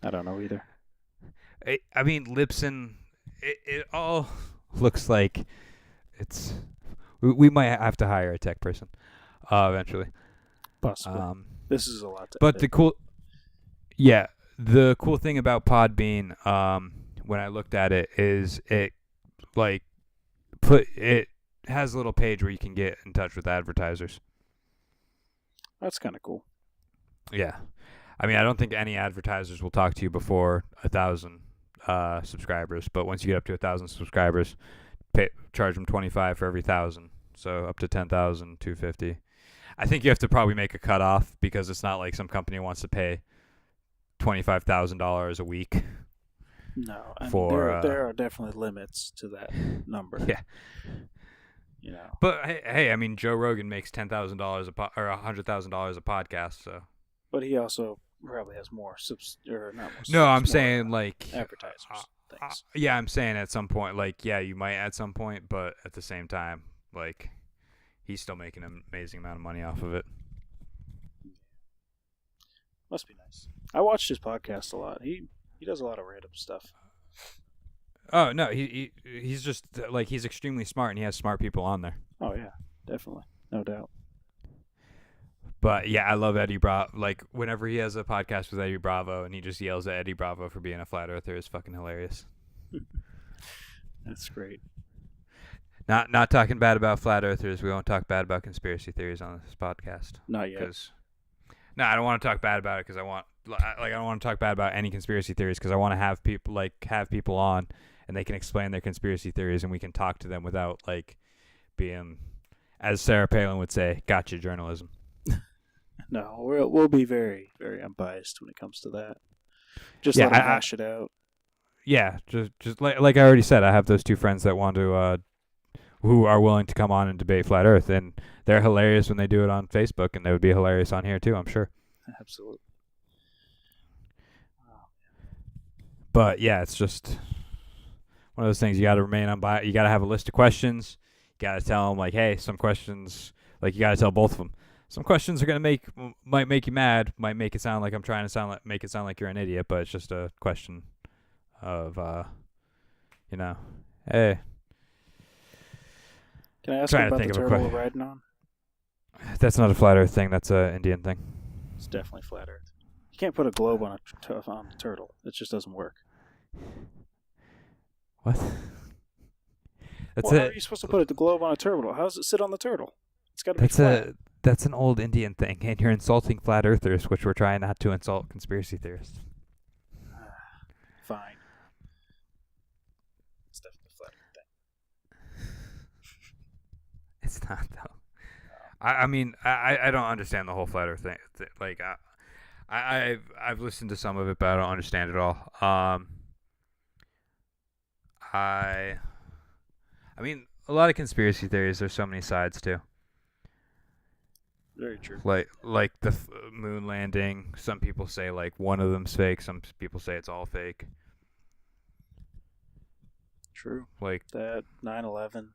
I don't know either. I mean, Libsyn, it all looks like it's... We might have to hire a tech person eventually. Possibly. This is a lot to But edit. the cool thing about Podbean, when I looked at it, is it has a little page where you can get in touch with advertisers. That's kind of cool. Yeah. I mean, I don't think any advertisers will talk to you before 1,000 subscribers, but once you get up to 1,000 subscribers, charge them $25 for every 1,000, so up to 10,000, $250. I think you have to probably make a cutoff because it's not like some company wants to pay $25,000 a week. No, I mean, for there are definitely limits to that number. Yeah. But hey, I mean, Joe Rogan makes $10,000 or $100,000 a podcast, so. But he also probably has more No, I'm saying like advertisers. Things. Yeah, I'm saying at some point, like, yeah, you might at some point, but at the same time, like, he's still making an amazing amount of money off of it. Must be nice. I watched his podcast a lot. He does a lot of random stuff. Oh no, he's just like he's extremely smart and he has smart people on there. Oh yeah, definitely, no doubt. But yeah, I love Eddie Bravo. Like whenever he has a podcast with Eddie Bravo and he just yells at Eddie Bravo for being a flat earther, is fucking hilarious. That's great. Not talking bad about flat earthers. We won't talk bad about conspiracy theories on this podcast. Not yet. No, I don't want to talk bad about it because I don't want to talk bad about any conspiracy theories because I want to have people on and they can explain their conspiracy theories and we can talk to them without like being, as Sarah Palin would say, gotcha journalism. No, we'll be very, very unbiased when it comes to that. Just let them hash it out. Yeah, just like I already said, I have those two friends that want to, who are willing to come on and debate flat Earth, and they're hilarious when they do it on Facebook, and they would be hilarious on here too, I'm sure. Absolutely. Wow. But yeah, it's just one of those things. You got to remain unbiased. You got to have a list of questions. You got to tell them like, hey, some questions, like you got to tell both of them. Some questions are gonna might make you mad, might make it sound like I'm trying to make it sound like you're an idiot, but it's just a question of you know, hey, Can I ask trying you to about think the of a turtle we're question. riding on? That's not a flat Earth thing. That's a Indian thing. It's definitely flat Earth. You can't put a globe on on a turtle. It just doesn't work. What? That's How are you supposed to put a globe on a turtle? How does it sit on the turtle? It's got to be flat. That's an old Indian thing, and you're insulting flat earthers, which we're trying not to insult conspiracy theorists. Fine. It's definitely flat Earth thing. It's not though. I mean I don't understand the whole flat Earth thing. Like I've listened to some of it, but I don't understand it all. I mean a lot of conspiracy theories. There's so many sides too. Very true. Like the moon landing. Some people say like one of them's fake. Some people say it's all fake. True. Like that 9/11.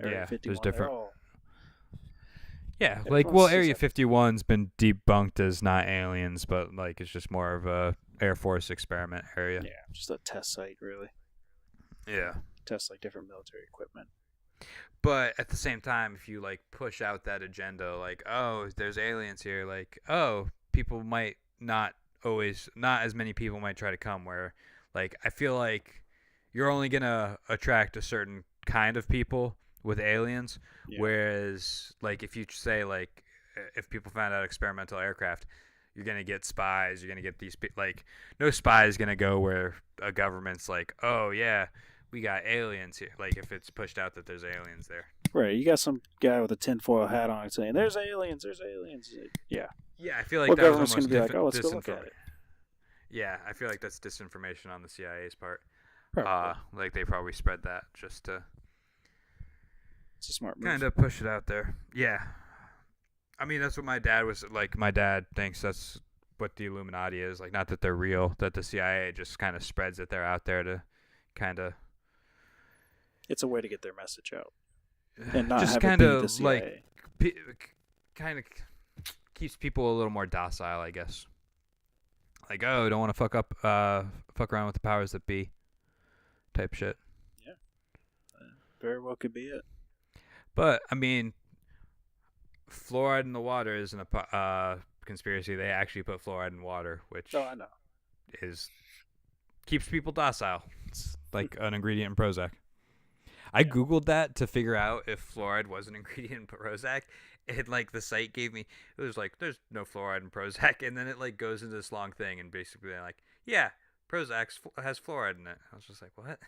Area 51, there's different. all... Yeah, like Area 51's been debunked as not aliens, but like it's just more of a Air Force experiment area. Yeah, just a test site, really. Yeah. Test like different military equipment. But at the same time, if you like push out that agenda, like, oh, there's aliens here, like, oh, people might not as many people might try to come. Where, like, I feel like you're only gonna attract a certain kind of people with aliens, whereas, like, if you say like, if people found out experimental aircraft, you're gonna get spies. You're gonna get these like, no spy is gonna go where a government's like, oh yeah, we got aliens here. Like if it's pushed out that there's aliens there. Right. You got some guy with a tinfoil hat on saying, "There's aliens. There's aliens." Yeah. Yeah, I feel like well, that government's was going to be like, "Oh, let's go look at it." Yeah, I feel like that's disinformation on the CIA's part. Probably. Like they probably spread that just to. It's a smart move. Kind of push it out there. Yeah. I mean, that's what my dad was like. My dad thinks that's what the Illuminati is. Like, not that they're real, that the CIA just kind of spreads that they're out there to kind of. It's a way to get their message out. And not just have kind it be the of CIA. like, kind of keeps people a little more docile, I guess. Like, oh, don't want to fuck around with the powers that be, type shit. Yeah. Very well could be it. But I mean, fluoride in the water isn't a conspiracy. They actually put fluoride in water, which I know. Keeps people docile. It's like an ingredient in Prozac. I googled that to figure out if fluoride was an ingredient in Prozac, and like the site gave me, it was like there's no fluoride in Prozac, and then it like goes into this long thing, and basically they're like, yeah, Prozac has fluoride in it. I was just like, what?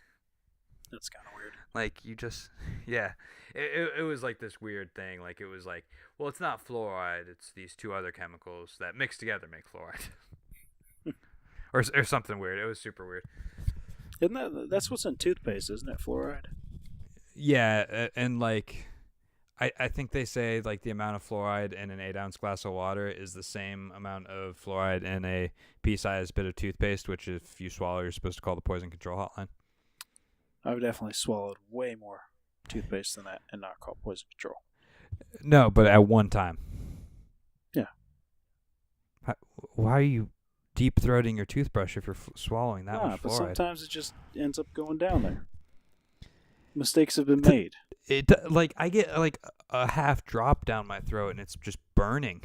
That's kind of weird. Like you just, yeah, it was like this weird thing. Like it was like, well, it's not fluoride. It's these two other chemicals that mix together make fluoride, or something weird. It was super weird. That's what's in toothpaste, isn't it? Fluoride. Yeah, and like, I think they say like the amount of fluoride in an 8-ounce glass of water is the same amount of fluoride in a pea-sized bit of toothpaste, which if you swallow, you're supposed to call the poison control hotline. I've definitely swallowed way more toothpaste than that and not called poison control. No, but at one time. Yeah. Why are you deep-throating your toothbrush if you're swallowing that much fluoride? But sometimes it just ends up going down there. Mistakes have been made. Like I get like a half drop down my throat and it's just burning.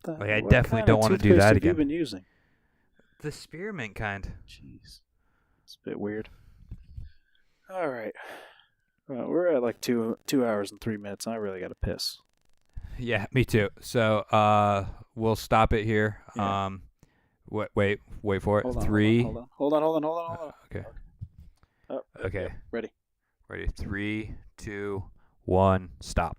Like I definitely don't want to do that again. What have you been using? The spearmint kind. Jeez, it's a bit weird. All right, we're at like 2 hours and 3 minutes. And I really got to piss. Yeah, me too. So we'll stop it here. Yeah. Wait for it. Hold on, 3. Hold on. Okay. Oh, okay. Ready. 3, 2, 1. Stop.